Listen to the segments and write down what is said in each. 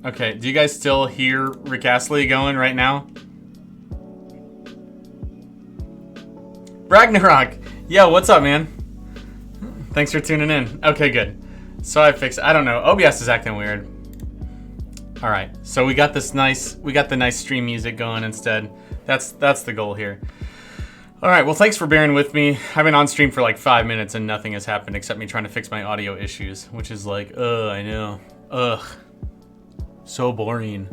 Okay, do you guys still hear Rick Astley going right now? Ragnarok! Yo, what's up, man? Thanks for tuning in. Okay, good. So I fixed it. I don't know. OBS is acting weird. Alright, so we got the nice stream music going instead. That's the goal here. Alright, well thanks for bearing with me. I've been on stream for like 5 minutes and nothing has happened except me trying to fix my audio issues, which is like, I know. Ugh. So boring.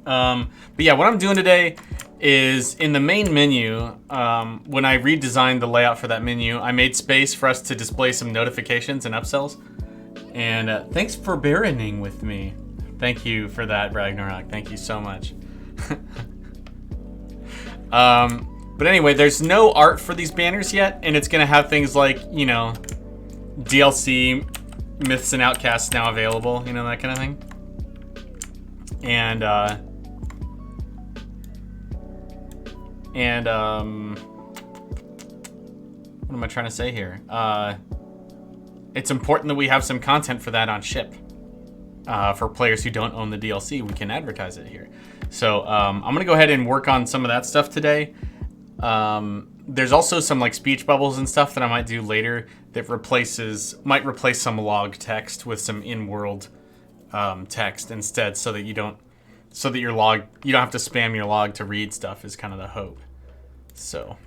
But yeah, what I'm doing today is in the main menu, when I redesigned the layout for that menu, I made space for us to display some notifications and upsells. And thanks for bearing with me. Thank you for that, Ragnarok. Thank you so much. But anyway, there's no art for these banners yet, and it's gonna have things like, you know, DLC, Myths and Outcasts now available, you know, that kind of thing. And what am I trying to say here? It's important that we have some content for that on ship. For players who don't own the DLC, we can advertise it here. So I'm gonna go ahead and work on some of that stuff today. There's also some like speech bubbles and stuff that I might do later that might replace some log text with some in-world text instead, so that you don't have to spam your log to read stuff is kind of the hope. So,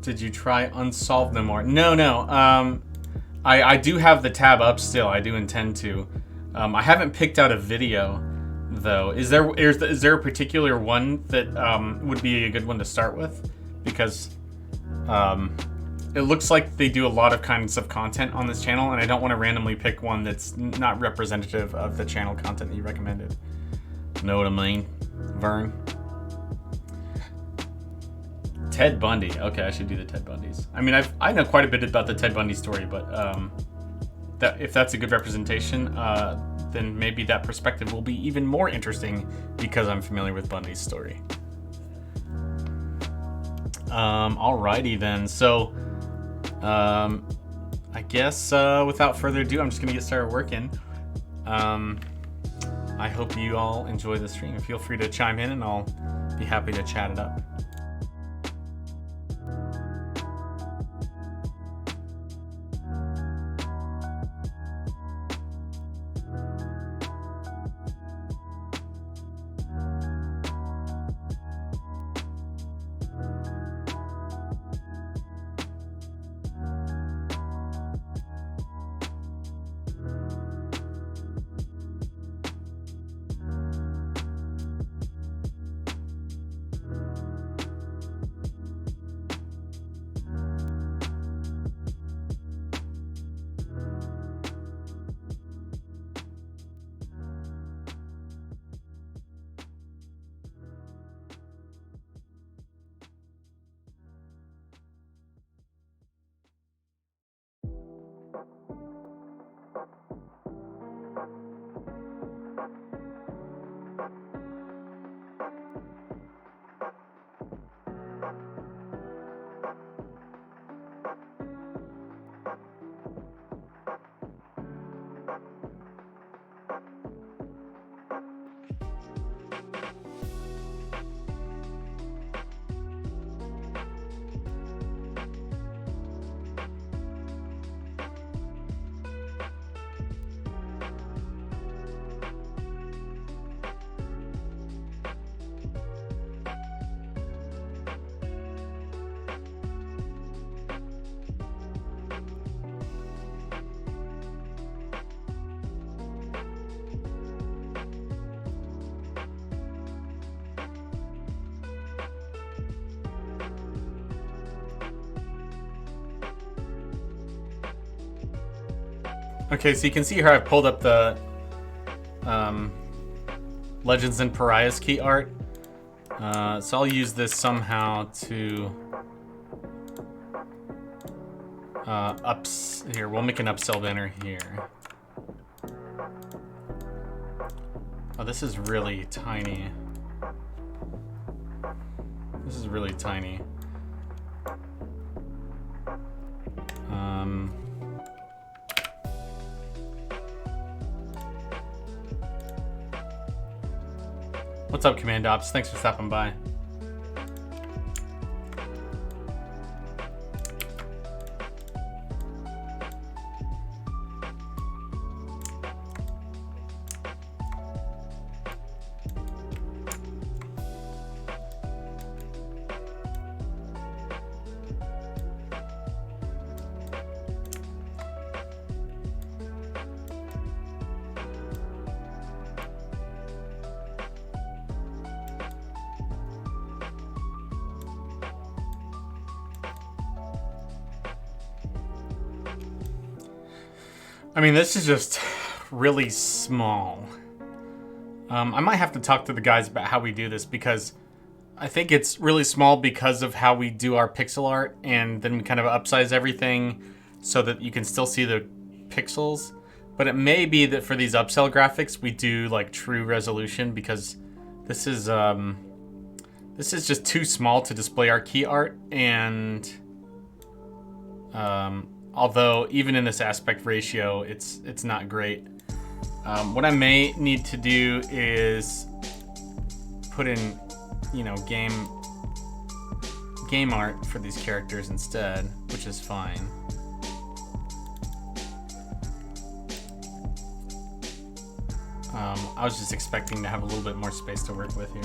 did you try Unsolved No More? No. I do have the tab up still. I do intend to. I haven't picked out a video though. Is there a particular one that would be a good one to start with? Because it looks like they do a lot of kinds of content on this channel, and I don't want to randomly pick one that's not representative of the channel content that you recommended. Know what I mean, Vern? Ted Bundy. Okay, I should do the Ted Bundys. I mean, I know quite a bit about the Ted Bundy story, but if that's a good representation, then maybe that perspective will be even more interesting because I'm familiar with Bundy's story. Alrighty then. So, I guess without further ado, I'm just gonna get started working. I hope you all enjoy the stream. Feel free to chime in, and I'll be happy to chat it up. Okay, so you can see here I've pulled up the Legends and Pariahs key art. So I'll use this somehow to here, we'll make an upsell banner here. Oh, this is really tiny. This is really tiny. What's up, Command Ops? Thanks for stopping by. I mean, this is just really small. I might have to talk to the guys about how we do this, because I think it's really small because of how we do our pixel art, and then we kind of upsize everything so that you can still see the pixels. But it may be that for these upsell graphics, we do like true resolution, because this is just too small to display our key art. And although even in this aspect ratio, it's not great. What I may need to do is put in, you know, game art for these characters instead, which is fine. I was just expecting to have a little bit more space to work with here.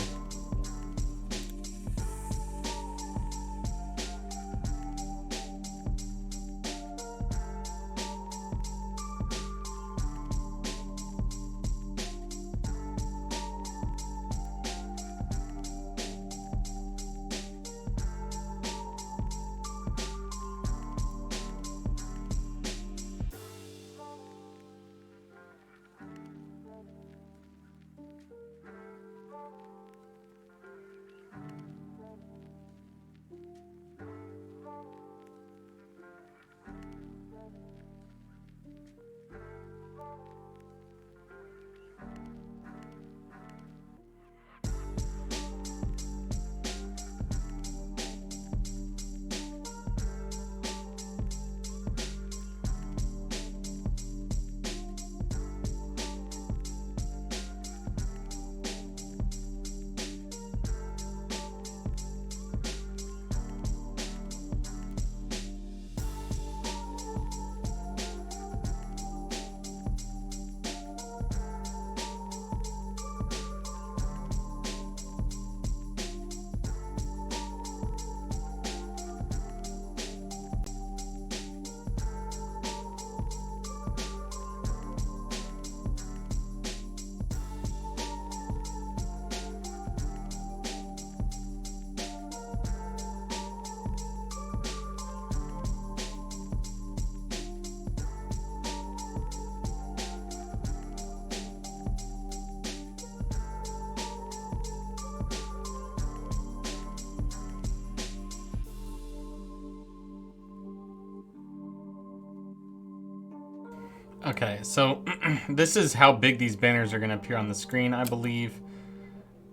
Okay, so this is how big these banners are going to appear on the screen, I believe.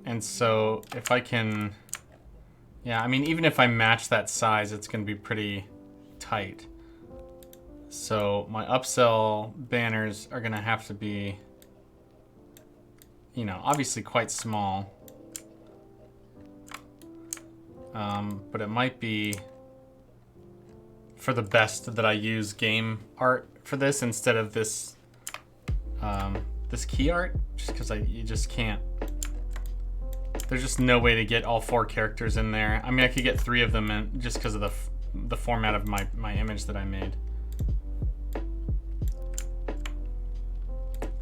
And so if I can... Yeah, I mean, even if I match that size, it's going to be pretty tight. So my upsell banners are going to have to be, you know, obviously quite small. But it might be for the best that I use game art for this instead of this this key art, just because you just can't. There's just no way to get all 4 characters in there. I mean, I could get 3 of them in just because of the format of my image that I made.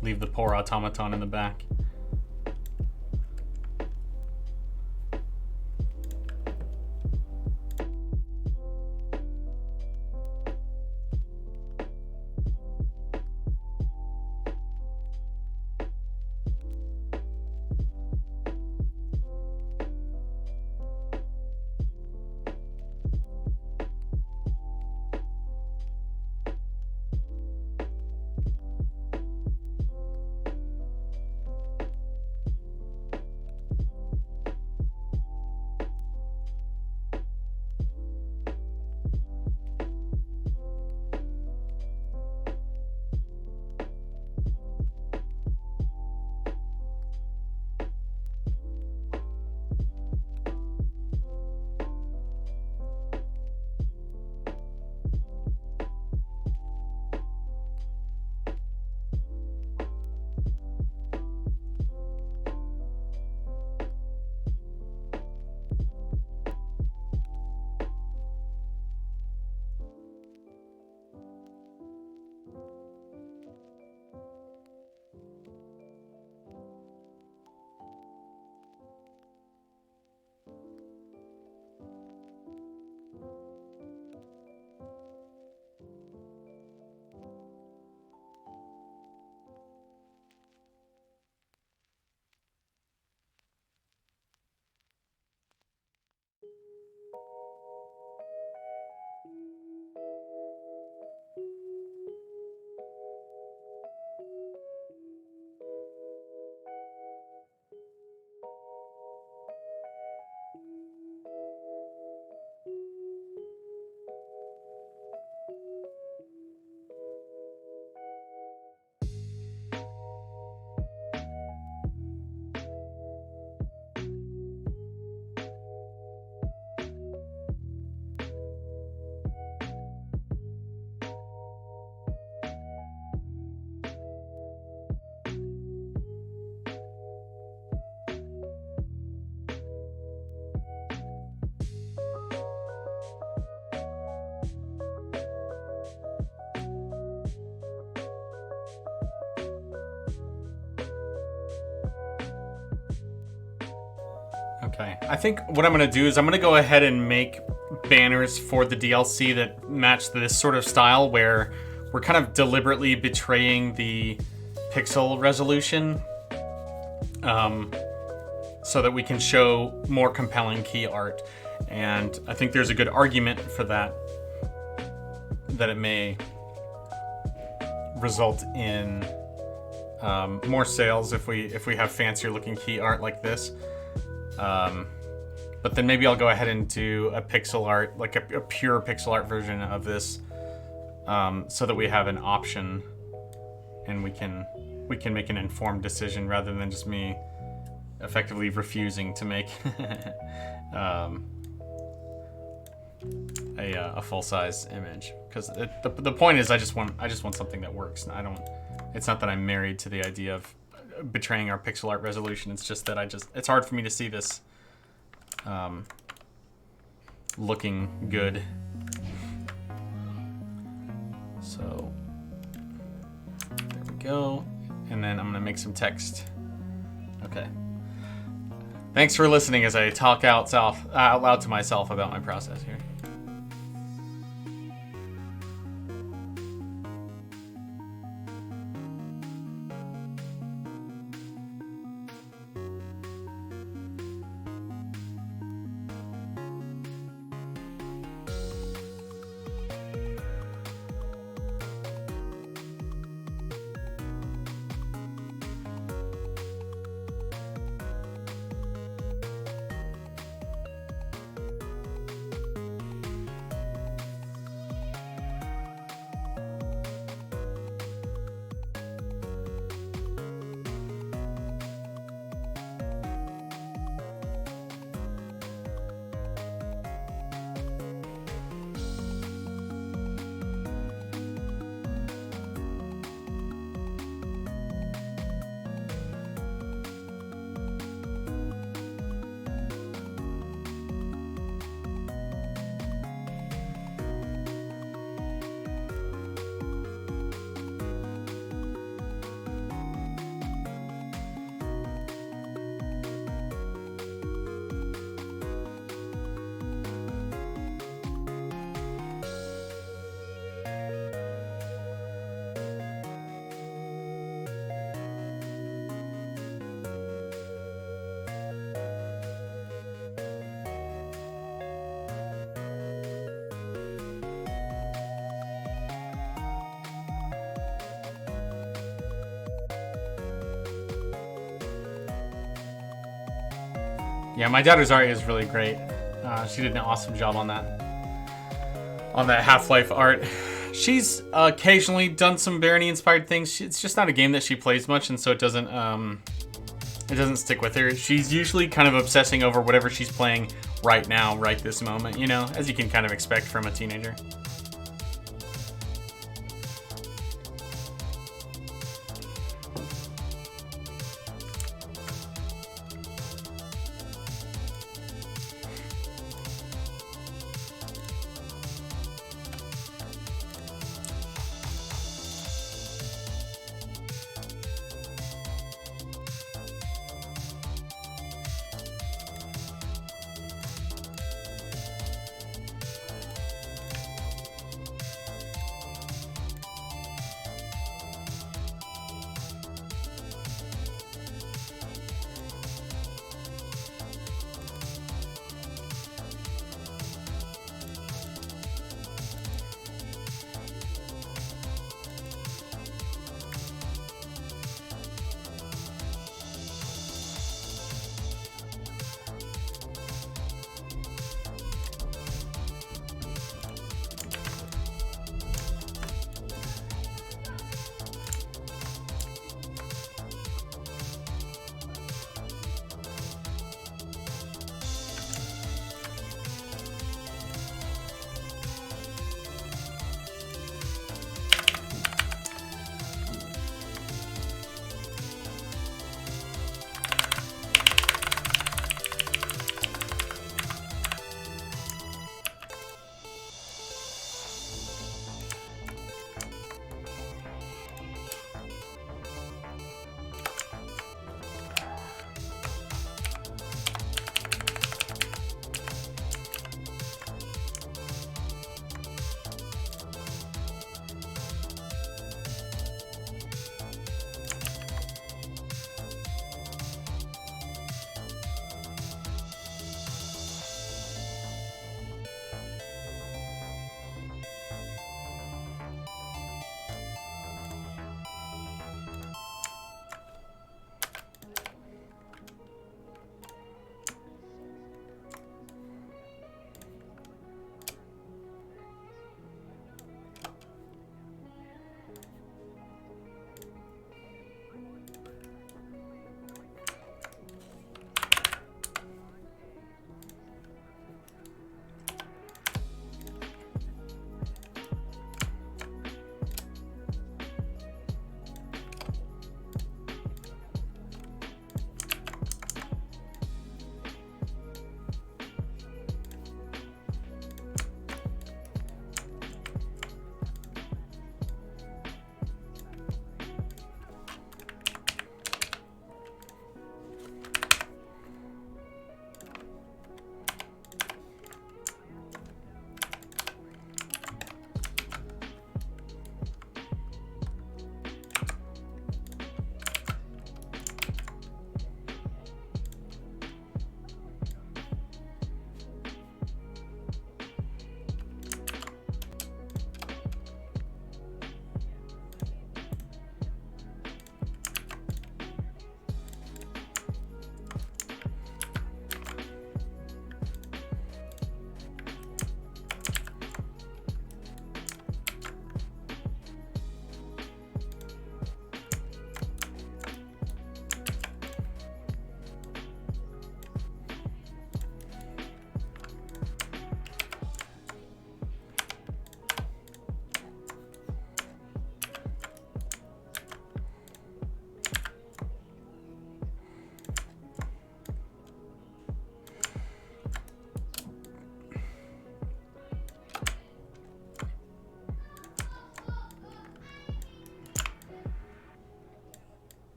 Leave the poor automaton in the back. Okay, I think what I'm gonna do is I'm gonna go ahead and make banners for the DLC that match this sort of style where we're kind of deliberately betraying the pixel resolution so that we can show more compelling key art. And I think there's a good argument for that it may result in more sales if we have fancier looking key art like this. But then maybe I'll go ahead and do a pixel art, like a pure pixel art version of this, so that we have an option and we can make an informed decision rather than just me effectively refusing to make a full-size image. Because the point is I just want something that works. It's not that I'm married to the idea of betraying our pixel art resolution. It's just that it's hard for me to see this looking good. So there we go. And then I'm gonna make some text. Okay. Thanks for listening as I talk out loud to myself about my process here. Yeah, my daughter's art is really great. She did an awesome job on that Half-Life art. She's occasionally done some Barony inspired things. It's just not a game that she plays much, and so it doesn't stick with her. She's usually kind of obsessing over whatever she's playing right now, right this moment, you know, as you can kind of expect from a teenager.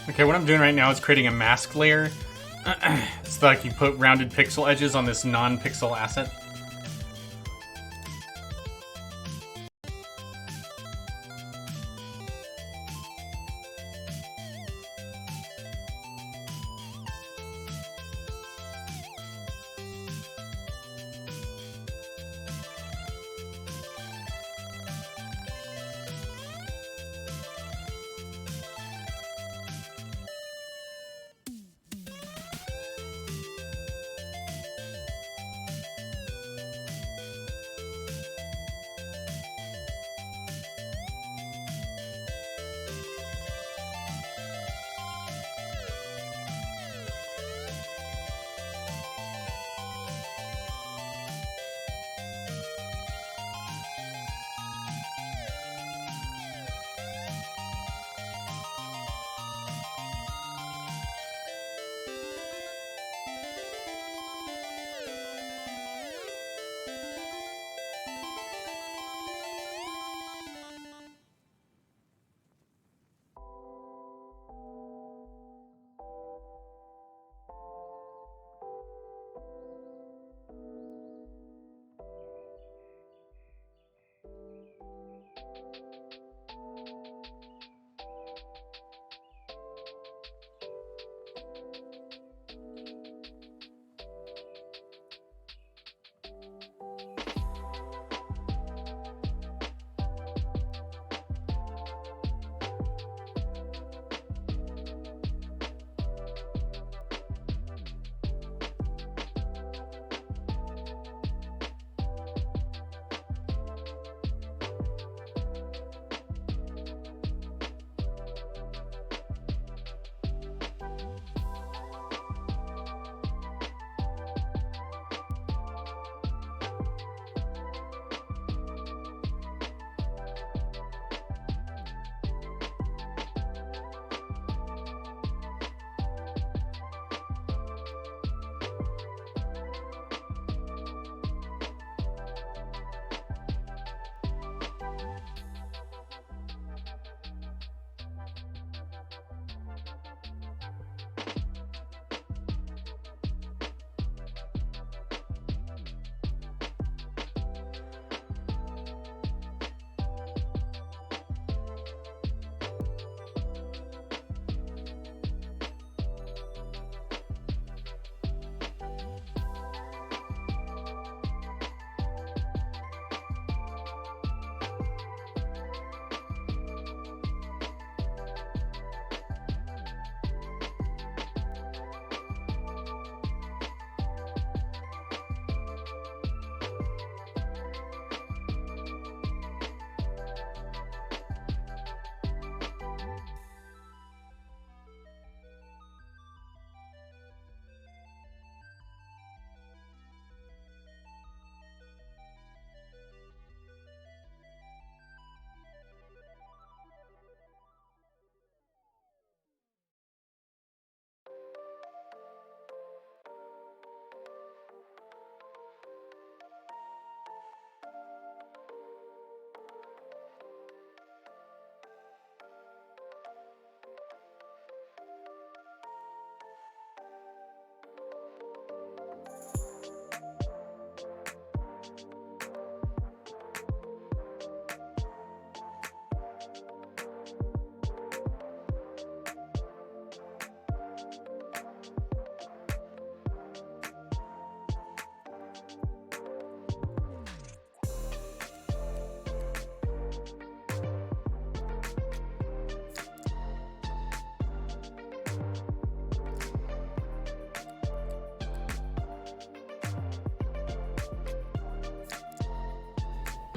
Okay, what I'm doing right now is creating a mask layer so that I can put rounded pixel edges on this non-pixel asset.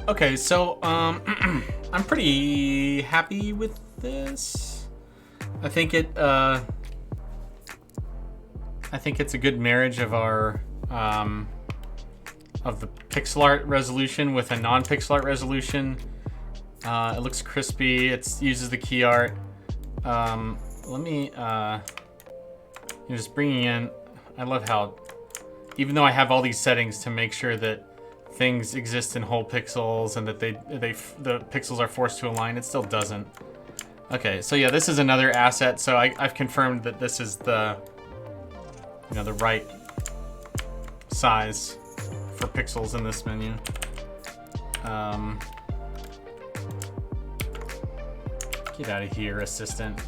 Okay, so I'm pretty happy with this. I think it's a good marriage of our of the pixel art resolution with a non-pixel art resolution. It looks crispy. It uses the key art. Let me just bringing in. I love how, even though I have all these settings to make sure that things exist in whole pixels and that the pixels are forced to align, it still doesn't. Okay, so yeah, this is another asset. So I've confirmed that this is the, you know, the right size for pixels in this menu. Get out of here, assistant.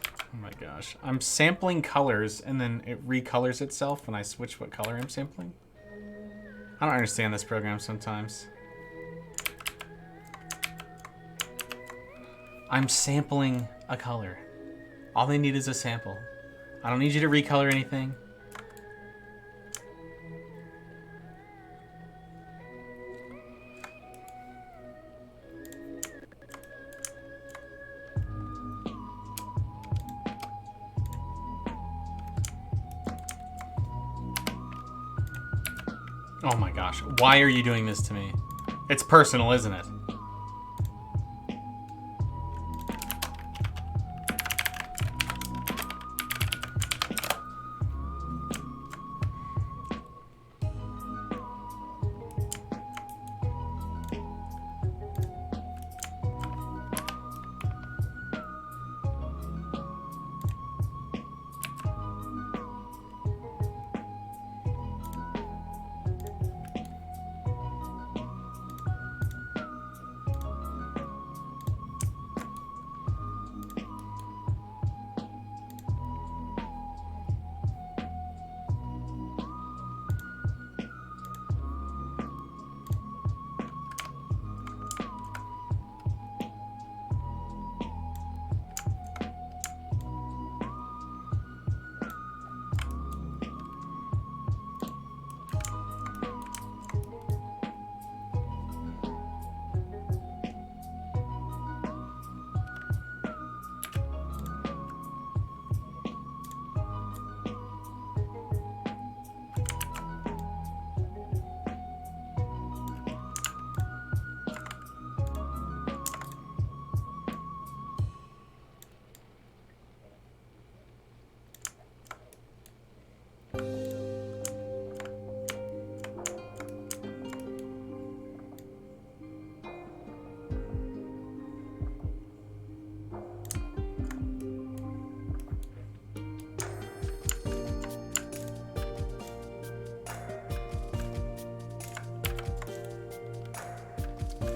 Oh my gosh. I'm sampling colors and then it recolors itself when I switch what color I'm sampling. I don't understand this program sometimes. I'm sampling a color. All they need is a sample. I don't need you to recolor anything. Oh my gosh, why are you doing this to me? It's personal, isn't it?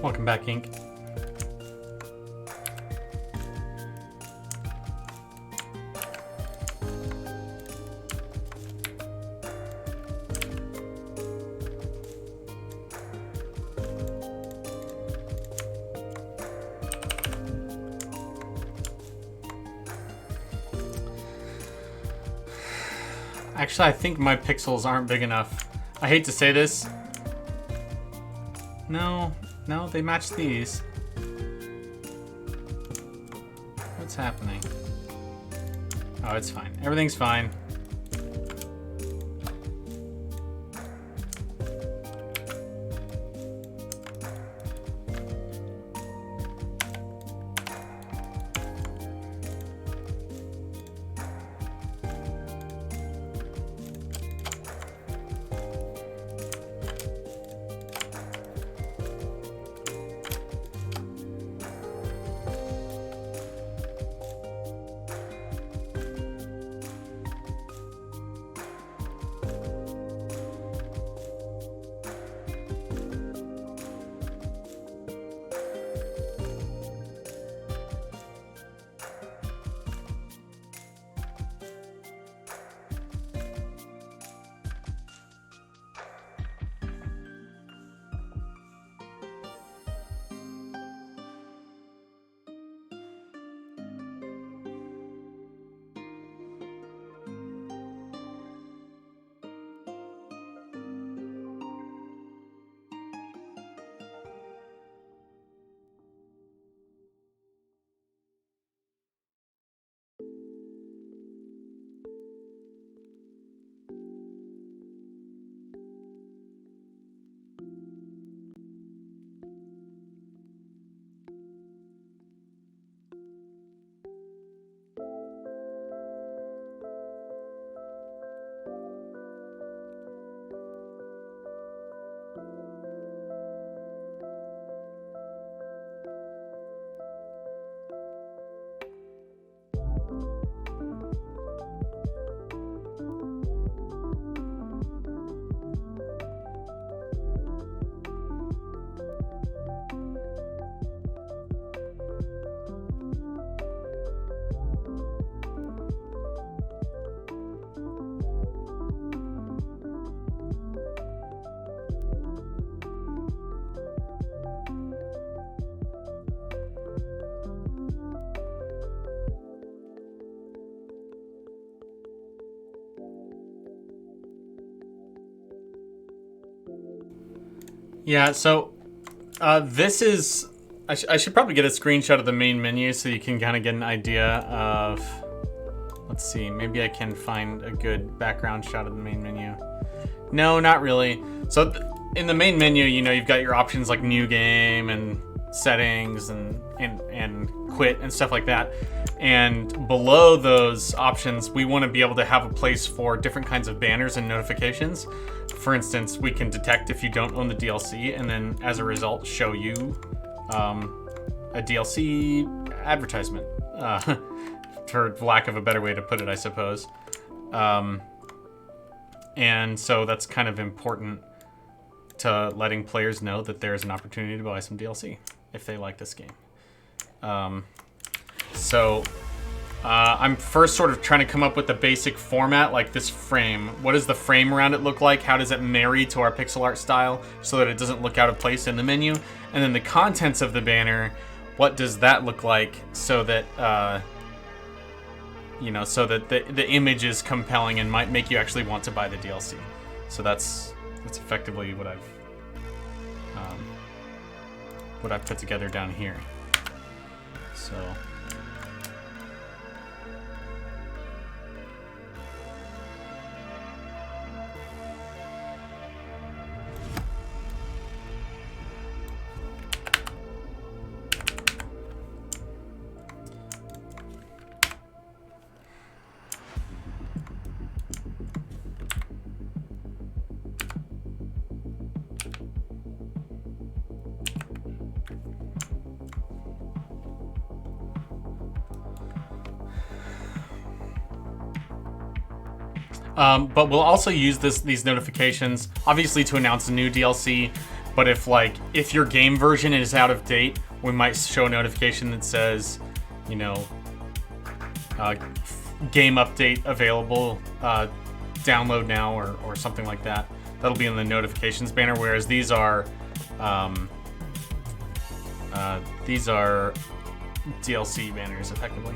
Welcome back, Ink. Actually, I think my pixels aren't big enough. I hate to say this. No, they match these. What's happening? Oh, it's fine. Everything's fine. Yeah, so this is... I should probably get a screenshot of the main menu so you can kind of get an idea of... Let's see, maybe I can find a good background shot of the main menu. No, not really. So in the main menu, you know, you've got your options like new game and settings and quit and stuff like that. And below those options, we want to be able to have a place for different kinds of banners and notifications. For instance, we can detect if you don't own the DLC, and then as a result, show you a DLC advertisement, for lack of a better way to put it, I suppose. And so that's kind of important to letting players know that there's an opportunity to buy some DLC if they like this game. I'm first sort of trying to come up with the basic format, like this frame. What does the frame around it look like? How does it marry to our pixel art style so that it doesn't look out of place in the menu? And then the contents of the banner, what does that look like so that, so that the image is compelling and might make you actually want to buy the DLC. So that's effectively what I've put together down here. So. But we'll also use these notifications, obviously, to announce a new DLC. But if your game version is out of date, we might show a notification that says, game update available, download now, or something like that. That'll be in the notifications banner. Whereas these are DLC banners, effectively.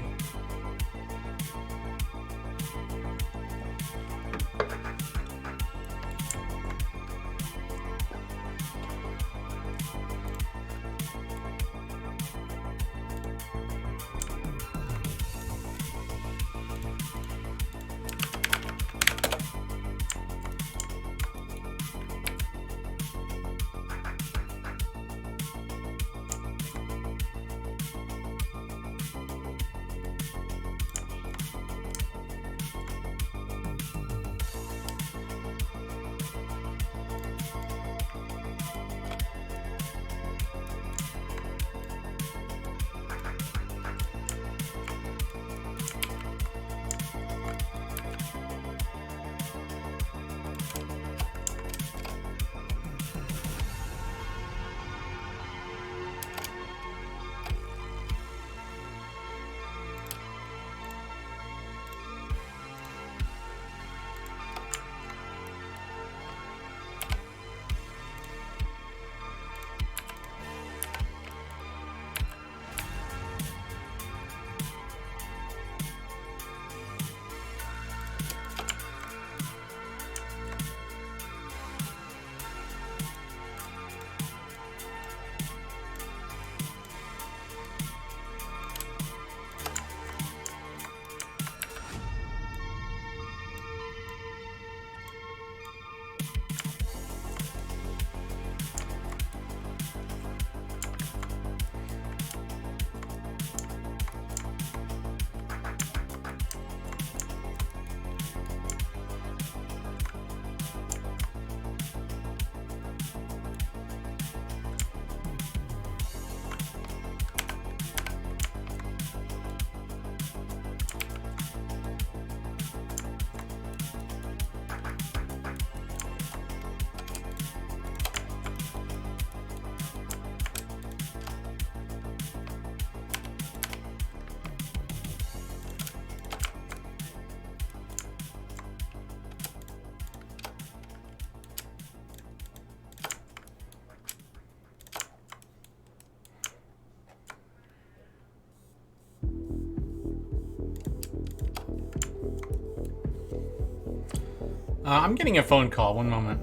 I'm getting a phone call. One moment.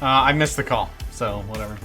I missed the call, so whatever.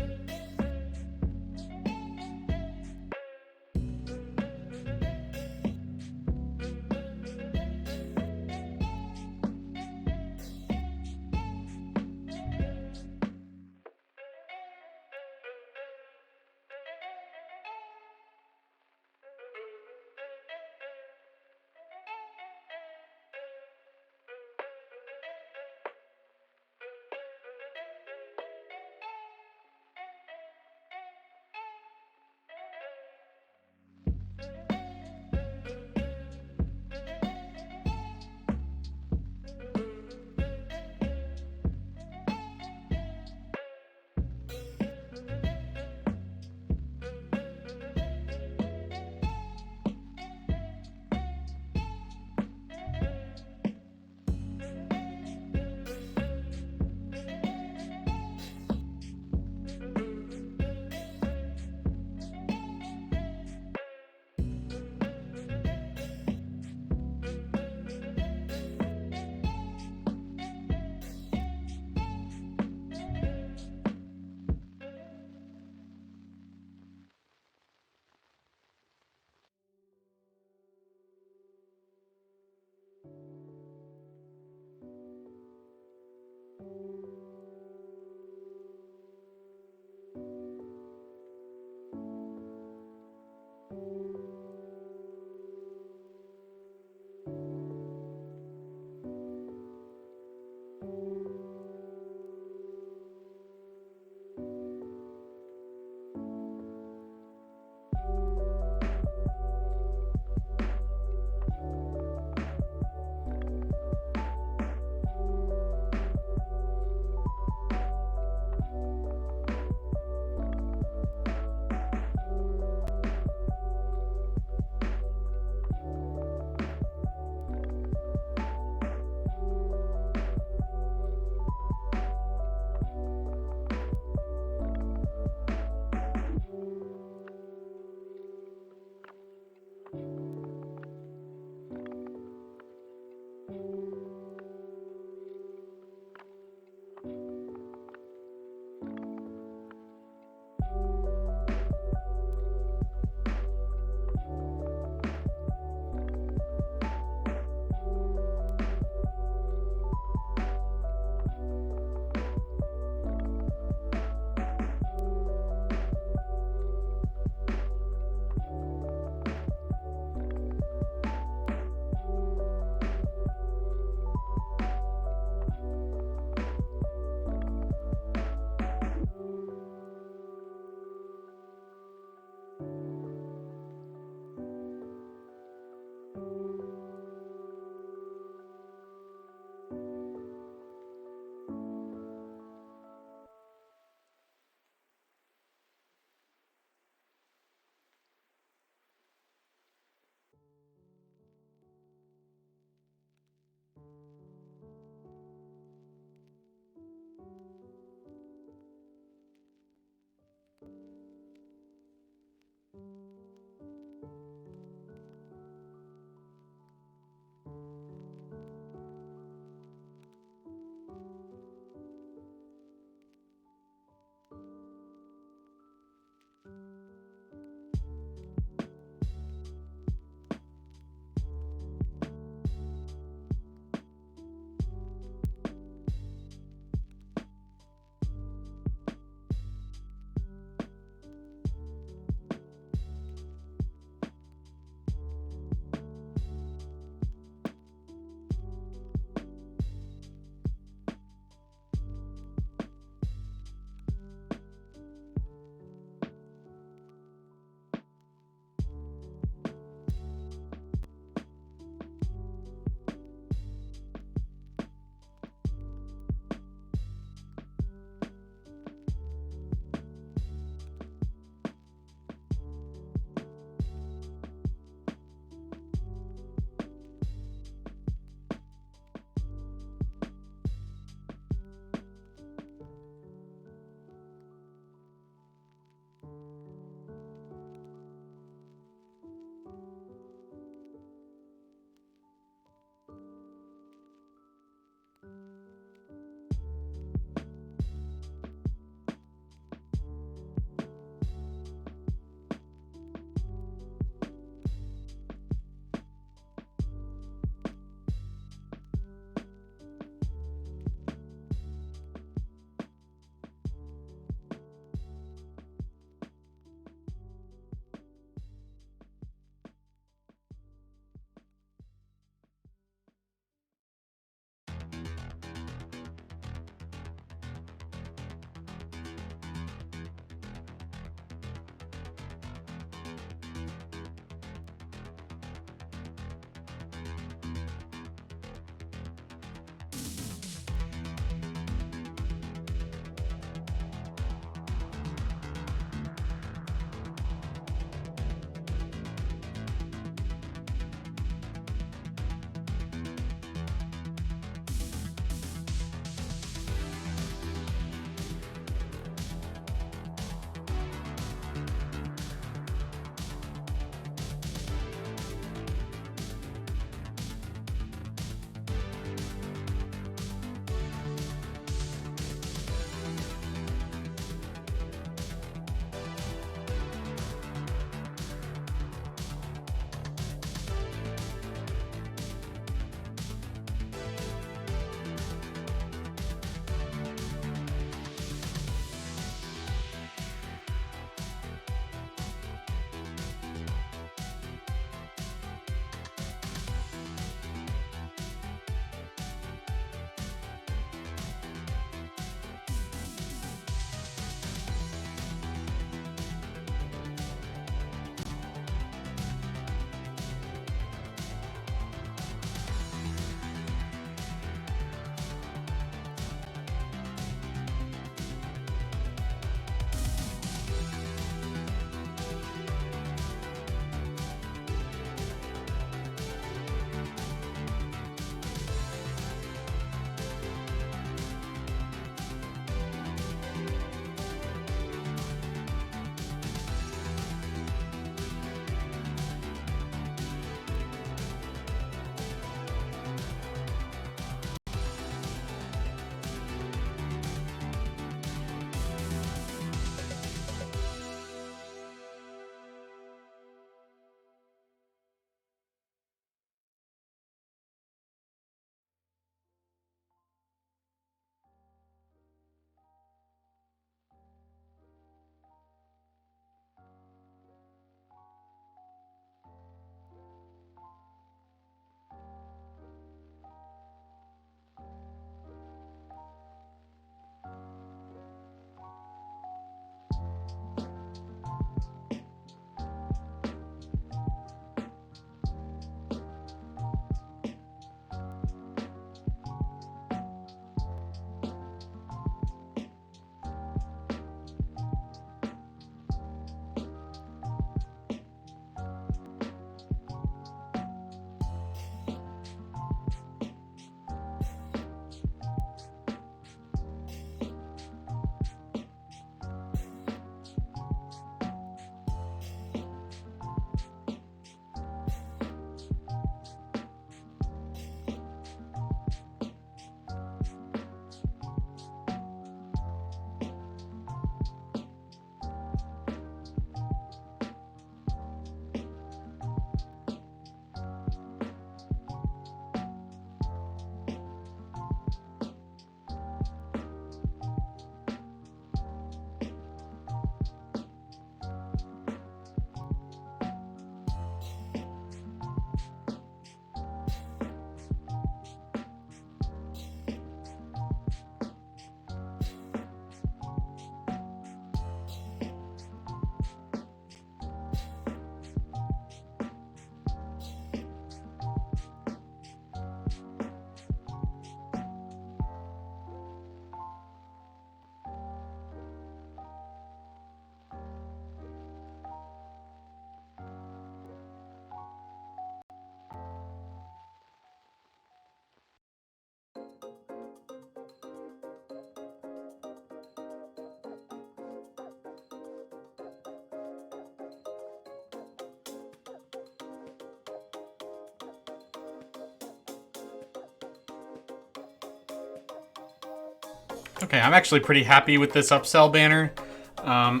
Okay, I'm actually pretty happy with this upsell banner. I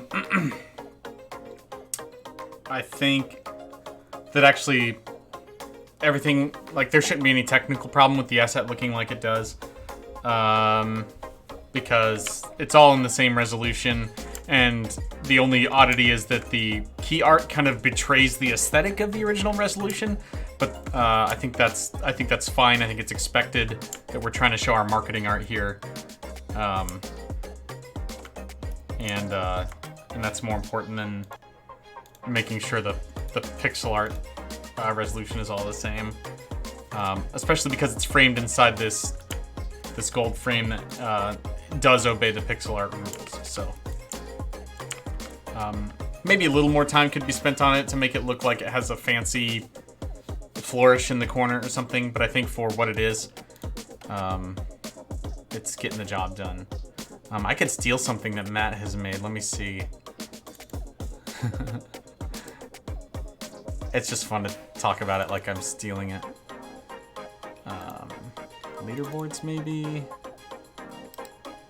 think that actually everything, like, there shouldn't be any technical problem with the asset looking like it does. Because it's all in the same resolution, and the only oddity is that the key art kind of betrays the aesthetic of the original resolution. But I think that's fine. I think it's expected that we're trying to show our marketing art here, and that's more important than making sure the pixel art resolution is all the same. Especially because it's framed inside this gold frame that does obey the pixel art rules. So maybe a little more time could be spent on it to make it look like it has a fancy flourish in the corner or something, but I think for what it is, it's getting the job done. I could steal something that Matt has made. Let me see. It's just fun to talk about it like I'm stealing it. Leaderboards, maybe?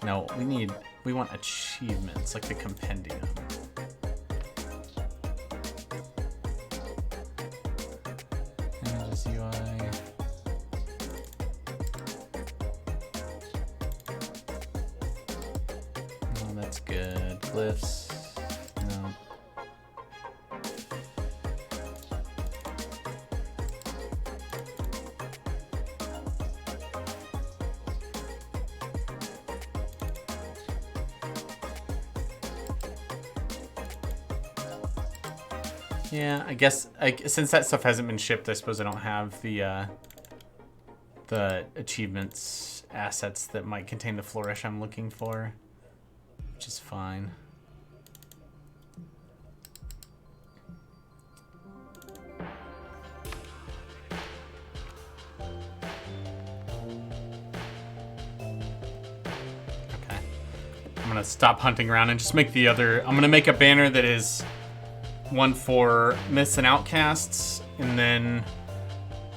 No, we want achievements, like the compendium. Images UI. Oh, that's good. Glyphs. No. Yeah, I guess since that stuff hasn't been shipped, I suppose I don't have the achievements assets that might contain the flourish I'm looking for, which is fine. Okay, I'm gonna stop hunting around and just make the other. I'm gonna make a banner that is one for myths and outcasts, and then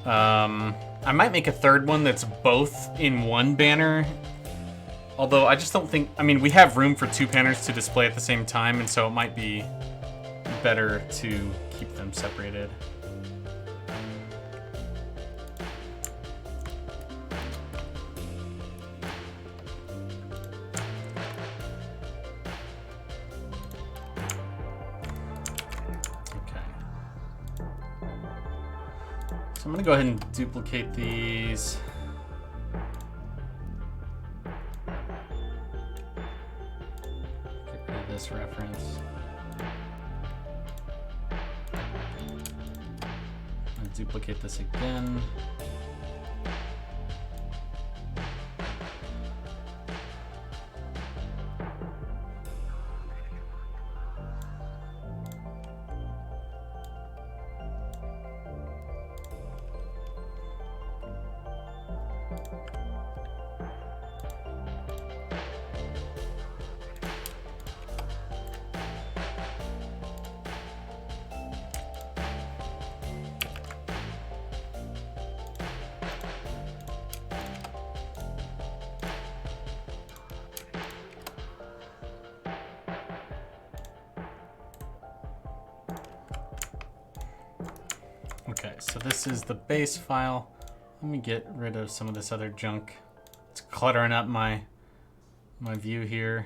I might make a third one that's both in one banner. Although I just don't think, I mean, we have room for two banners to display at the same time, and so it might be better to keep them separated. I'm gonna go ahead and duplicate these. Get rid of this reference. And duplicate this again. Okay, so this is the base file. Let me get rid of some of this other junk. It's cluttering up my view here.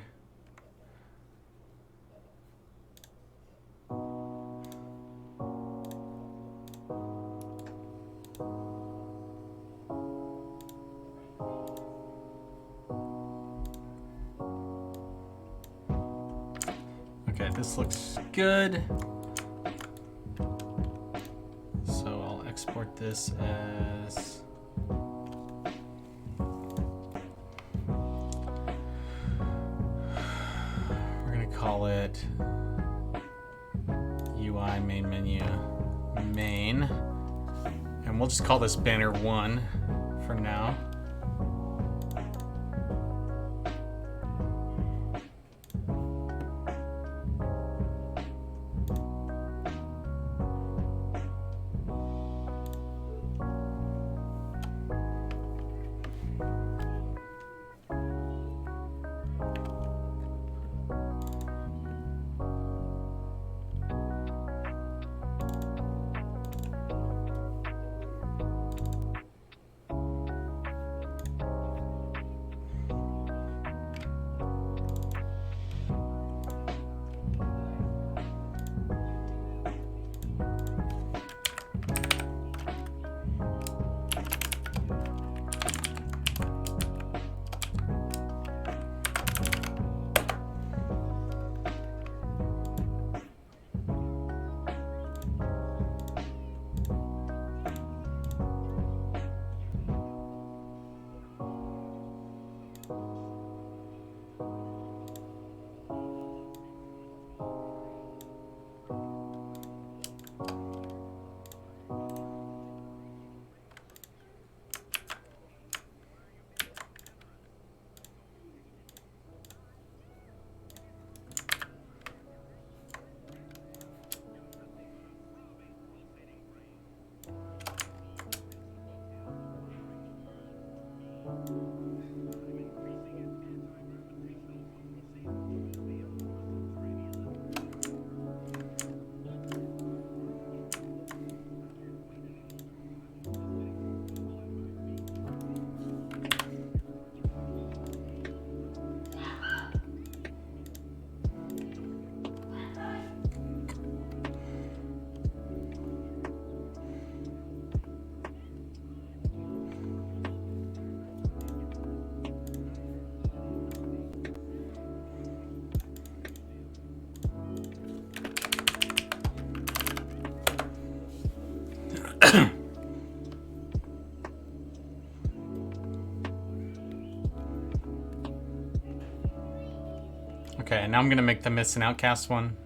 Okay, this looks good. Export this as we're gonna call it UI main menu main, and we'll just call this banner 1 for now. Okay, now I'm gonna make the Missing Outcast one.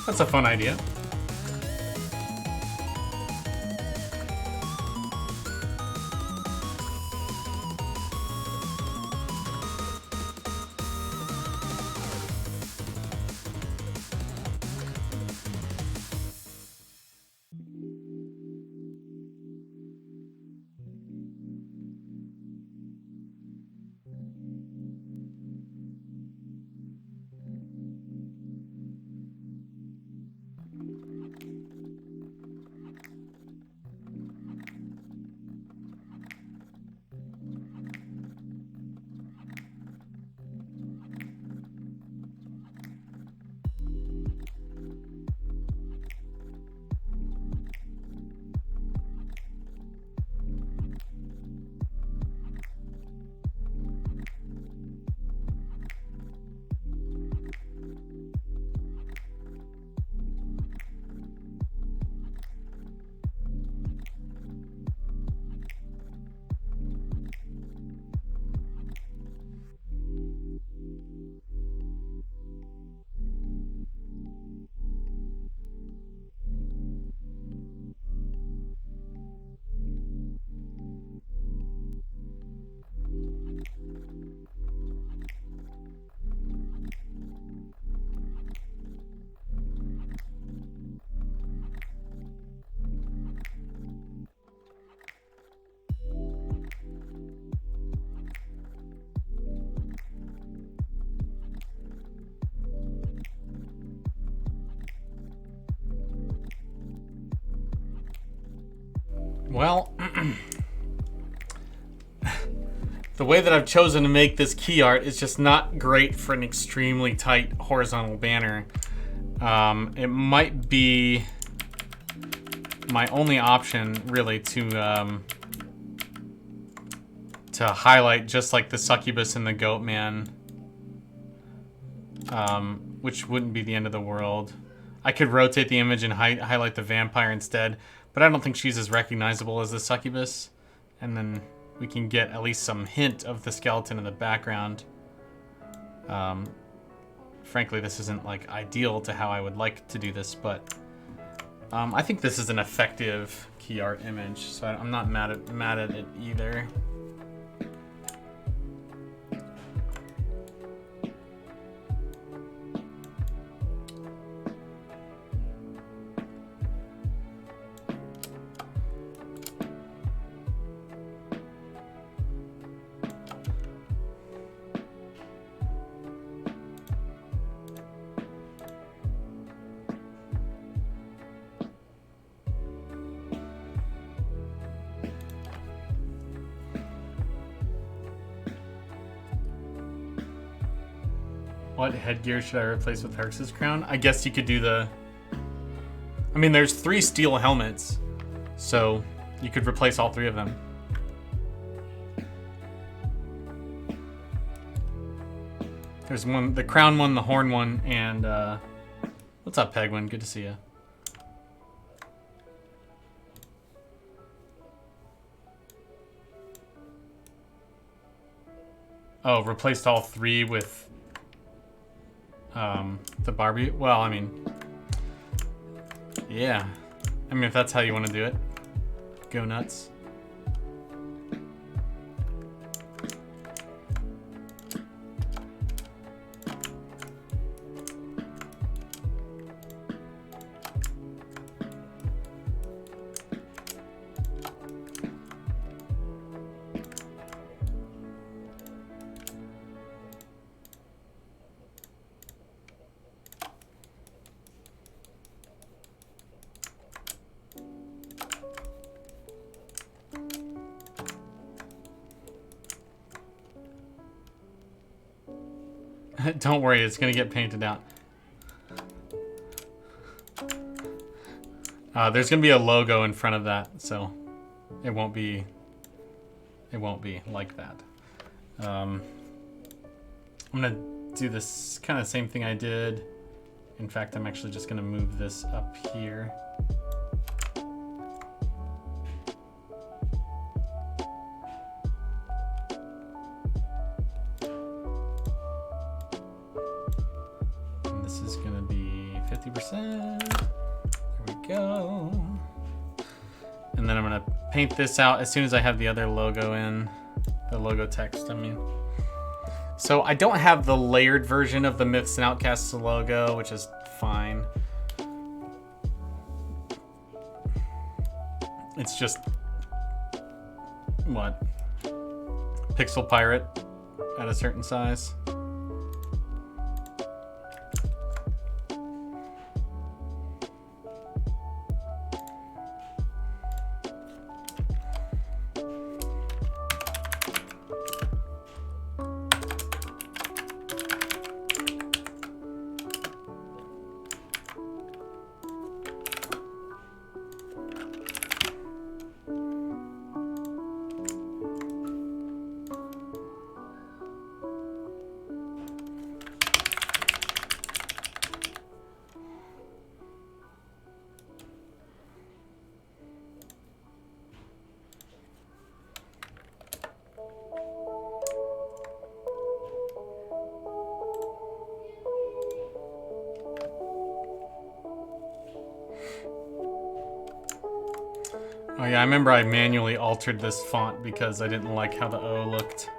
That's a fun idea. Well, the way that I've chosen to make this key art is just not great for an extremely tight horizontal banner. It might be my only option, really, to highlight just like the succubus and the goat man, which wouldn't be the end of the world. I could rotate the image and highlight the vampire instead, but I don't think she's as recognizable as the succubus. And then we can get at least some hint of the skeleton in the background. Frankly, this isn't like ideal to how I would like to do this, but I think this is an effective key art image, so I'm not mad at it either. What headgear should I replace with Herx's crown? I guess you could do the... I mean, there's 3 steel helmets, so you could replace all 3 of them. There's one, the crown one, the horn one, and what's up, Pegwin? Good to see you. Oh, replaced all 3 with the Barbie. Well, I mean, yeah. I mean, if that's how you want to do it, go nuts. Don't worry, it's gonna get painted out. There's gonna be a logo in front of that, so it won't be like that. I'm gonna do this kind of same thing I did. In fact, I'm actually just gonna move this up here. 100%. There we go. And then I'm gonna paint this out as soon as I have the other logo in. The logo text, I mean. So I don't have the layered version of the Myths and Outcasts logo, which is fine. It's just, what? Pixel Pirate at a certain size. Oh yeah, I remember I manually altered this font because I didn't like how the O looked.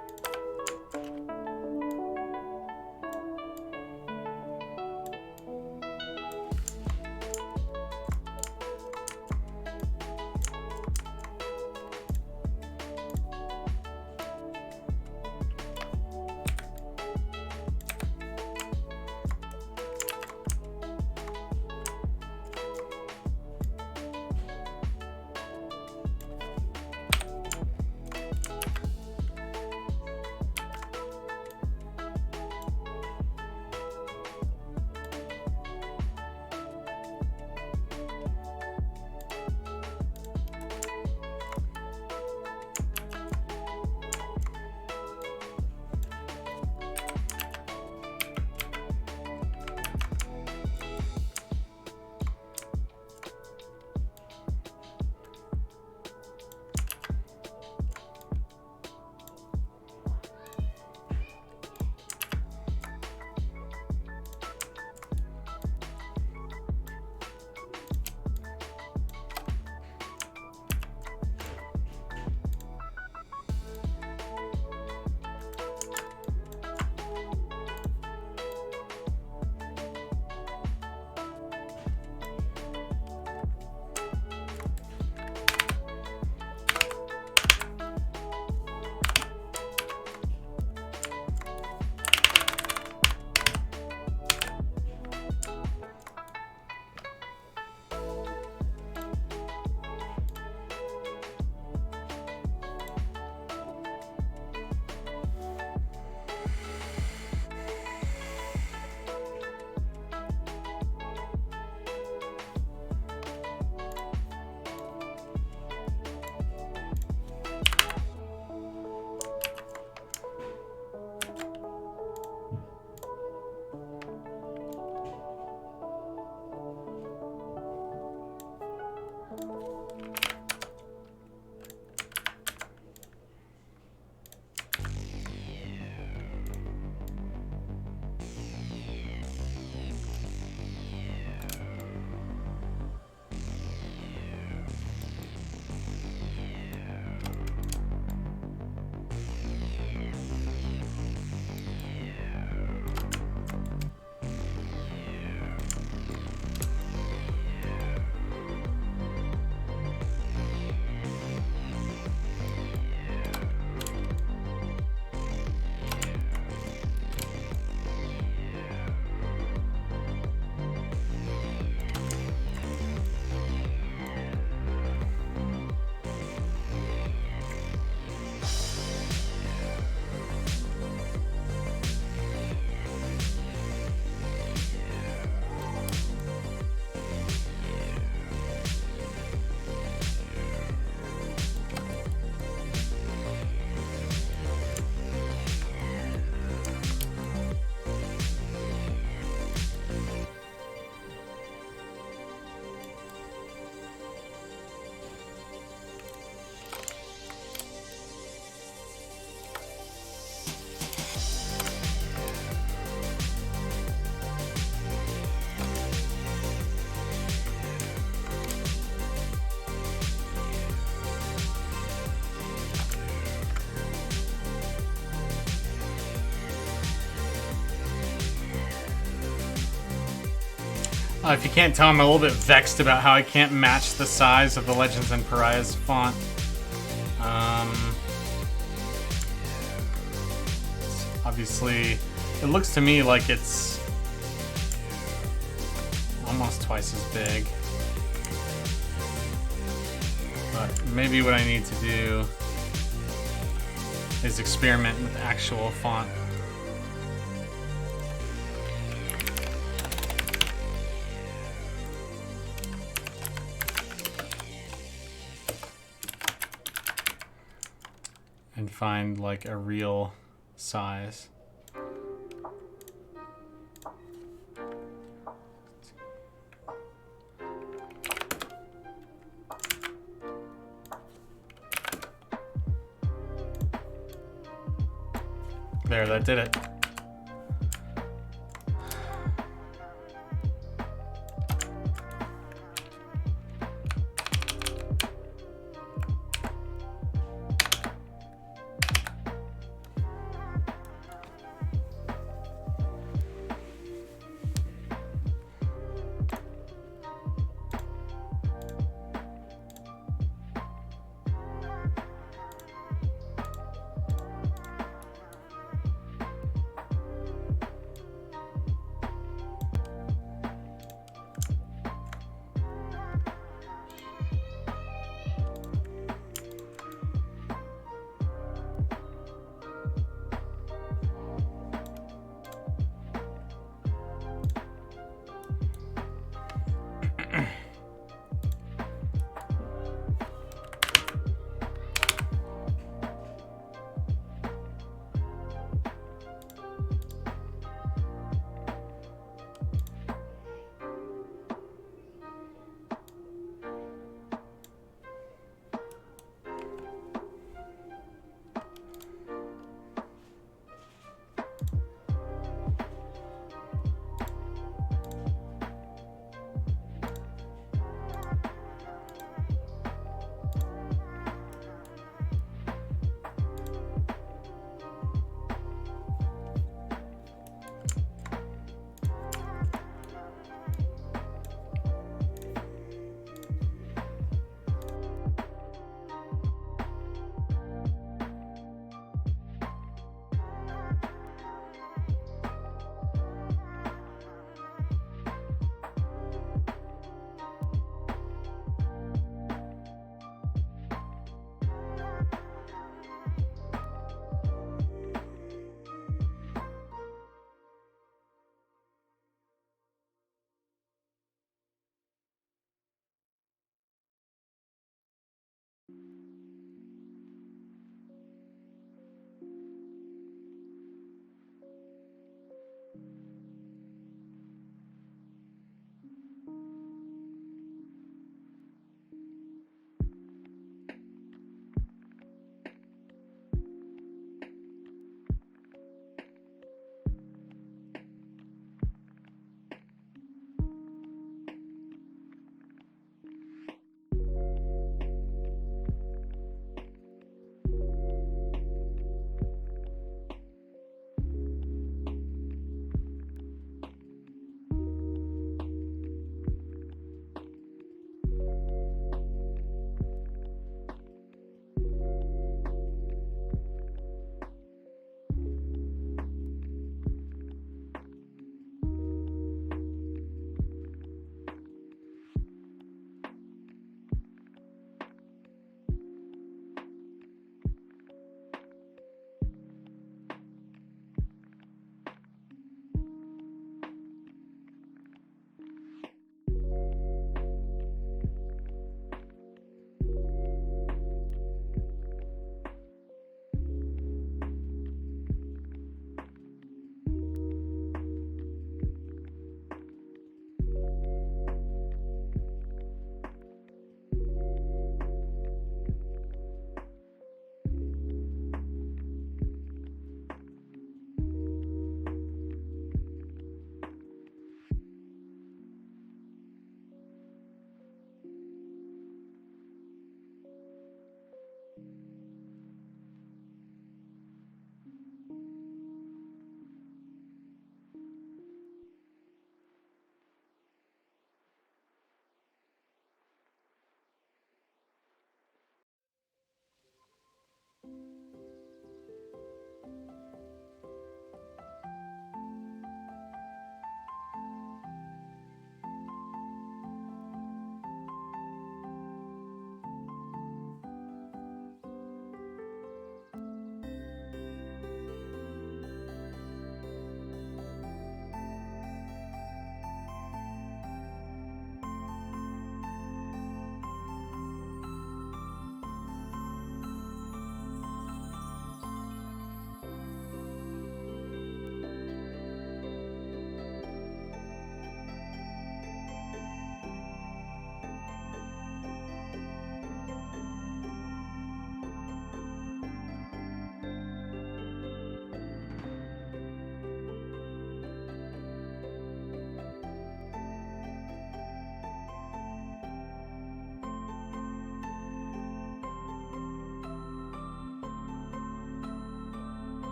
If you can't tell, I'm a little bit vexed about how I can't match the size of the Legends and Pariahs font. Obviously, it looks to me like it's almost twice as big. But maybe what I need to do is experiment with actual font. And find like a real size. There, that did it.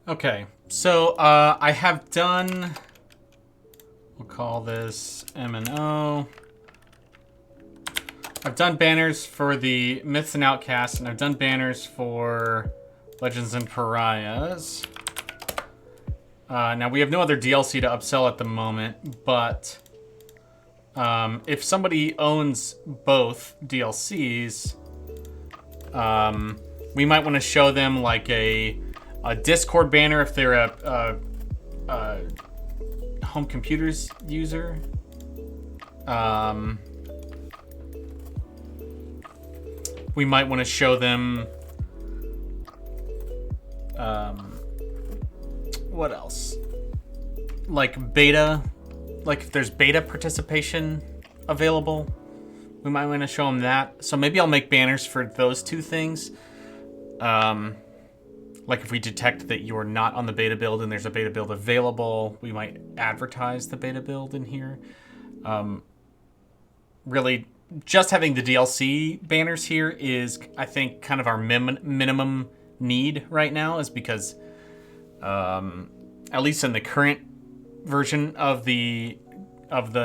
Okay, so I have done. We'll call this M&O. I've done banners for the Myths and Outcasts, and I've done banners for Legends and Pariahs. Now, we have no other DLC to upsell at the moment, but if somebody owns both DLCs, we might want to show them like a Discord banner if they're a home computers user. We might want to show them what else? Like beta, like if there's beta participation available, we might want to show them that. So maybe I'll make banners for those two things. Like if we detect that you're not on the beta build and there's a beta build available, we might advertise the beta build in here. Really, just having the DLC banners here is, I think, kind of our minimum need right now, is because, at least in the current version of the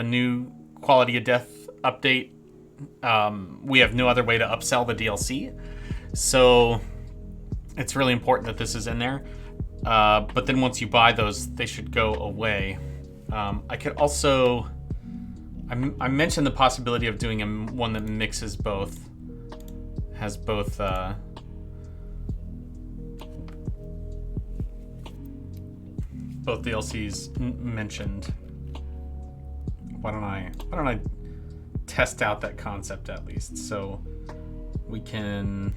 new Quality of Death update, we have no other way to upsell the DLC. So it's really important that this is in there. But then once you buy those, they should go away. I could also... I mentioned the possibility of doing one that mixes both. Has both... both DLCs mentioned. Why don't I test out that concept at least, so we can...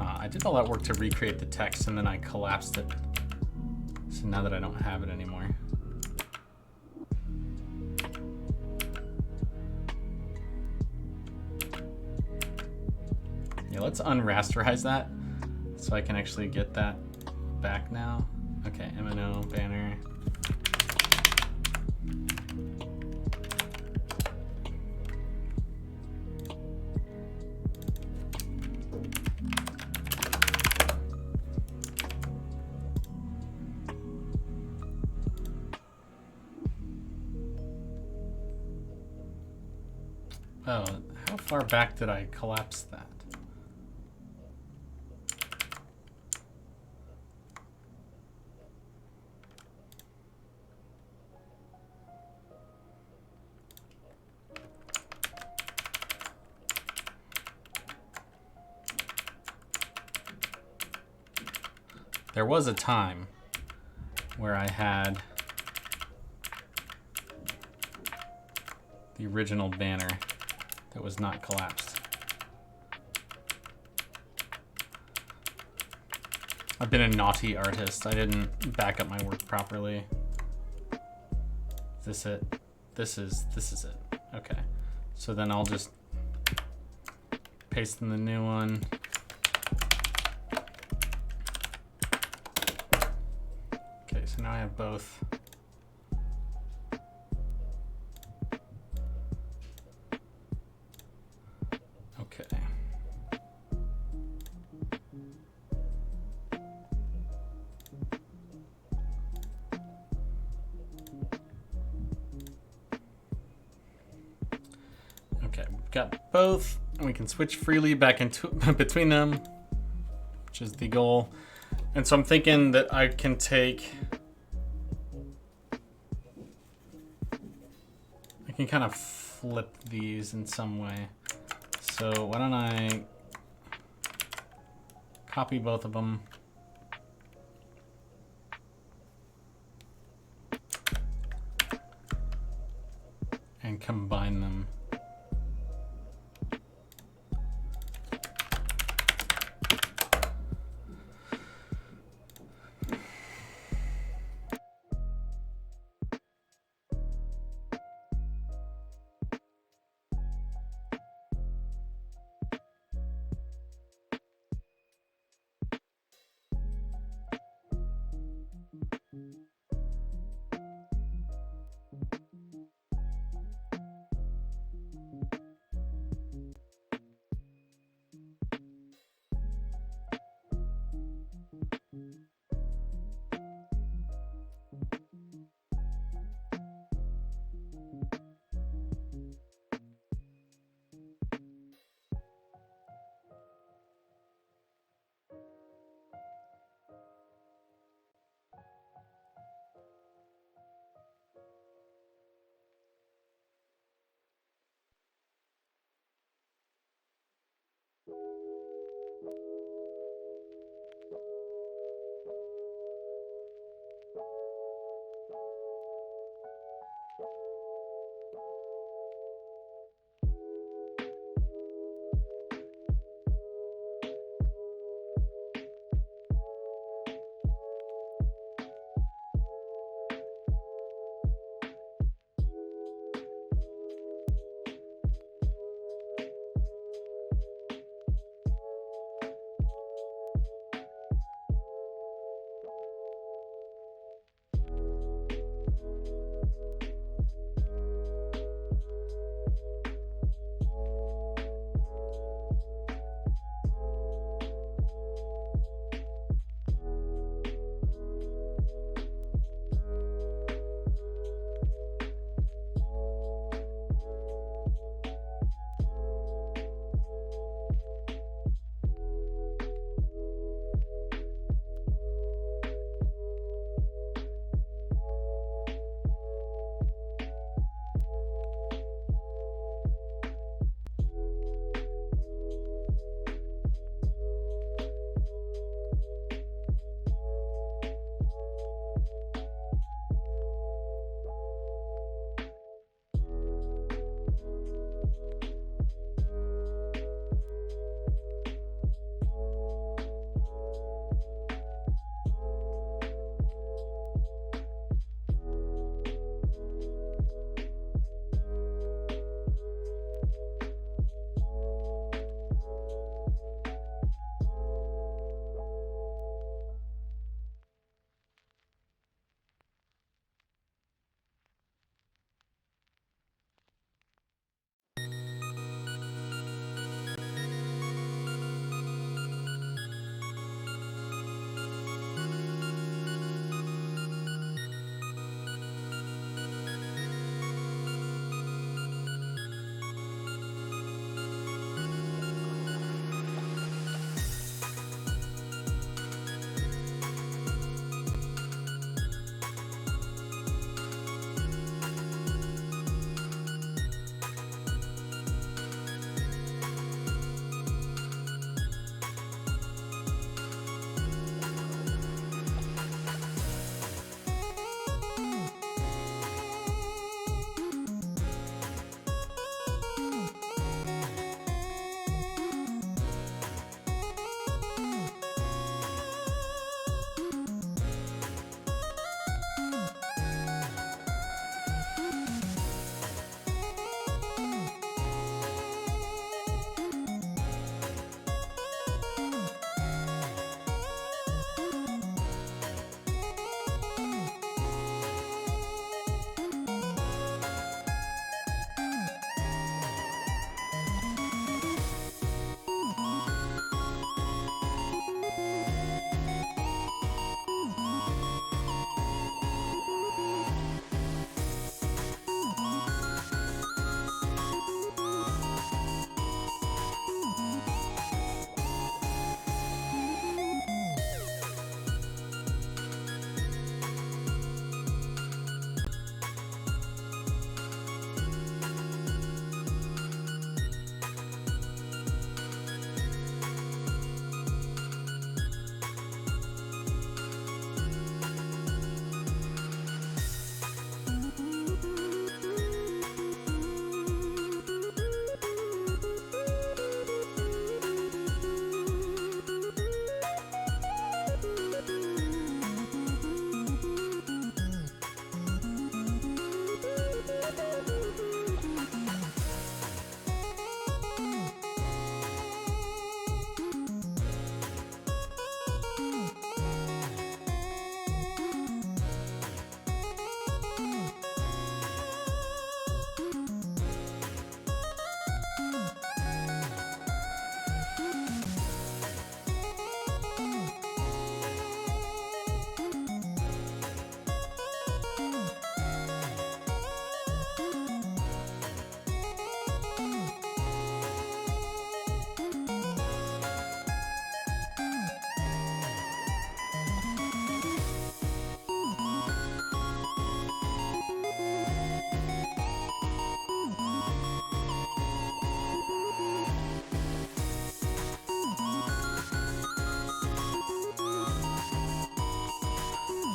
I did all that work to recreate the text and then I collapsed it. So now that I don't have it anymore. Yeah, let's unrasterize that so I can actually get that back now. Okay, M&O banner. Oh, how far back did I collapse that? There was a time where I had the original banner that was not collapsed. I've been a naughty artist. I didn't back up my work properly. Is this it? This is it. Okay. So then I'll just paste in the new one. Okay, so now I have both. Okay. Okay, we've got both, and we can switch freely back into between them, which is the goal. And so I'm thinking that I can take... I can kind of flip these in some way. So why don't I copy both of them. And combine them.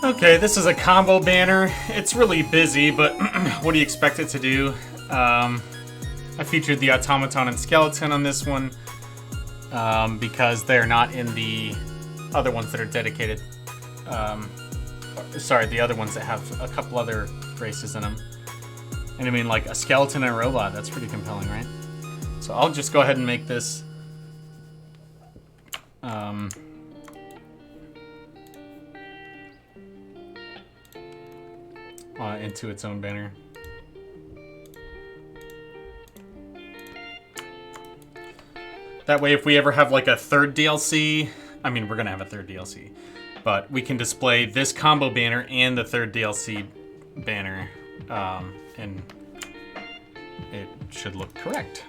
Okay, this is a combo banner. It's really busy, but what do you expect it to do? I featured the automaton and skeleton on this one because they're not in the other ones that are dedicated. Sorry, the other ones that have a couple other races in them. And I mean, like a skeleton and a robot, that's pretty compelling, right? So I'll just go ahead and make this into its own banner. That way, if we ever have like a third DLC, I mean, we're gonna have a third DLC, but we can display this combo banner and the third DLC banner, and it should look correct.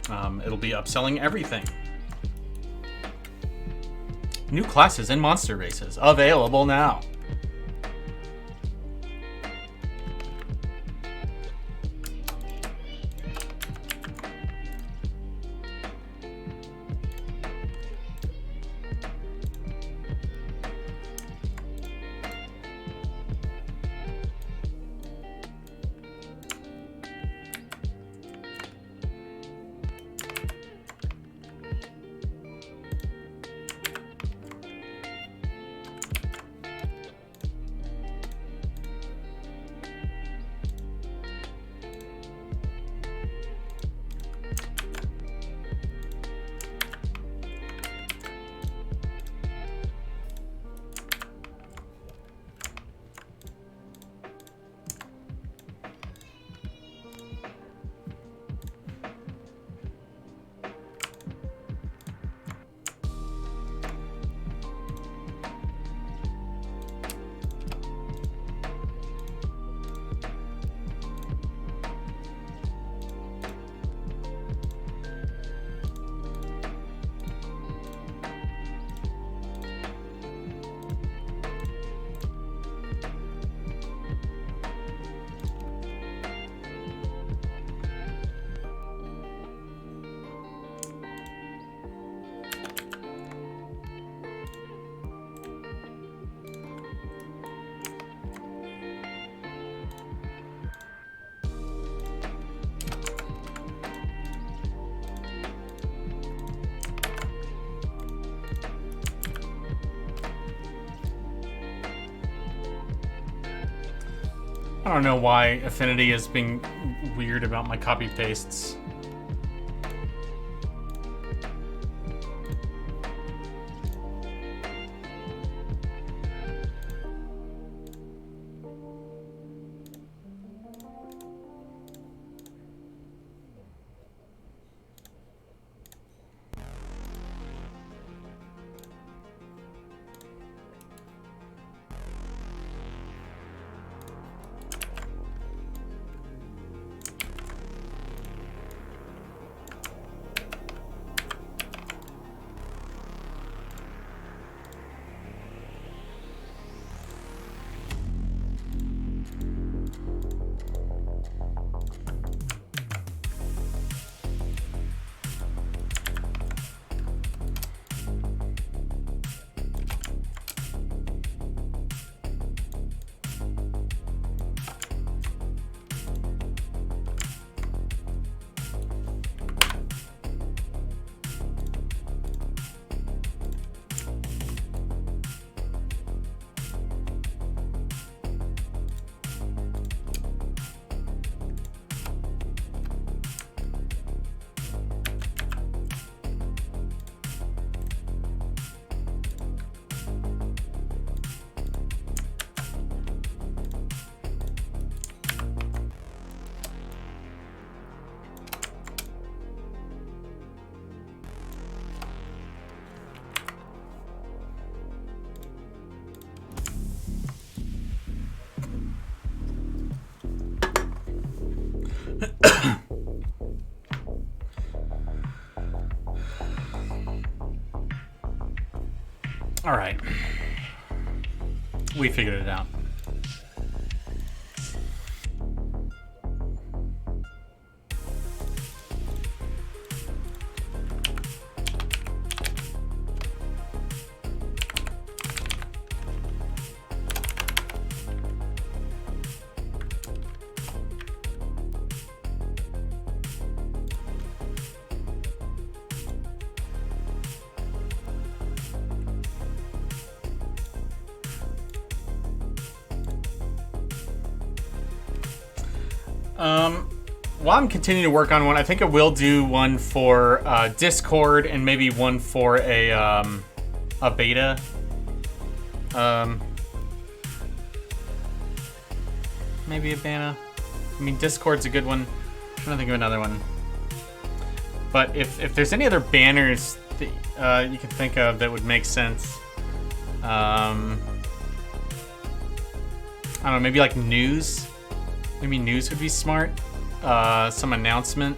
It'll be upselling everything. New classes and monster races available now. I don't know why Affinity is being weird about my copy pastes. All right. We figured it out. While I'm continuing to work on one, I think I will do one for Discord and maybe one for a beta. Maybe a beta. I mean, Discord's a good one. I'm trying to think of another one. But if there's any other banners that you can think of that would make sense, I don't know, maybe like news. Maybe news would be smart. Some announcement,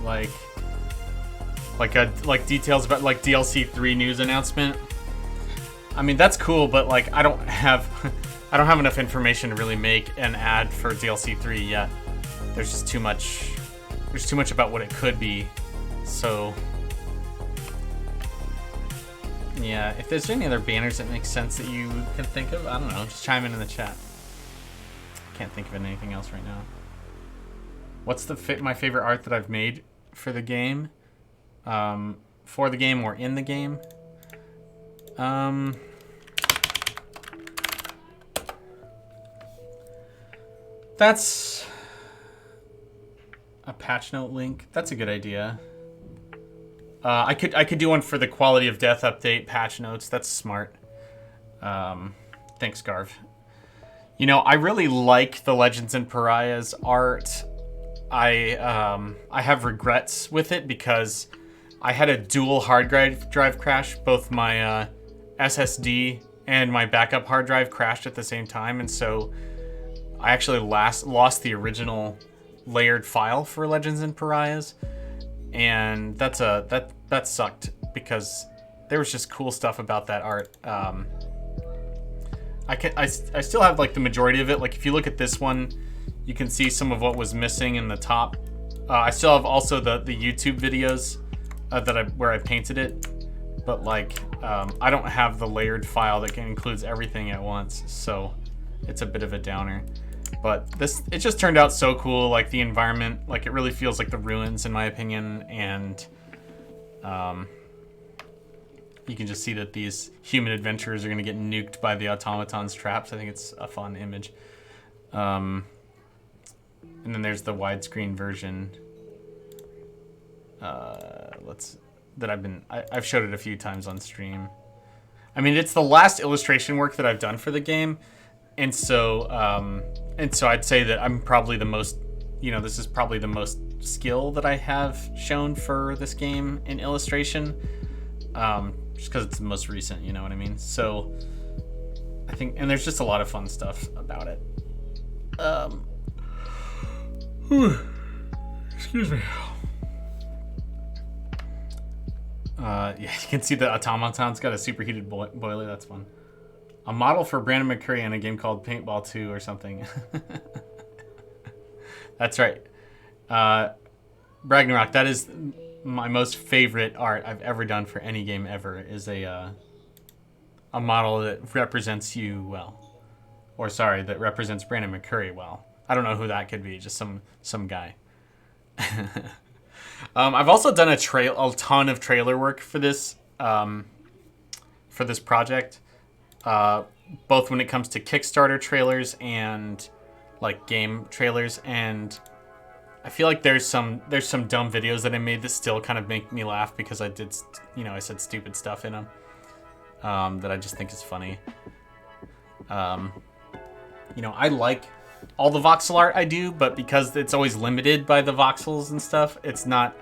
like details about like DLC 3 news announcement. I mean, that's cool, but like I don't have enough information to really make an ad for DLC 3 yet. There's just too much. There's too much about what it could be. So yeah, if there's any other banners that make sense that you can think of, I don't know, just chime in the chat. Can't think of anything else right now. What's my favorite art that I've made for the game? For the game or in the game? That's a patch note link. That's a good idea. I could do one for the quality of death update patch notes. That's smart. Thanks, Garv. You know, I really like the Legends and Pariahs art. I have regrets with it because I had a dual hard drive crash. Both my SSD and my backup hard drive crashed at the same time, and so I actually lost the original layered file for Legends and Pariahs, and that sucked because there was just cool stuff about that art. I still have like the majority of it. Like if you look at this one, you can see some of what was missing in the top. I still have also the YouTube videos where I painted it, but like I don't have the layered file that includes everything at once, so it's a bit of a downer. But it just turned out so cool. Like the environment, like it really feels like the ruins in my opinion, and you can just see that these human adventurers are going to get nuked by the automaton's traps. I think it's a fun image. And then there's the widescreen version. I've showed it a few times on stream. I mean, it's the last illustration work that I've done for the game, and so I'd say that I'm probably the most, this is probably the most skill that I have shown for this game in illustration. Just because it's the most recent, you know what I mean? So I think, and there's just a lot of fun stuff about it. Excuse me. Yeah, you can see the automaton's got a superheated boiler. That's fun. A model for Brandon McCurry in a game called Paintball 2 or something. That's right. Ragnarok, that is my most favorite art I've ever done for any game ever, is a model that represents you well. Or sorry, that represents Brandon McCurry well. I don't know who that could be, just some guy. I've also done a ton of trailer work for this project, both when it comes to Kickstarter trailers and like game trailers, and I feel like there's some dumb videos that I made that still kind of make me laugh because I did, I said stupid stuff in them that I just think is funny. I like all the voxel art I do, but because it's always limited by the voxels and stuff, it's not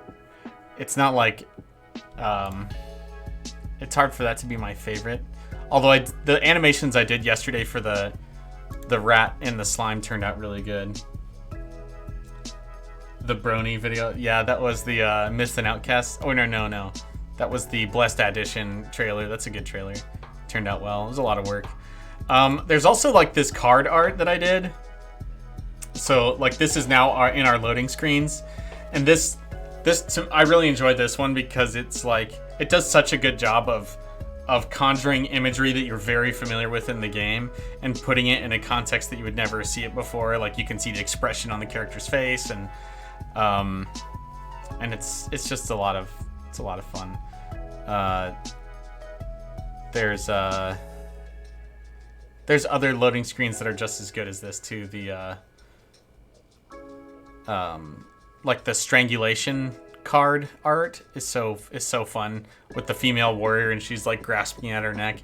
like it's hard for that to be my favorite. Although the animations I did yesterday for the rat and the slime turned out really good. The Barony video, yeah, that was the Myths and Outcasts. Oh no, that was the Blessed Addition trailer. That's a good trailer. Turned out well. It was a lot of work. There's also like this card art that I did. So like this is now in our loading screens, and this I really enjoyed this one because it's like it does such a good job of conjuring imagery that you're very familiar with in the game and putting it in a context that you would never see it before. Like you can see the expression on the character's face, and it's just a lot of fun. There's other loading screens that are just as good as this too. like the strangulation card art is so fun with the female warrior and she's like grasping at her neck.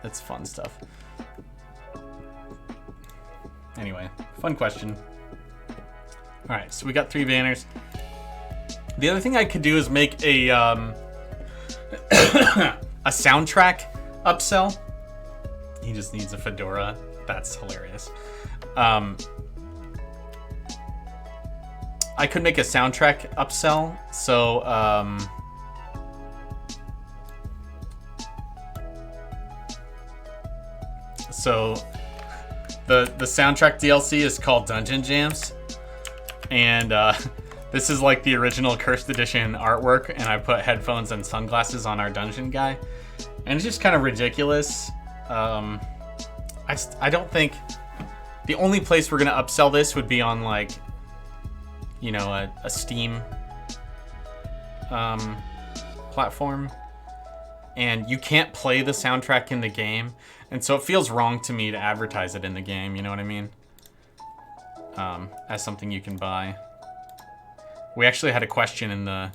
It's fun stuff. Anyway, fun question. All right, so we got 3 banners. The other thing I could do is make a a soundtrack upsell. He just needs a fedora. That's hilarious. I could make a soundtrack upsell. So the soundtrack DLC is called Dungeon Jams, and this is like the original Cursed Edition artwork, and I put headphones and sunglasses on our dungeon guy, and it's just kind of ridiculous. I don't think the only place we're gonna upsell this would be on like, you know, a Steam platform, and you can't play the soundtrack in the game, and so it feels wrong to me to advertise it in the game. You know what I mean? As something you can buy. We actually had a question in the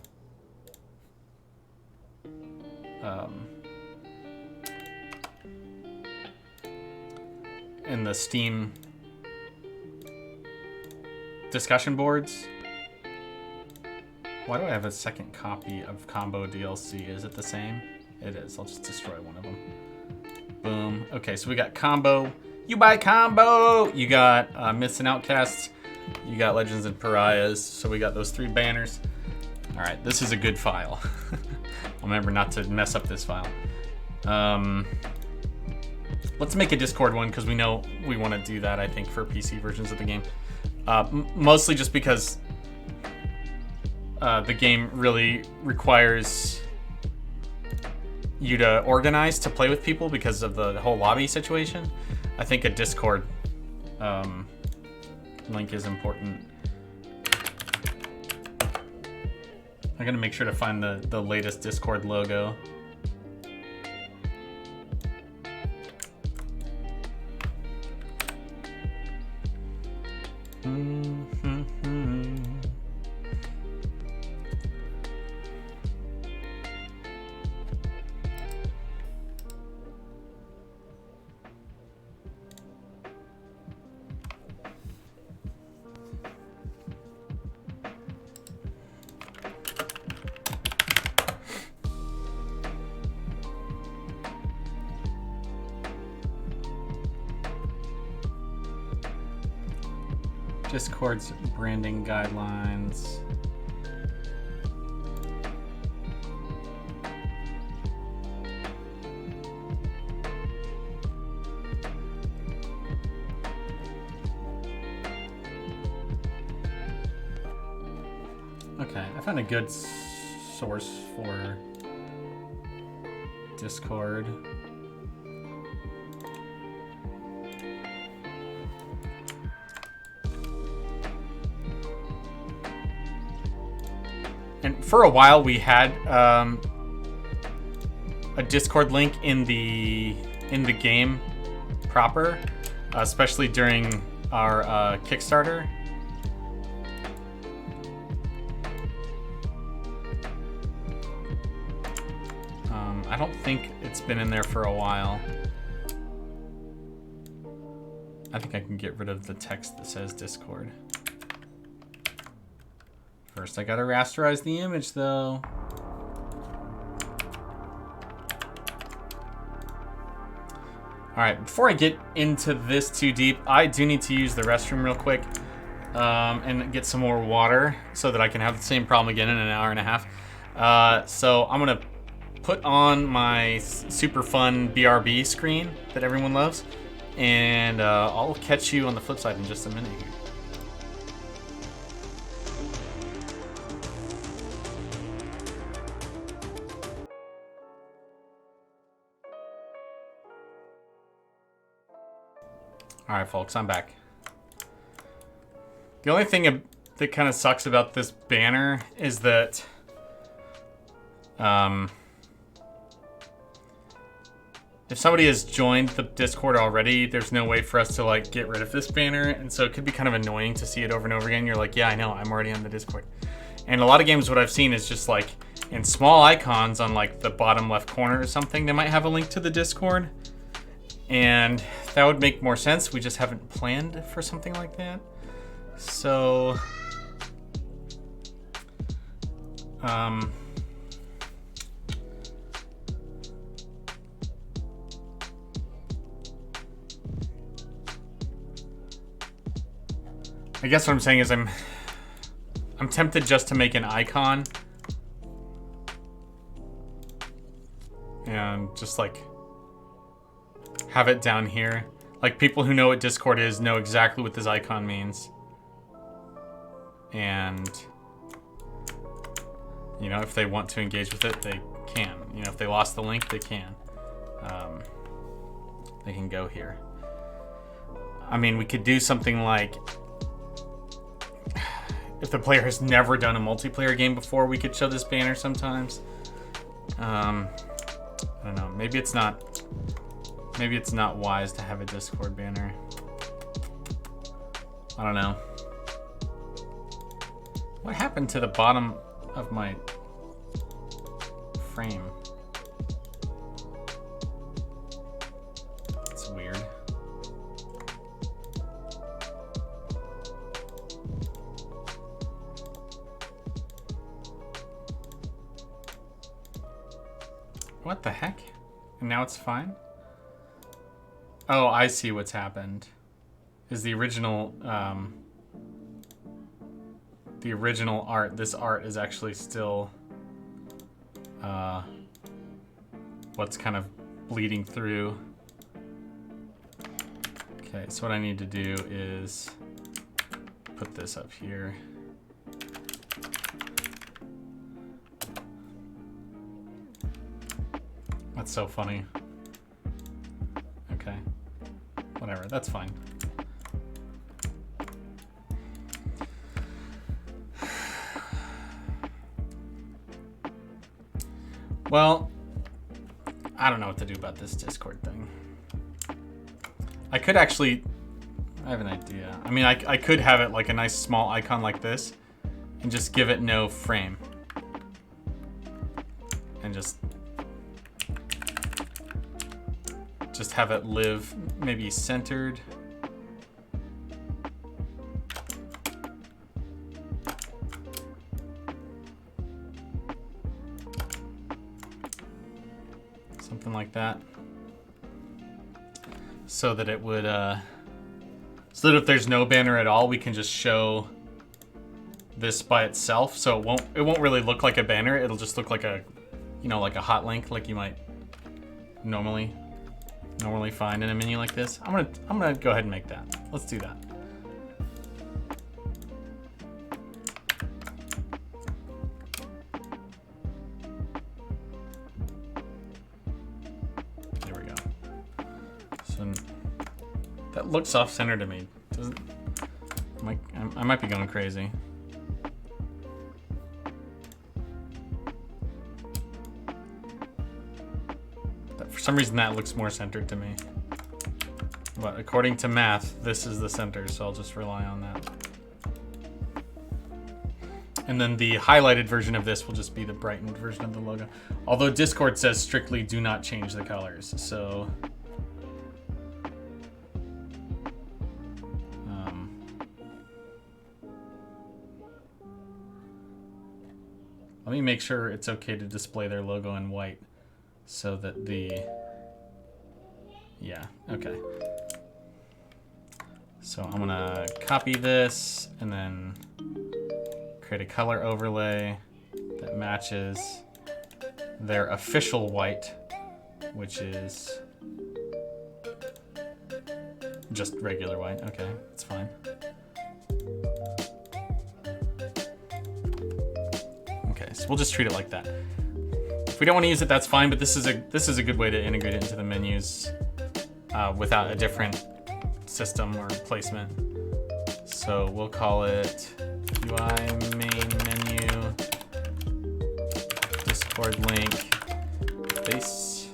Steam discussion boards. Why do I have a second copy of Combo DLC? Is it the same? It is. I'll just destroy one of them. Boom. Okay, so we got Combo. You buy Combo! You got Myths and Outcasts. You got Legends and Pariahs. So we got those 3 banners. Alright, this is a good file. I'll remember not to mess up this file. Let's make a Discord one, because we know we want to do that, I think, for PC versions of the game. Mostly just because the game really requires you to organize to play with people because of the whole lobby situation. I think a Discord link is important. I'm gonna make sure to find the latest Discord logo. Discord's branding guidelines. Okay, I found a good source for Discord. And for a while we had a Discord link in the game proper, especially during our Kickstarter. I don't think it's been in there for a while. I think I can get rid of the text that says Discord. First, I gotta rasterize the image, though. Alright, before I get into this too deep, I do need to use the restroom real quick and get some more water so that I can have the same problem again in an hour and a half. So I'm gonna put on my super fun BRB screen that everyone loves, and I'll catch you on the flip side in just a minute here. Alright, folks, I'm back. The only thing that kind of sucks about this banner is that if somebody has joined the Discord already, there's no way for us to like get rid of this banner, and so it could be kind of annoying to see it over and over again. You're like, yeah, I know, I'm already on the Discord. And a lot of games, what I've seen is just like in small icons on like the bottom left corner or something, they might have a link to the Discord, and that would make more sense. We just haven't planned for something like that. So, I guess what I'm saying is I'm tempted just to make an icon and just like have it down here. Like people who know what Discord is know exactly what this icon means. And you know, if they want to engage with it, they can. You know, if they lost the link, they can. They can go here. I mean, we could do something like, if the player has never done a multiplayer game before, we could show this banner sometimes. I don't know. Maybe it's not wise to have a Discord banner. I don't know. What happened to the bottom of my frame? It's weird. What the heck? And now it's fine? Oh, I see what's happened. Is the original art, this art is actually still what's kind of bleeding through. Okay, so what I need to do is put this up here. That's so funny. Okay. Whatever, that's fine. Well, I don't know what to do about this Discord thing. I could actually, I have an idea. I mean, I could have it like a nice small icon like this and just give it no frame. And just have it live, maybe centered. Something like that. So that it would, so that if there's no banner at all, we can just show this by itself. So it won't really look like a banner. It'll just look like a, you know, like a hot link, like you might normally find in a menu like this. I'm gonna go ahead and make that. Let's do that. There we go. So that looks off-center to me. Doesn't? I might be going crazy. For some reason that looks more centered to me. But according to math, this is the center, so I'll just rely on that. And then the highlighted version of this will just be the brightened version of the logo. Although Discord says strictly do not change the colors, so... let me make sure it's okay to display their logo in white. So that the, yeah, okay. So I'm gonna copy this and then create a color overlay that matches their official white, which is just regular white. Okay, it's fine. Okay, so we'll just treat it like that. If we don't want to use it, that's fine, but this is a good way to integrate it into the menus without a different system or placement. So we'll call it UI main menu, Discord link, base.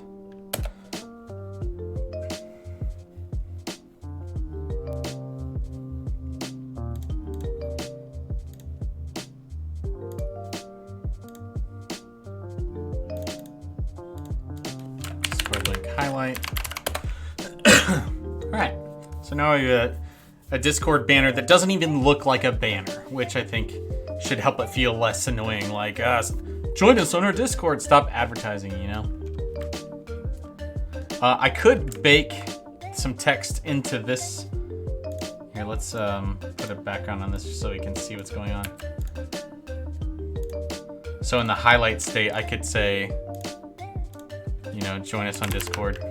highlight. Alright, so now we have a Discord banner that doesn't even look like a banner, which I think should help it feel less annoying. Like, join us on our Discord. Stop advertising, you know? I could bake some text into this. Here, let's put a background on this just so we can see what's going on. So in the highlight state, I could say, you know, join us on Discord.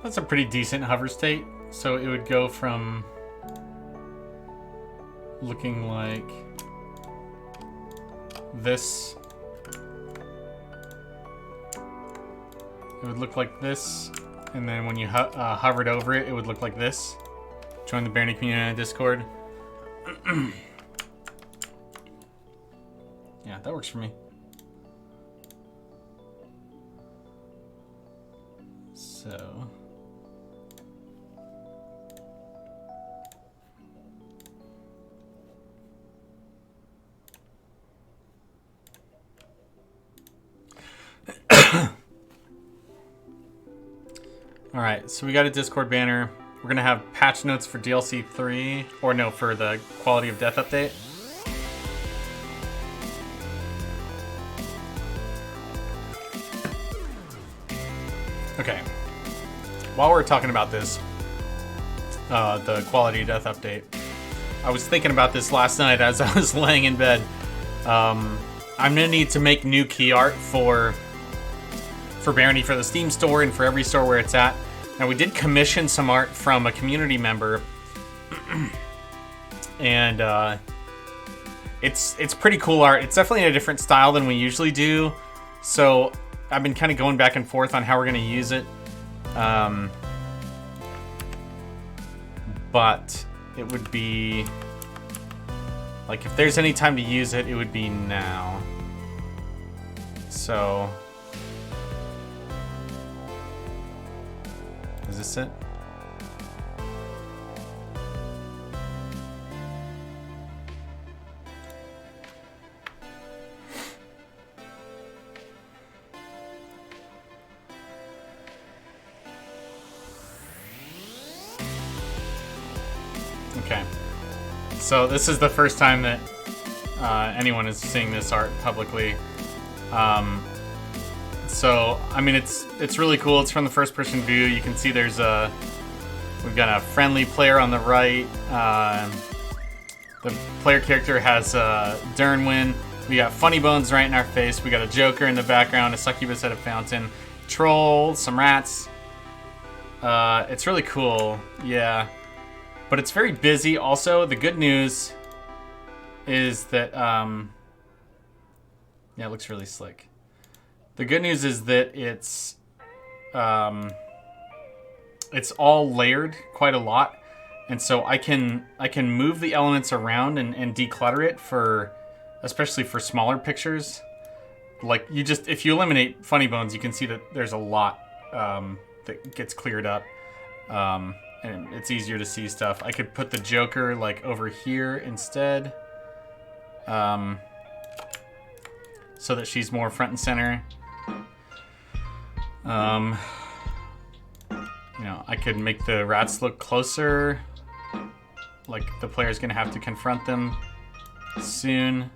That's a pretty decent hover state. So it would go from looking like this. It would look like this. And then when you hovered over it, it would look like this. Join the Barony community on Discord. Yeah, that works for me. So... All right, so we got a Discord banner. We're gonna have patch notes for DLC 3, or no, for the Quality of Death update. Okay. While we're talking about this, the Quality of Death update, I was thinking about this last night as I was laying in bed. I'm gonna need to make new key art for Barony, for the Steam store, and for every store where it's at. Now, we did commission some art from a community member, and it's pretty cool art. It's definitely in a different style than we usually do, so I've been kind of going back and forth on how we're going to use it. But it would be like, if there's any time to use it, it would be now. So is this it? Okay. So this is the first time that anyone is seeing this art publicly. So I mean, it's really cool. It's from the first-person view. You can see we've got a friendly player on the right. The player character has Dernwin. We got Funny Bones right in our face. We got a Joker in the background, a succubus at a fountain, troll, some rats. It's really cool, yeah. But it's very busy. Also, the good news is that yeah, it looks really slick. The good news is that it's all layered quite a lot, and so I can move the elements around and declutter it, especially for smaller pictures. Like, if you eliminate Funny Bones, you can see that there's a lot that gets cleared up, and it's easier to see stuff. I could put the Joker like over here instead, so that she's more front and center. You know, I could make the rats look closer, like the player's gonna have to confront them soon.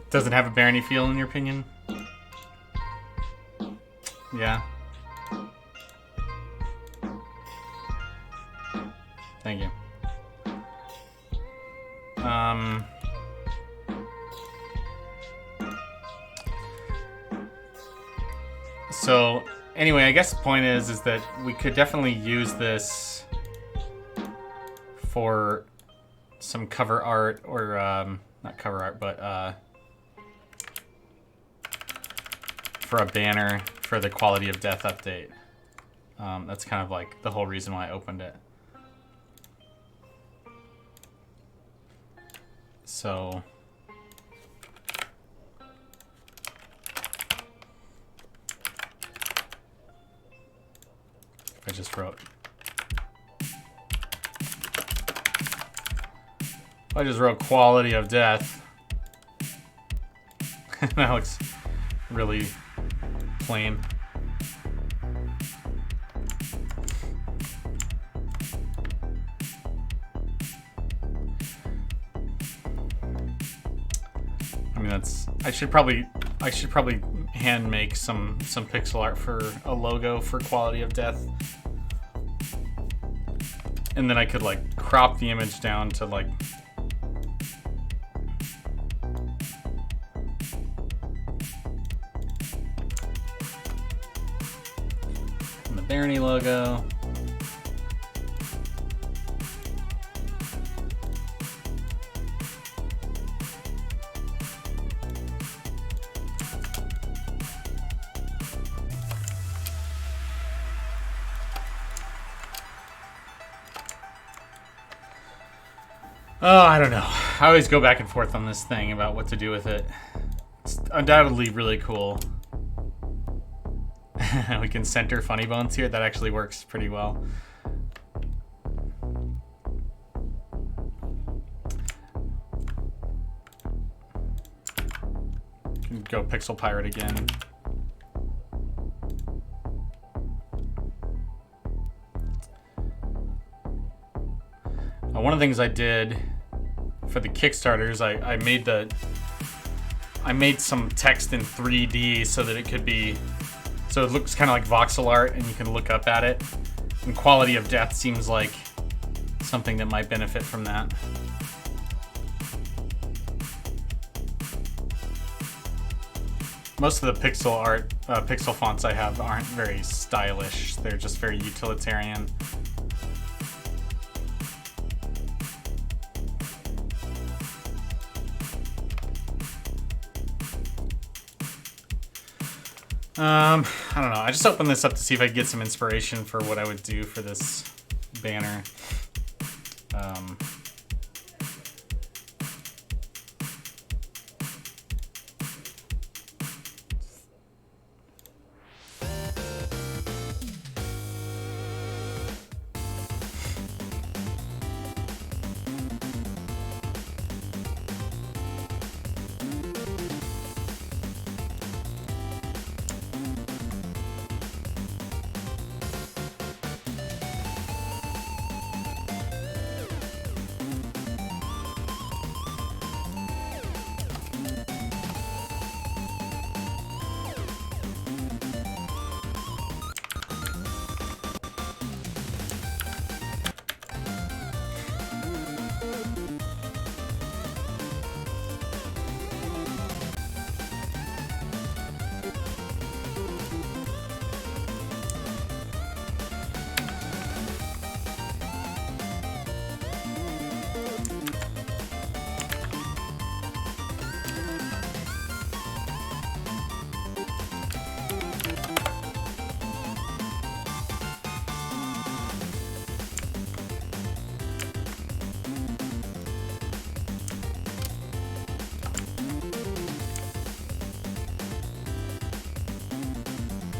Does it have a Barony feel, in your opinion? Yeah. Thank you. So anyway, I guess the point is that we could definitely use this for some cover art, or not cover art, but for a banner for the Quality of Death update. That's kind of like the whole reason why I opened it. So I just wrote Quality of Death. That looks really plain. I mean, I should probably hand make some pixel art for a logo for Quality of Death, and then I could like crop the image down to like the Barony logo. Oh, I don't know. I always go back and forth on this thing about what to do with it. It's undoubtedly really cool. We can center funny bones here. That actually works pretty well. Can go Pixel Pirate again. One of the things I did for the Kickstarters, I made some text in 3D so that it could be, so it looks kind of like voxel art and you can look up at it. And quality of depth seems like something that might benefit from that. Most of the pixel art, pixel fonts I have aren't very stylish. They're just very utilitarian. I don't know. I just opened this up to see if I could get some inspiration for what I would do for this banner.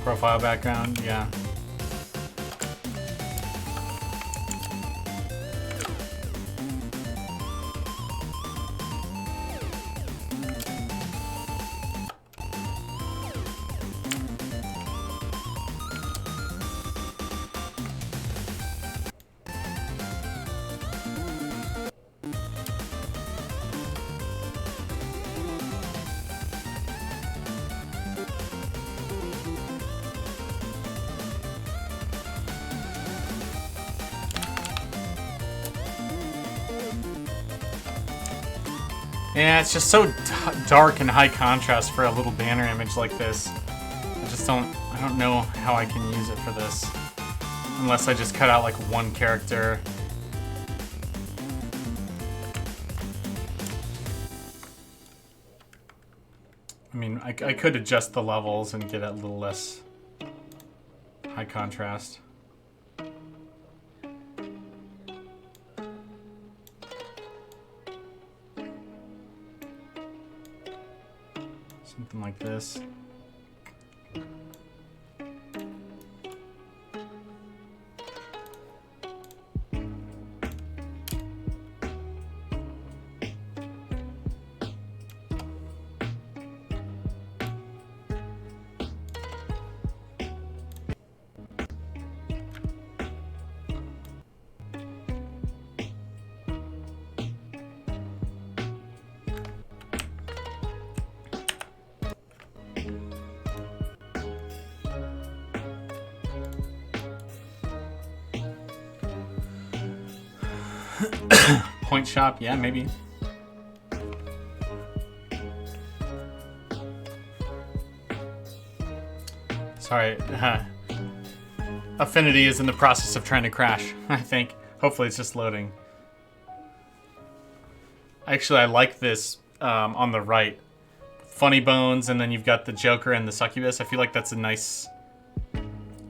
Profile background, yeah. Yeah, it's just so dark and high contrast for a little banner image like this. I don't know how I can use it for this. Unless I just cut out like one character. I mean, I could adjust the levels and get it a little less high contrast. Something like this. Point shop, yeah, maybe. Sorry, Affinity is in the process of trying to crash, I think. Hopefully it's just loading. Actually, I like this on the right. Funny bones, and then you've got the Joker and the Succubus. I feel like that's a nice,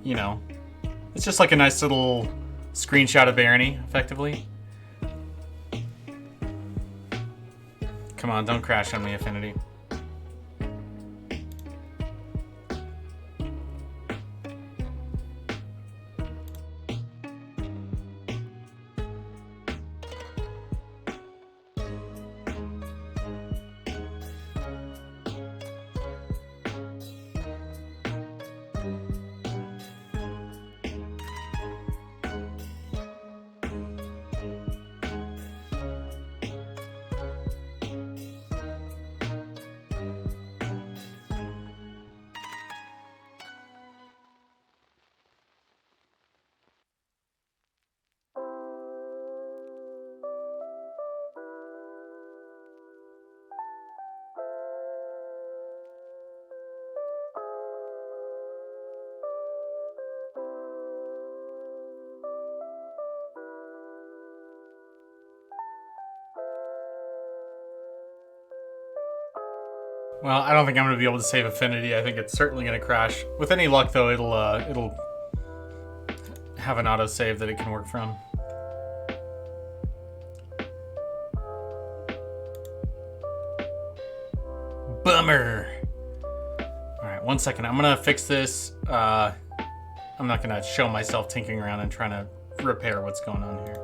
you know, it's just like a nice little screenshot of Barony, effectively. Come on, don't crash on me, Affinity. Well, I don't think I'm gonna be able to save Affinity. I think it's certainly gonna crash. With any luck, though, it'll have an autosave that it can work from. Bummer. All right, 1 second. I'm gonna fix this. I'm not gonna show myself tinkering around and trying to repair what's going on here.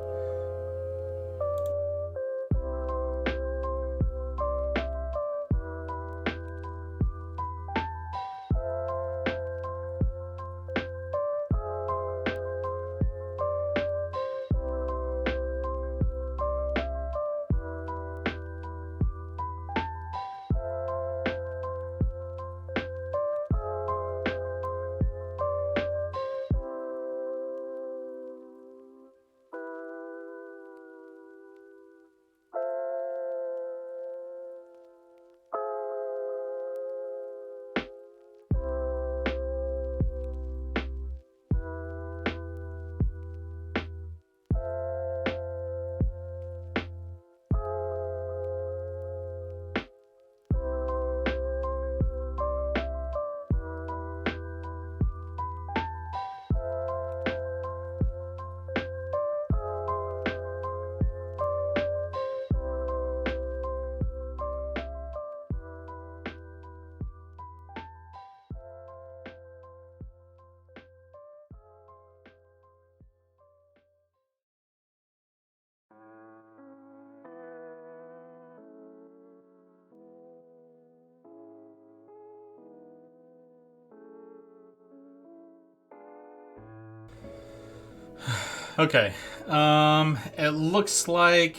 Okay. It looks like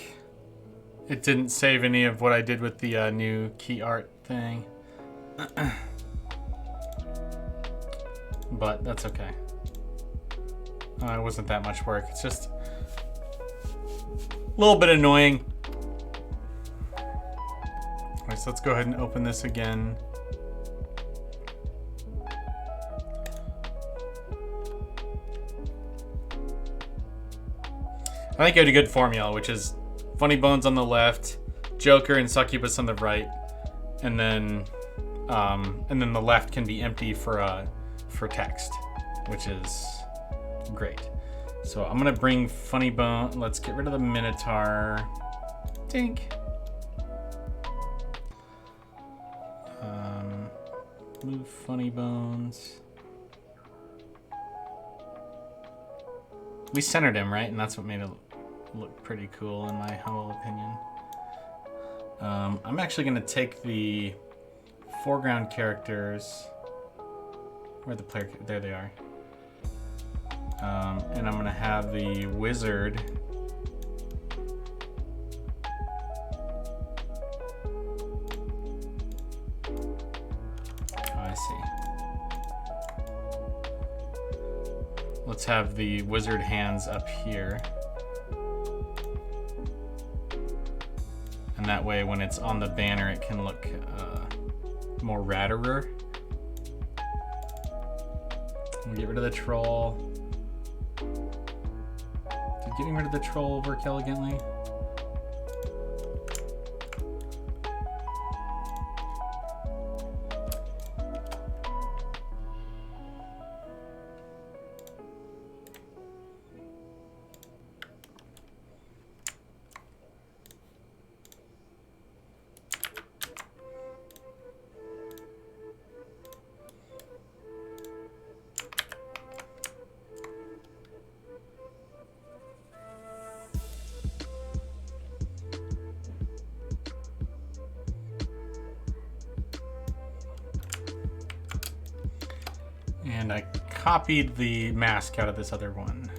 it didn't save any of what I did with the new key art thing. But that's okay. It wasn't that much work. It's just a little bit annoying. Alright, so let's go ahead and open this again. I think I had a good formula, which is Funny Bones on the left, Joker and Succubus on the right, and then the left can be empty for text, which is great. So I'm gonna bring Funny Bone. Let's get rid of the Minotaur. Dink. Move Funny Bones. We centered him, right? And that's what made it look pretty cool, in my humble opinion. I'm actually going to take the foreground characters. Where are the player? There they are. And I'm going to have the wizard. Oh, I see. Let's have the wizard hands up here. And that way, when it's on the banner, it can look more ratterer. We'll get rid of the troll. Did getting rid of the troll work elegantly? And I copied the mask out of this other one.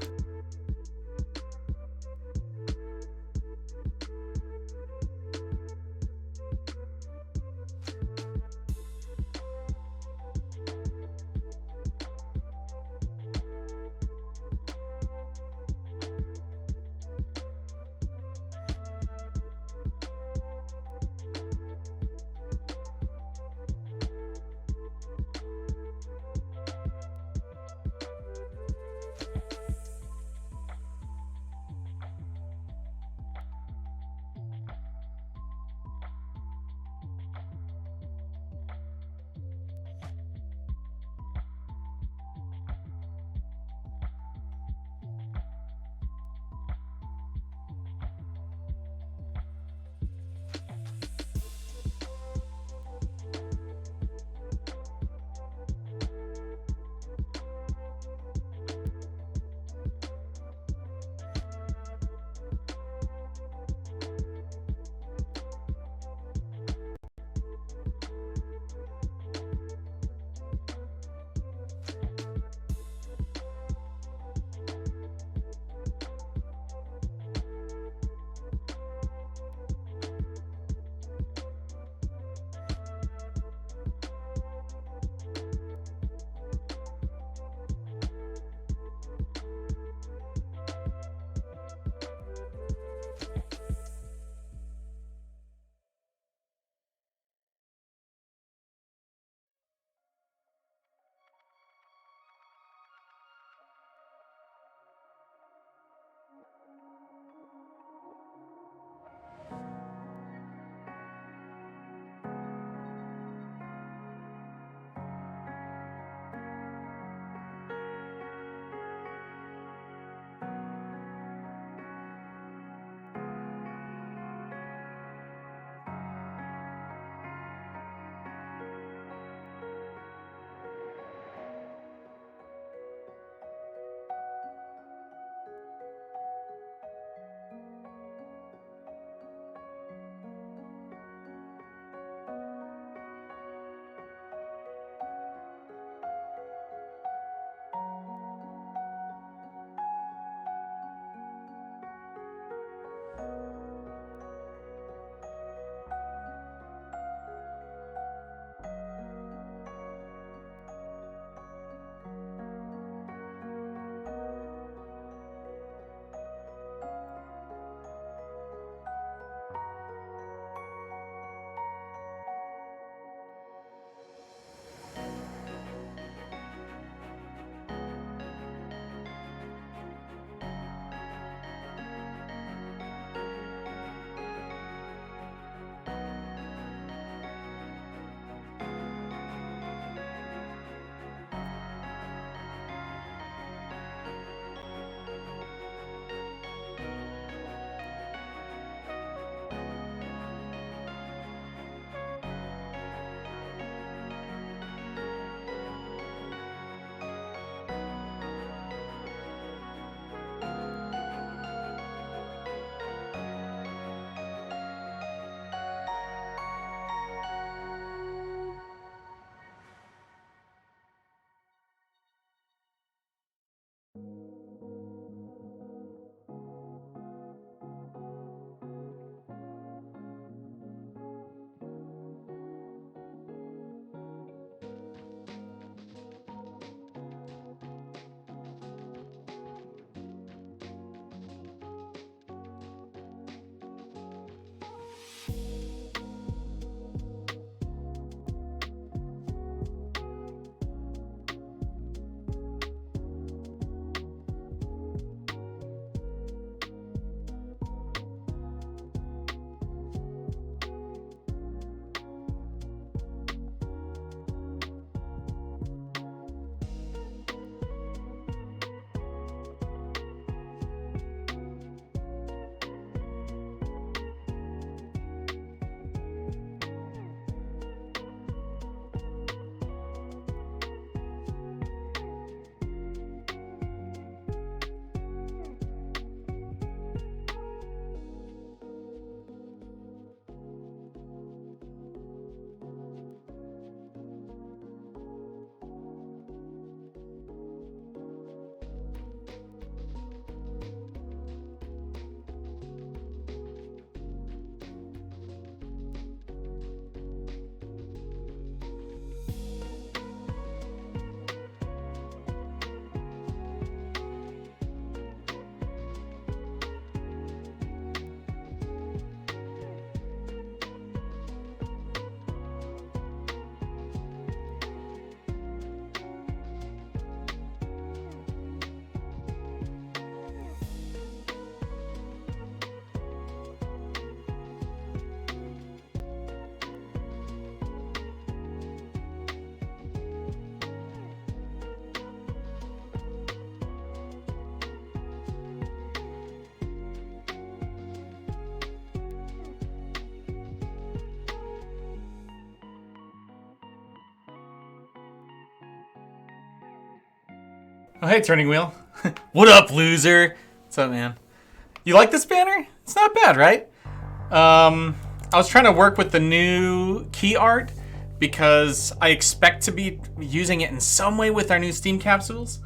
Oh, hey, Turning Wheel. What up, loser? What's up, man? You like this banner? It's not bad, right? I was trying to work with the new key art because I expect to be using it in some way with our new Steam capsules.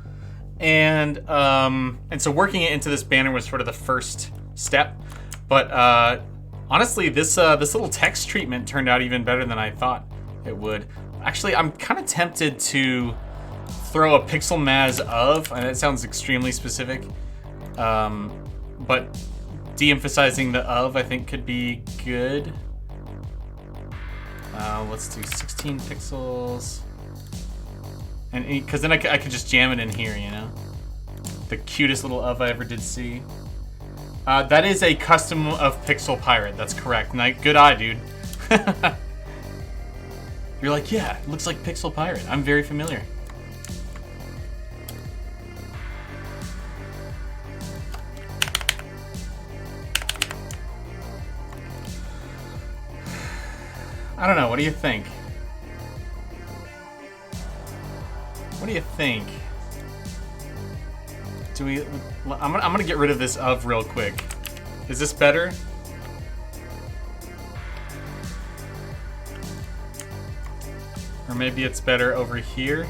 And so working it into this banner was sort of the first step. But honestly, this little text treatment turned out even better than I thought it would. Actually, I'm kind of tempted to throw a pixel maz of, and that sounds extremely specific, but de-emphasizing the of I think could be good. Let's do 16 pixels, and because then I could just jam it in here, you know. The cutest little of I ever did see. That is a custom of Pixel Pirate. That's correct. Good eye, dude. You're like, yeah, it looks like Pixel Pirate. I'm very familiar. I don't know. What do you think? What do you think? Do we? I'm gonna get rid of this of real quick. Is this better? Or maybe it's better over here.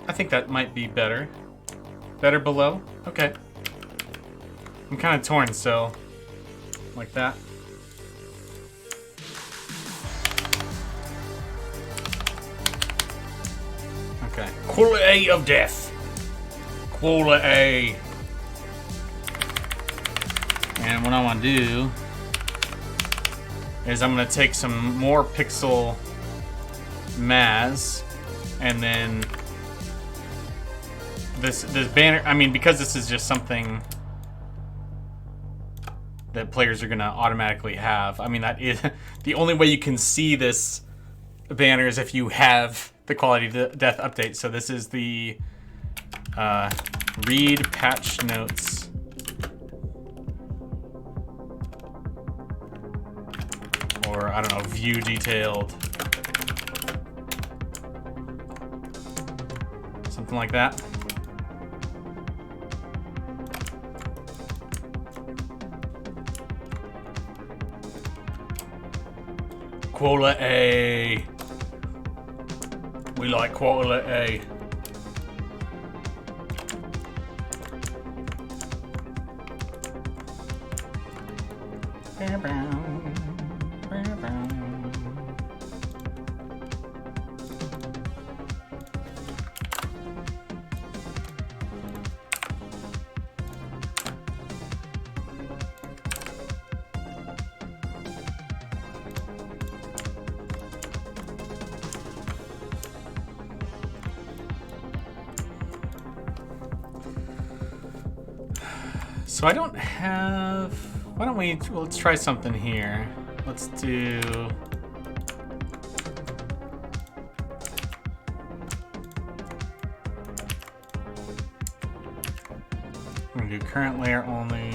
I think that might be better. Better below? Okay. I'm kind of torn, so like that. Okay. Quality of death. Quality. And what I want to do is I'm going to take some more pixel maz, and then this banner. I mean, because this is just something that players are going to automatically have. I mean, that is the only way you can see this banner is if you have the quality of death update. So this is the read patch notes. Or, I don't know, view detailed. Something like that. Quality. We like quality. So I don't have... Why don't we... Well, let's try something here. Let's do... I'm going to do current layer only.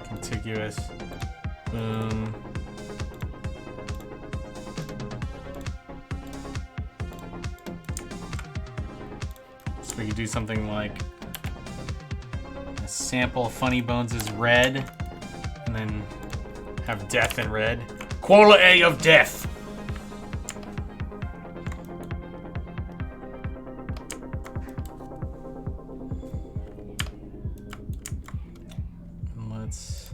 Contiguous. Boom. So we could do something like... sample Funny Bones is red, and then have death in red. Quality of death. And let's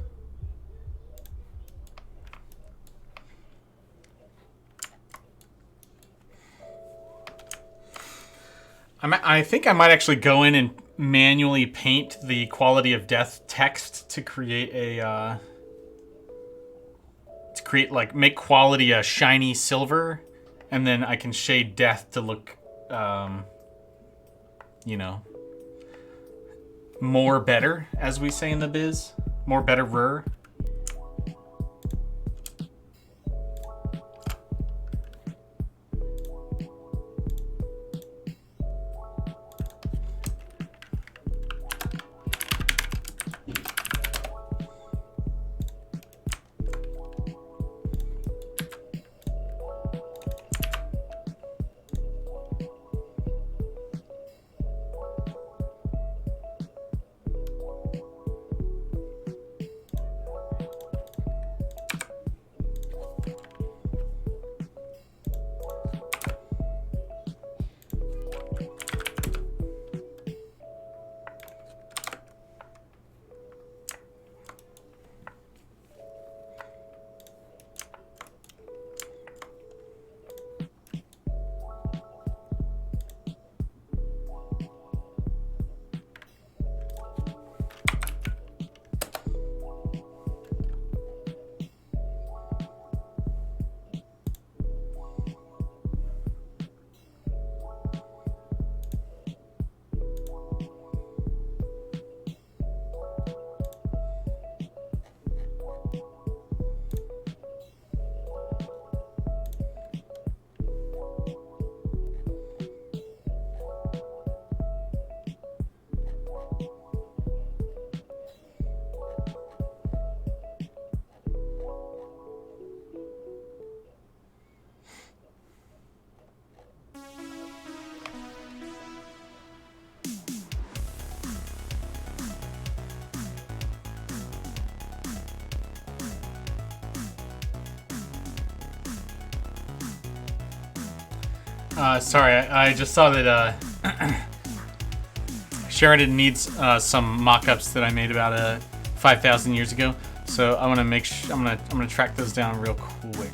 I think I might actually go in and manually paint the quality of death text to create a make quality a shiny silver, and then I can shade death to look you know, more better, as we say in the biz. More betterer. Sorry, I just saw that Sheridan needs some mock-ups that I made about 5,000 years ago. So I want to make sure I'm gonna track those down real quick.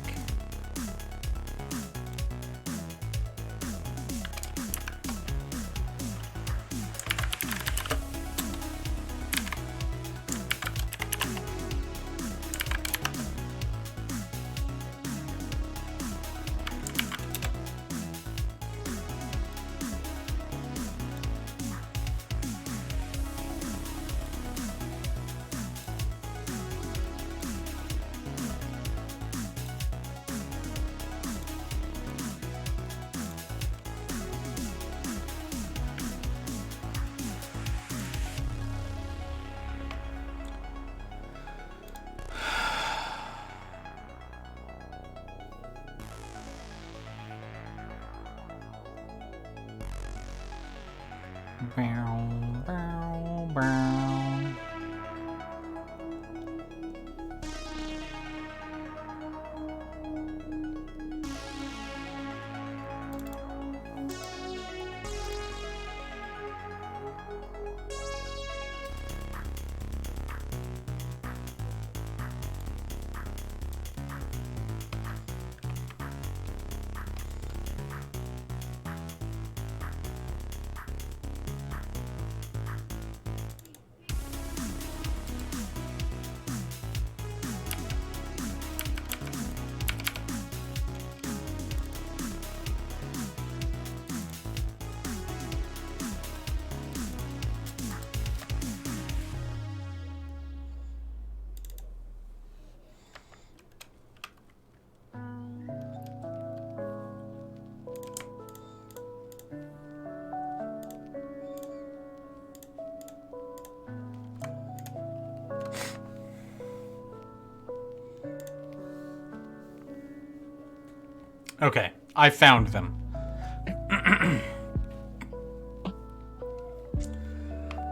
Okay, I found them.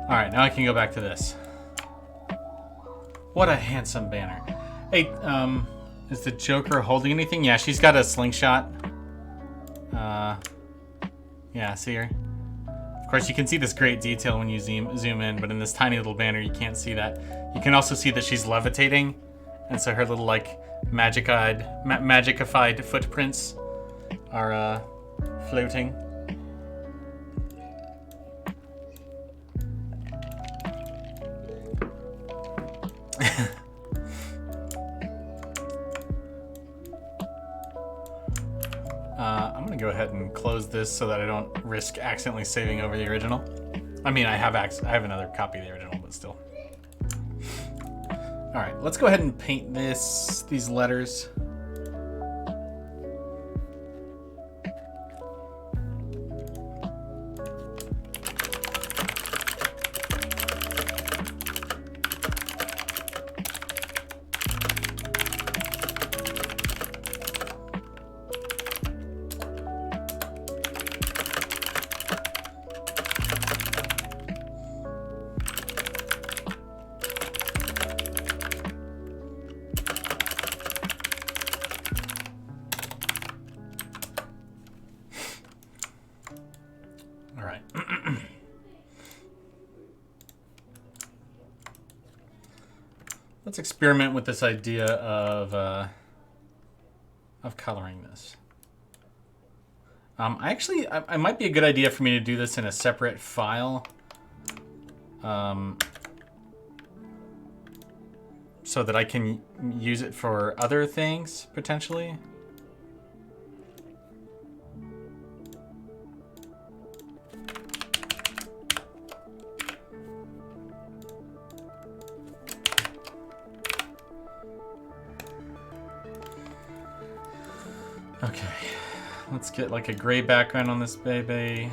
Alright, now I can go back to this. What a handsome banner. Hey, is the Joker holding anything? Yeah, she's got a slingshot. Yeah, see her? Of course, you can see this great detail when you zoom in, but in this tiny little banner, you can't see that. You can also see that she's levitating, and so her little, like, magicified footprints are, floating. I'm gonna go ahead and close this so that I don't risk accidentally saving over the original. I mean, I have another copy of the original, but still. All right, let's go ahead and paint these letters. Let's experiment with this idea of coloring this. I might be a good idea for me to do this in a separate file, so that I can use it for other things potentially. Okay, let's get like a gray background on this baby.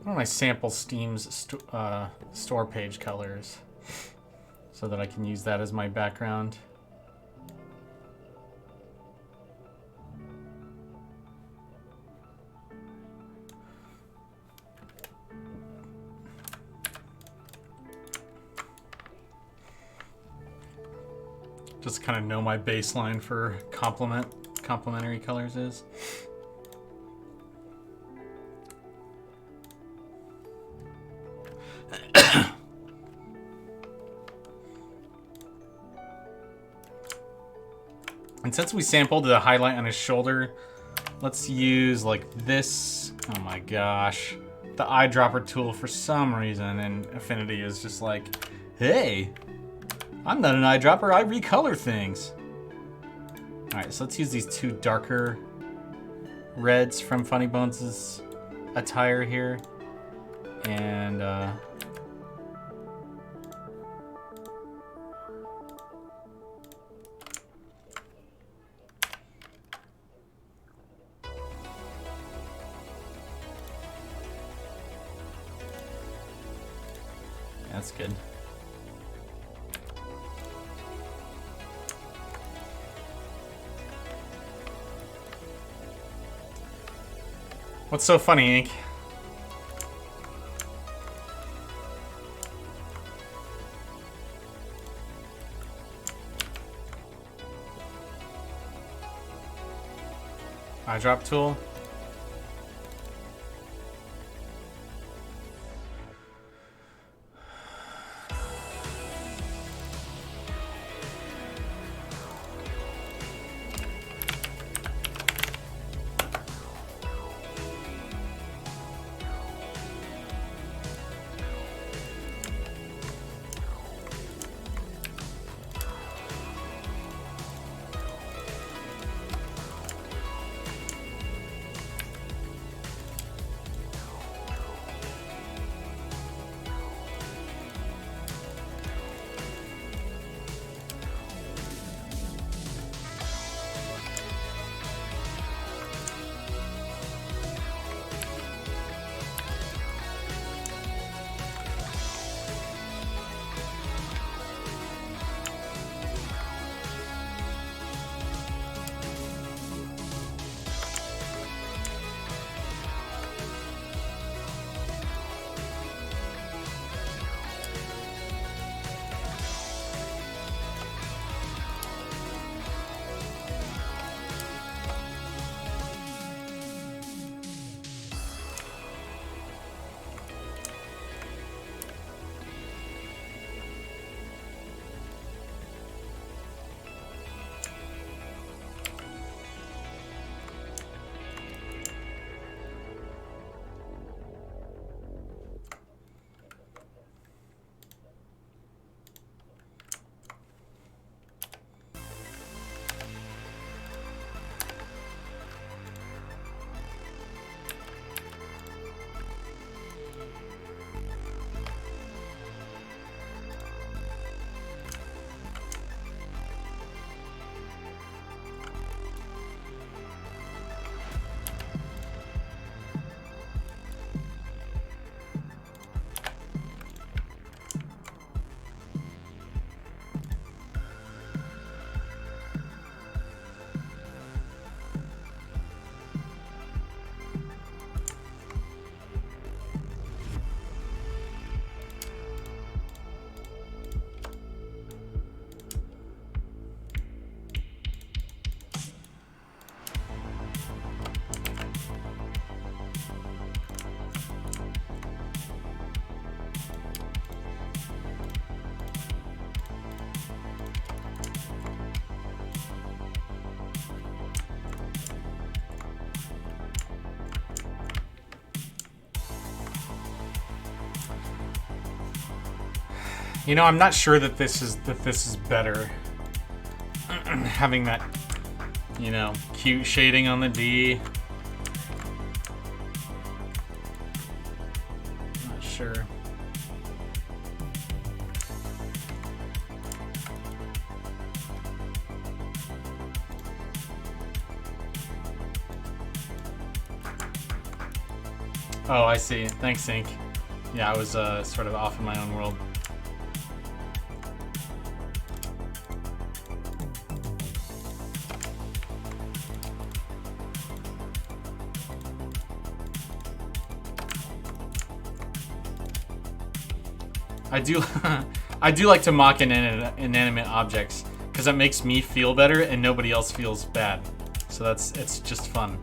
What are my sample Steam's store page colors? so that I can use that as my background. Just kind of know my baseline for complementary colors is. And since we sampled the highlight on his shoulder, let's use like this. Oh my gosh. The eyedropper tool for some reason, and Affinity is just like, hey, I'm not an eyedropper, I recolor things. Alright, so let's use these two darker reds from Funny Bones' attire here. And that's good. What's so funny, Ink? Eyedrop tool. You know, I'm not sure that this is better. Having that, you know, cute shading on the D. Not sure. Oh, I see. Thanks, Ink. Yeah, I was sort of off in my own world. I do I do like to mock inanimate objects because that makes me feel better and nobody else feels bad. So it's just fun.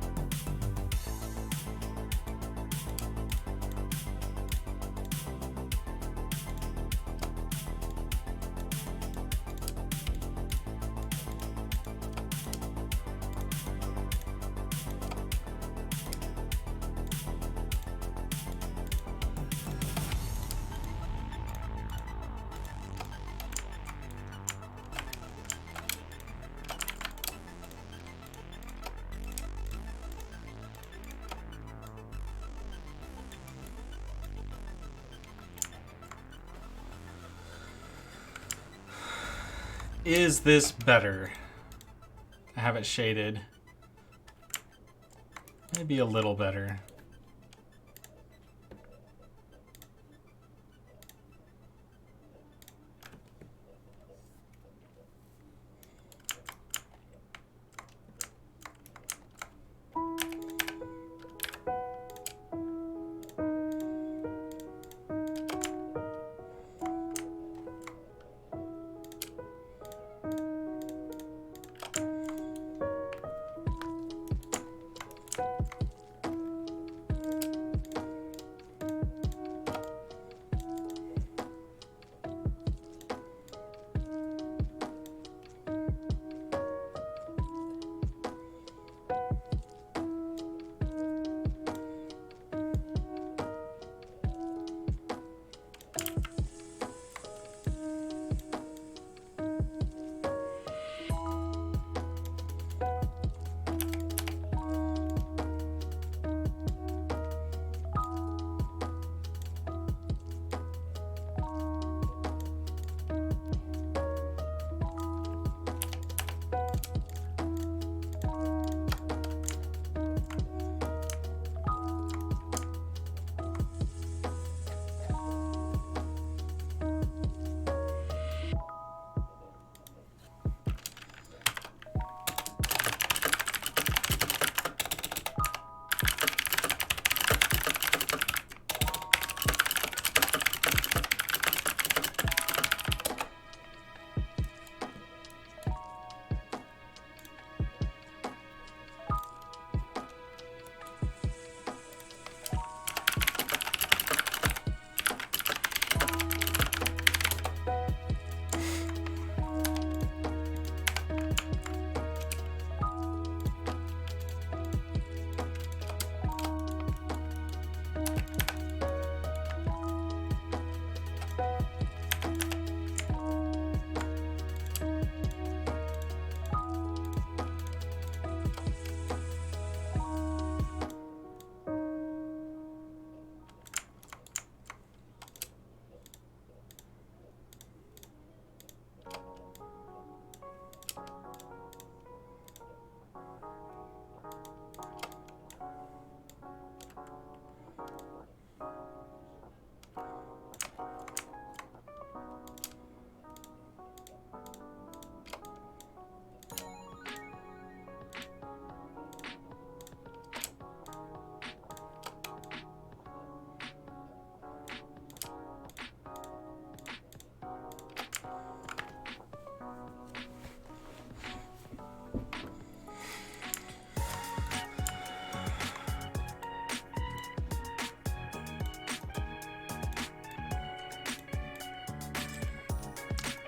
Is this better? I have it shaded. Maybe a little better.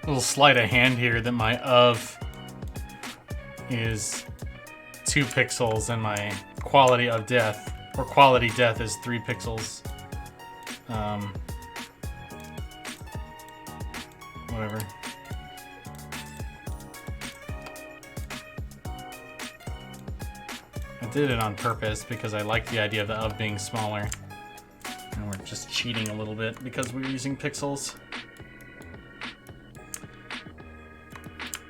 Little sleight of hand here that my of is 2 pixels and my quality of death or quality death is 3 pixels. Whatever. I did it on purpose because I like the idea of the of being smaller. And we're just cheating a little bit because we're using pixels.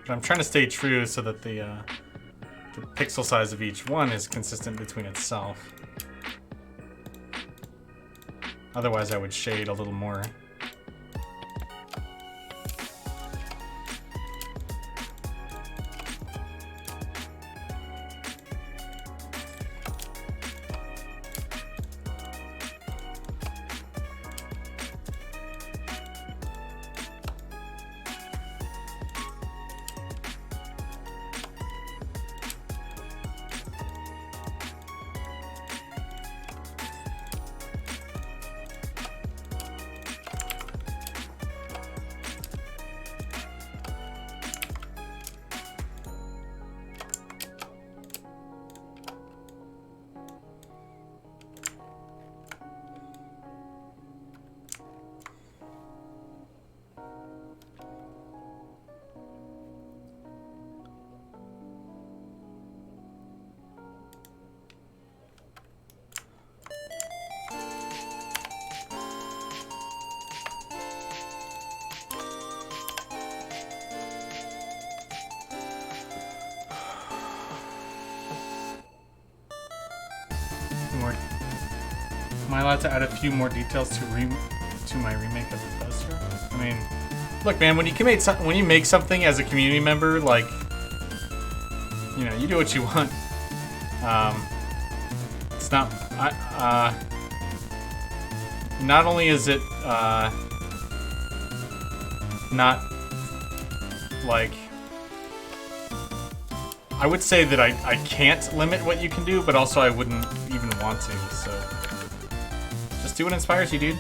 But I'm trying to stay true so that the pixel size of each one is consistent between itself. Otherwise I would shade a little more. Am I allowed to add a few more details to my remake of the toaster? I mean, look, man, when you make something as a community member, like, you know, you do what you want. It's not. Not only is it not like, I would say that I can't limit what you can do, but also I wouldn't even want to. So just do what inspires you, dude.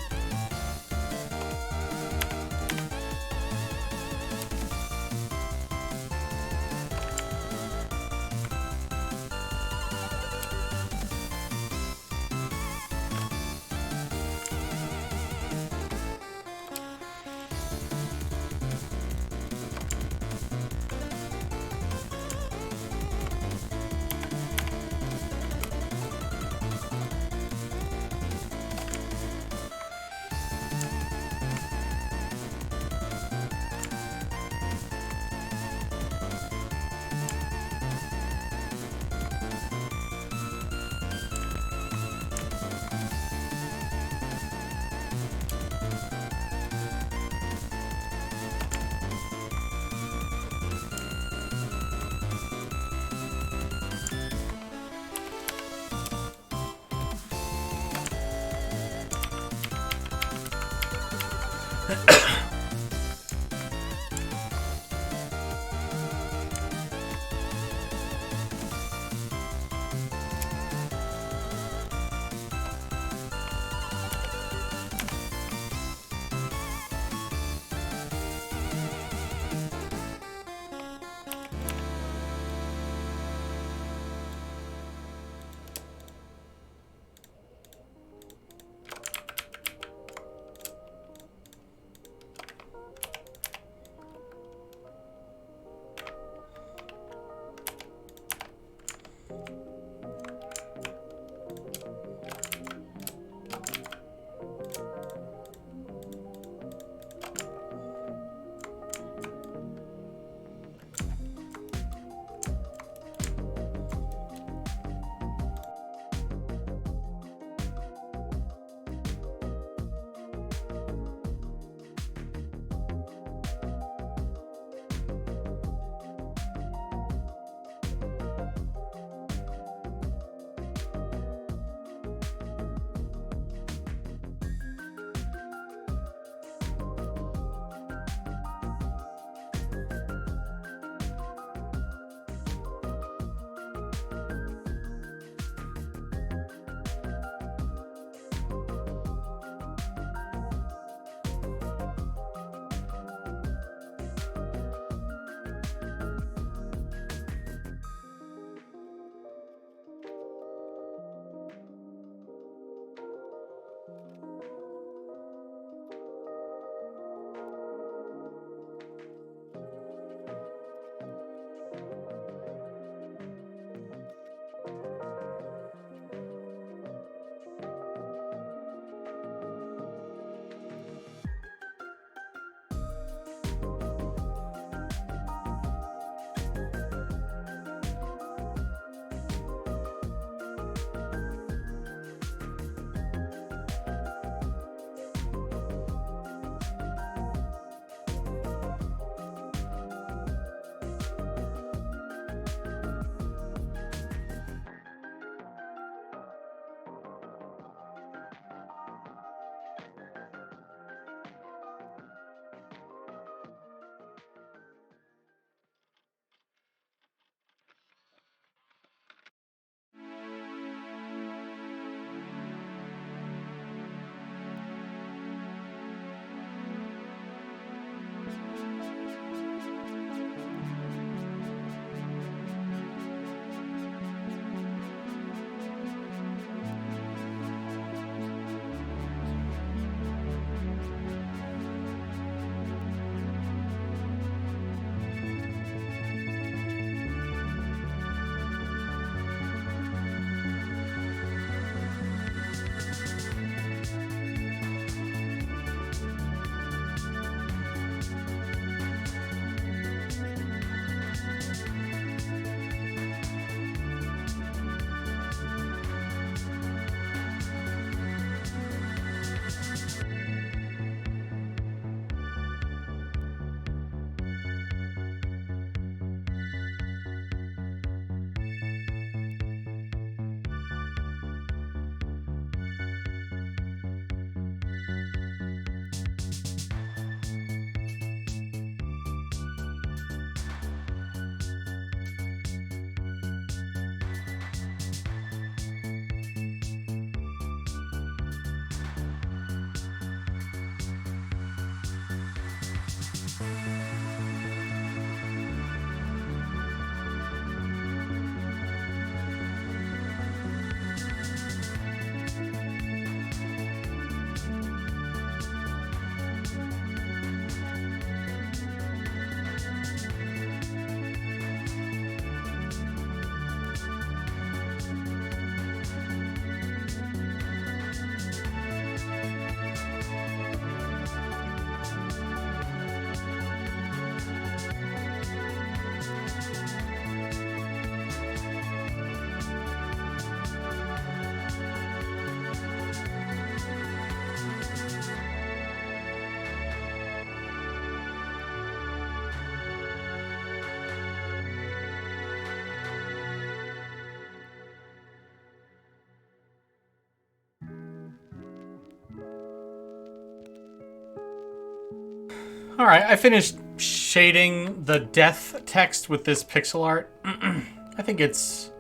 All right, I finished shading the death text with this pixel art. I think it's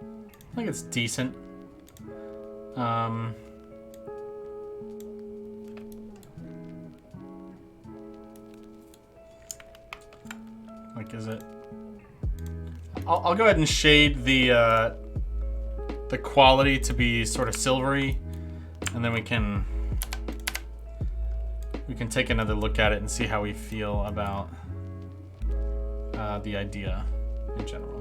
decent. Like, is it? I'll go ahead and shade the quality to be sort of silvery, and then we can take another look at it and see how we feel about the idea in general.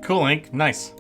Cool, Ink. Nice.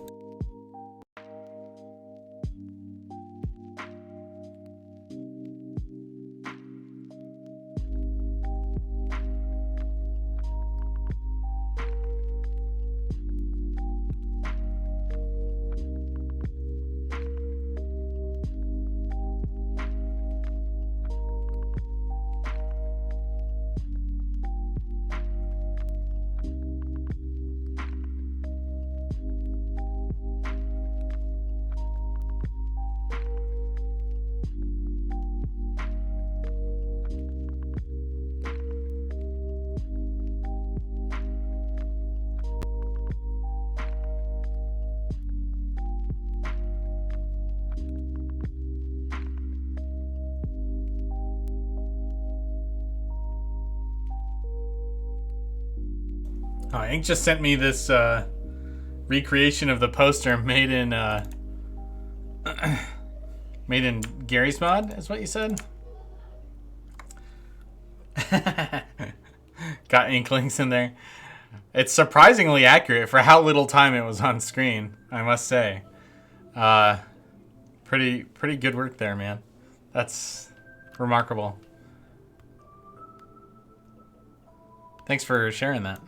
Oh, Ink just sent me this recreation of the poster made in made in Gary's mod, is what you said? Got inklings in there. It's surprisingly accurate for how little time it was on screen, I must say. Pretty good work there, man. That's remarkable. Thanks for sharing that.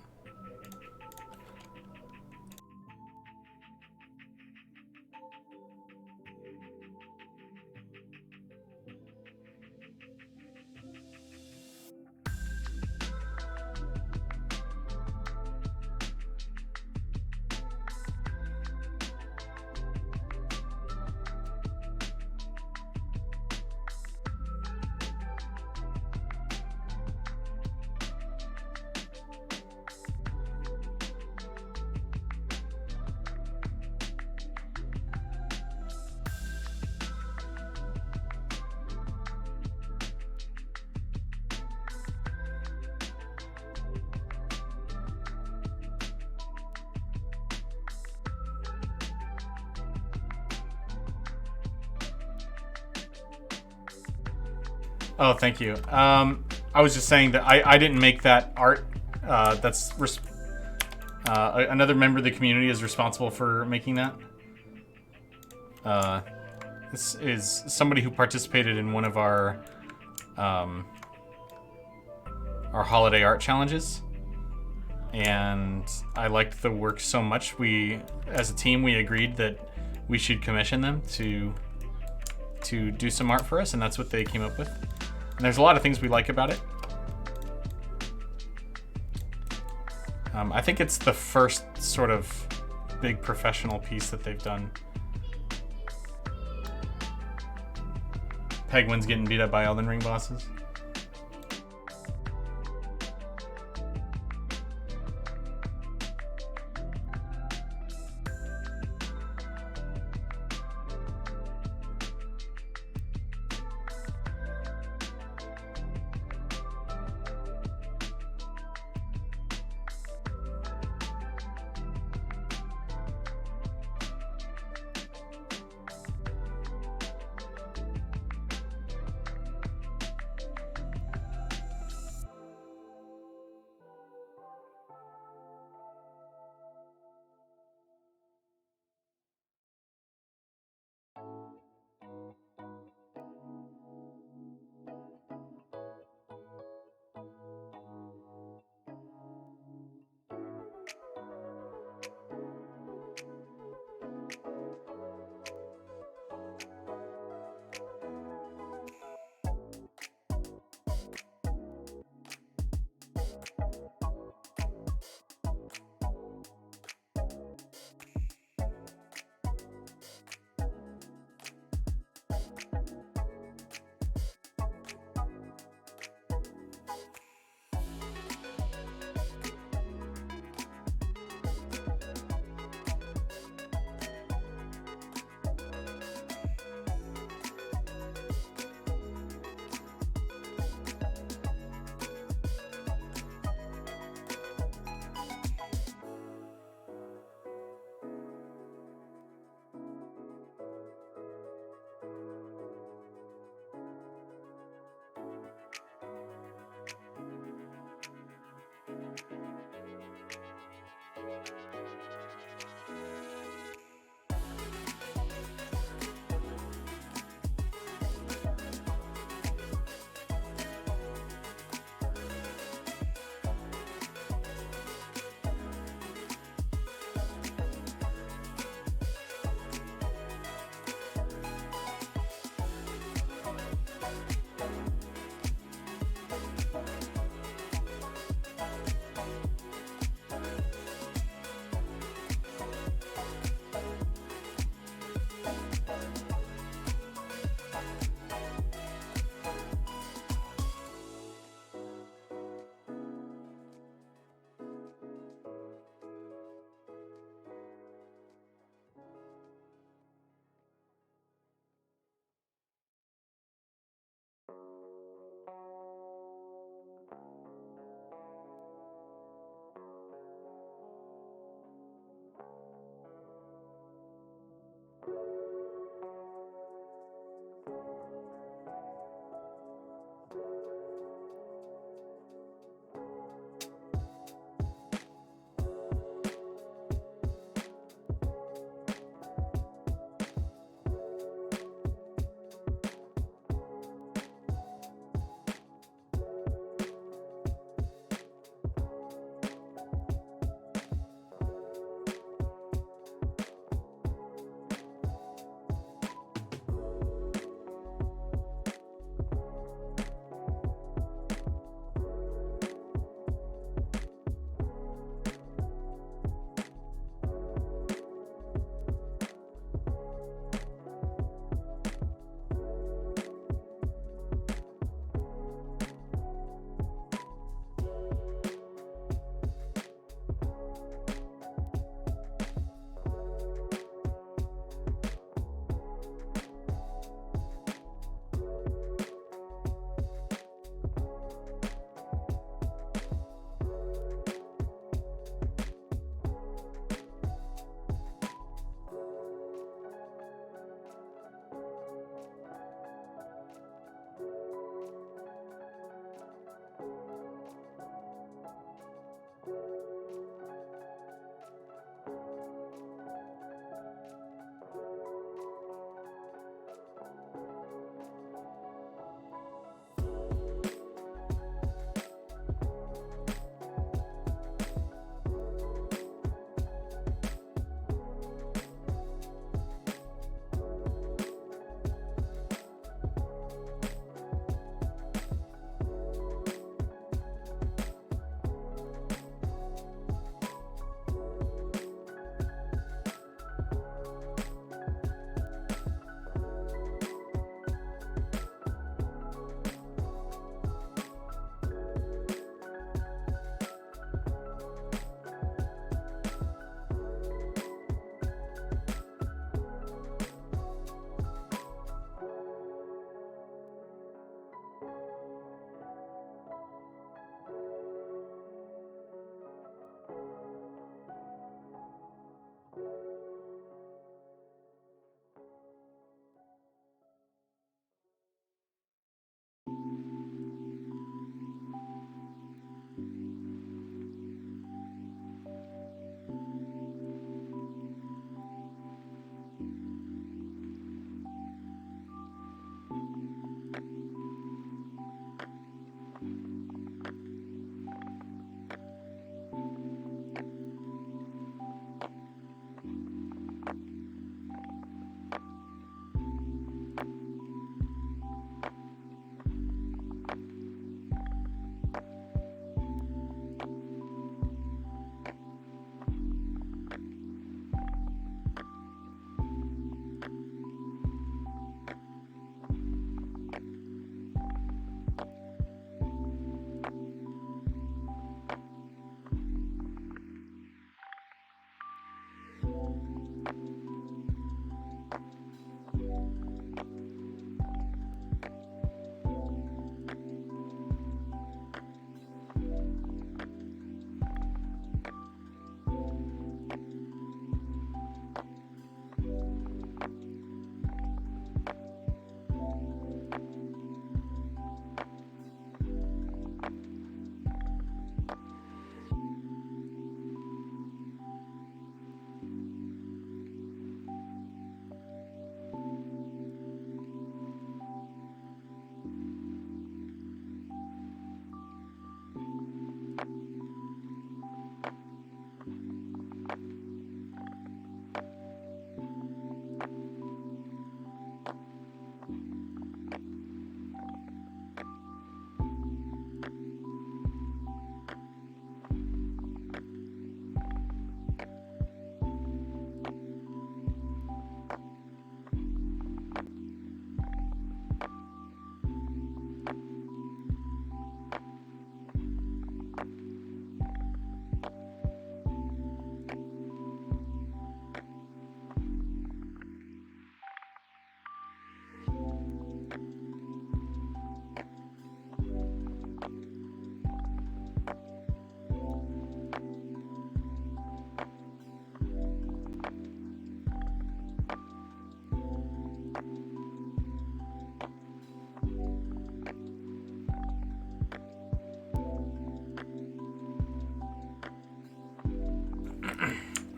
Oh, thank you. I was just saying that I didn't make that art. Another member of the community is responsible for making that. This is somebody who participated in one of our holiday art challenges, and I liked the work so much. As a team, we agreed that we should commission them to do some art for us, and that's what they came up with. And there's a lot of things we like about it. I think it's the first sort of big professional piece that they've done. Penguin's getting beat up by Elden Ring bosses.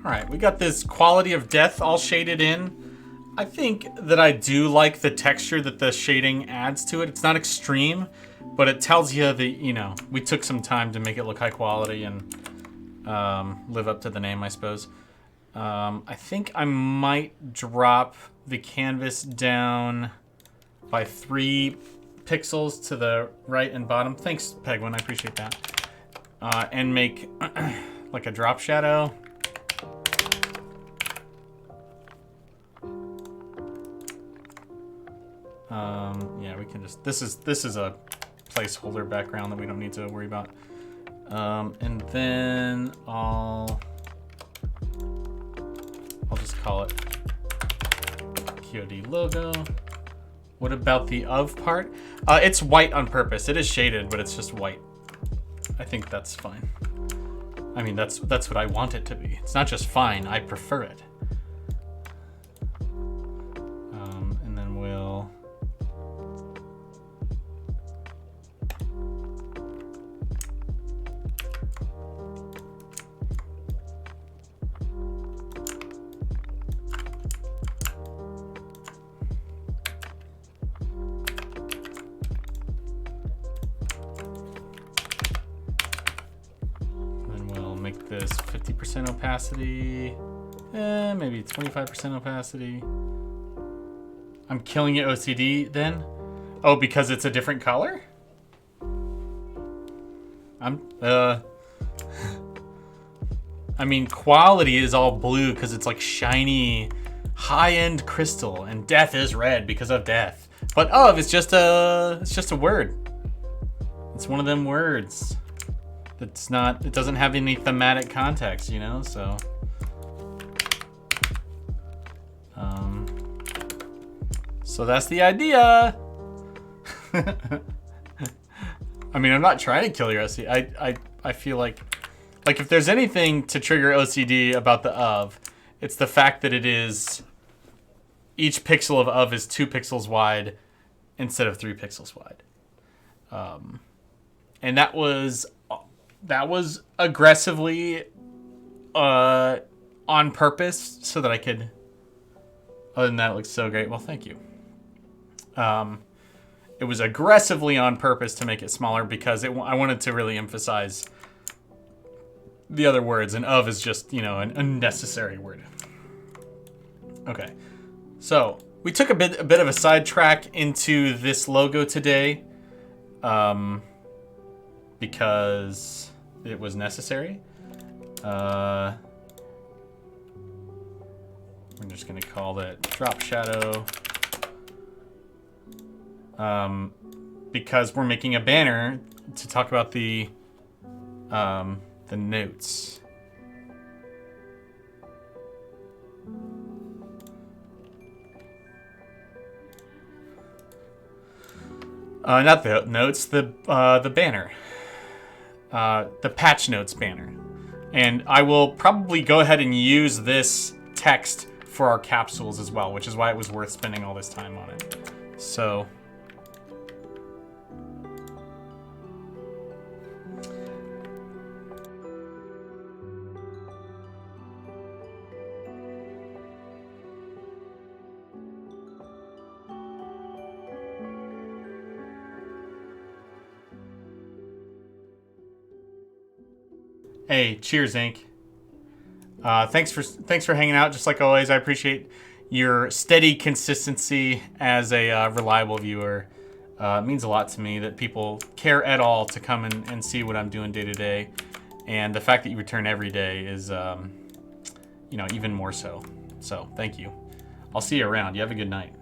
All right, we got this quality of death all shaded in. I think that I do like the texture that the shading adds to it. It's not extreme, but it tells you that, you know, we took some time to make it look high quality and live up to the name, I suppose. I think I might drop the canvas down by 3 pixels to the right and bottom. Thanks, Pegwin, I appreciate that. And make like a drop shadow. Yeah, we can just, this is a placeholder background that we don't need to worry about. And then I'll just call it QOD logo. What about the of part? It's white on purpose. It is shaded, but it's just white. I think that's fine. I mean, that's what I want it to be. It's not just fine, I prefer it. And then we'll make this 50% opacity, maybe 25% opacity. I'm killing it OCD then? Oh, because it's a different color? I mean, quality is all blue because it's like shiny, high-end crystal, and death is red because of death. But of it's just a word. It's one of them words. It's not, it doesn't have any thematic context, you know, so. So that's the idea. I mean, I'm not trying to kill your OCD. I feel like if there's anything to trigger OCD about the of, it's the fact that it is, each pixel of is 2 pixels wide instead of 3 pixels wide. And that was aggressively on purpose so that I could, other than that, it looks so great. Well, thank you. It was aggressively on purpose to make it smaller because I wanted to really emphasize the other words, and of is just, you know, an unnecessary word. Okay, so we took a bit of a sidetrack into this logo today, because it was necessary. We're just gonna call it drop shadow, because we're making a banner to talk about the notes. Not the notes, the banner. The patch notes banner. And I will probably go ahead and use this text for our capsules as well, which is why it was worth spending all this time on it. So hey, cheers, Inc. Thanks for hanging out, just like always. I appreciate your steady consistency as a reliable viewer. It means a lot to me that people care at all to come and see what I'm doing day to day, and the fact that you return every day is, you know, even more so. So thank you. I'll see you around. You have a good night.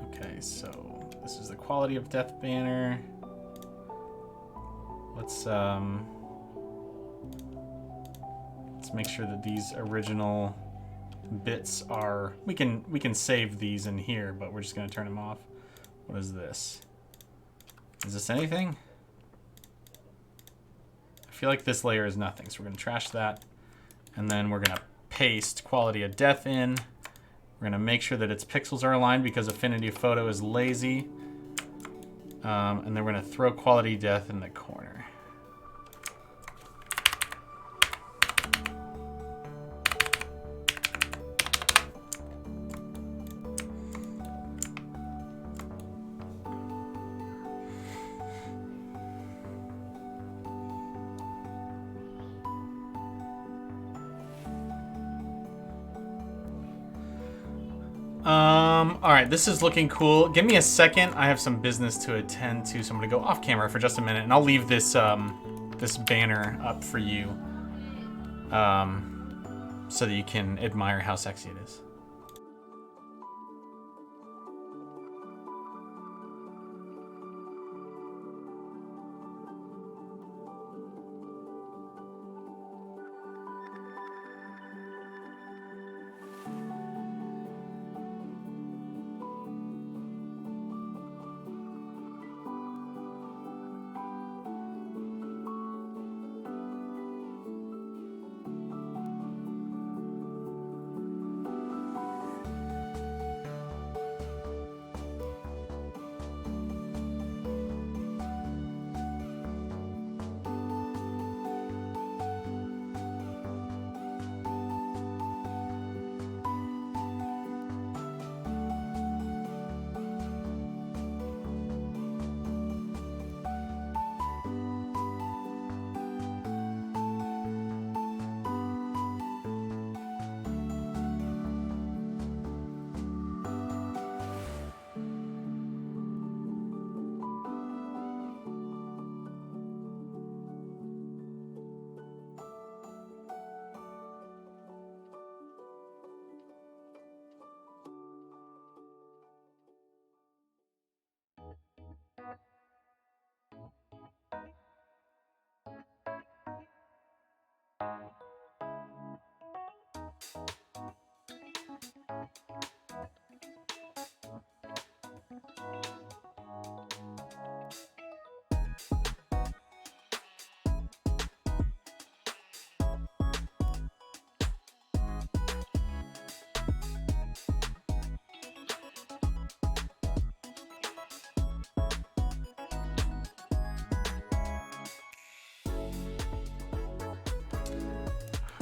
Okay, so this is the quality of death banner. Let's make sure that these original bits are, we can save these in here, but we're just going to turn them off. What is this? Is this anything? I feel like this layer is nothing, so we're going to trash that. And then we're going to paste quality of death in. We're going to make sure that its pixels are aligned because Affinity Photo is lazy. And then we're going to throw quality death in the corner. All right, this is looking cool. Give me a second. I have some business to attend to, so I'm gonna go off camera for just a minute, and I'll leave this this banner up for you, so that you can admire how sexy it is.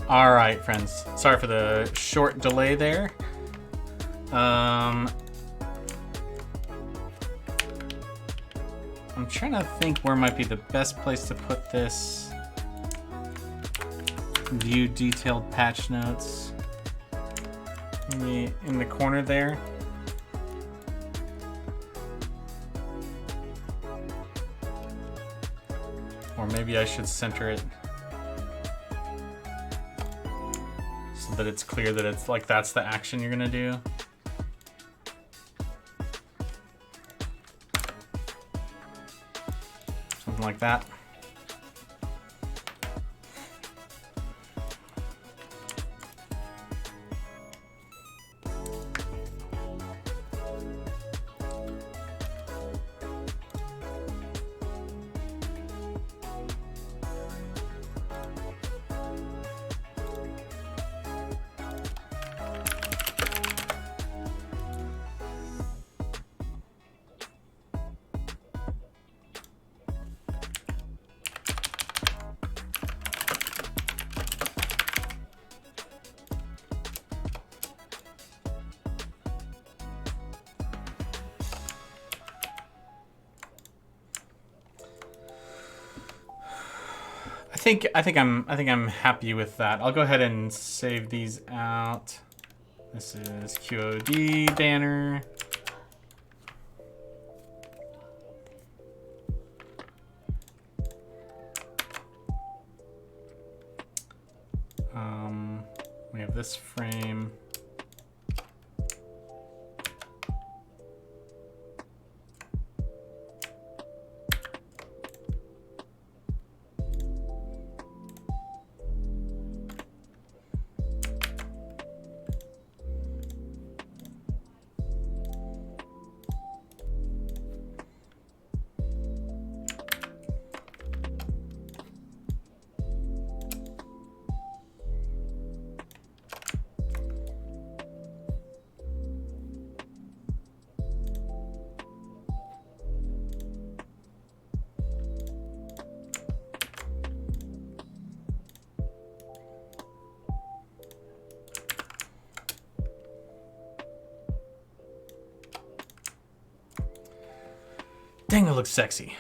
All right, friends. Sorry for the short delay there. I'm trying to think where might be the best place to put this. View detailed patch notes. Maybe in the corner there. Or maybe I should center it so that it's clear that it's like that's the action you're gonna do. Something like that. I think I'm happy with that. I'll go ahead and save these out. This is QOD banner. We have this frame. Dang, it looks sexy.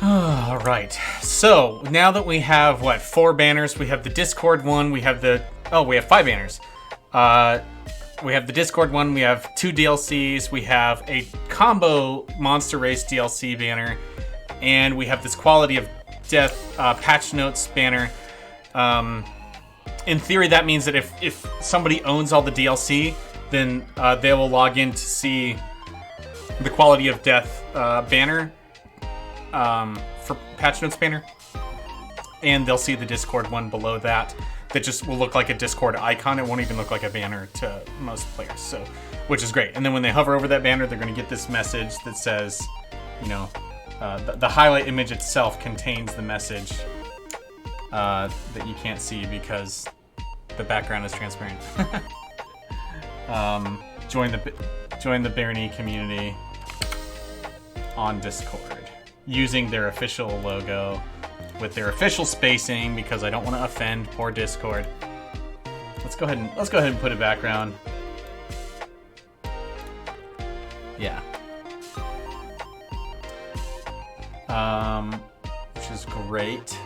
All right. So now that we have what, 4 banners, we have the Discord one, we have the we have 5 banners. We have the Discord one, we have 2 DLCs, we have a combo Monster Race DLC banner, and we have this Quality of Death patch notes banner. In theory, that means that if somebody owns all the DLC, then they will log in to see the Quality of Death banner for patch notes banner, and they'll see the Discord one below that just will look like a Discord icon. It won't even look like a banner to most players, so which is great. And then when they hover over that banner, they're going to get this message that says, you know, the highlight image itself contains the message that you can't see because the background is transparent. Join the Barony community on Discord using their official logo with their official spacing because I don't want to offend poor Discord. Let's go ahead and put a background. Yeah. Which is great.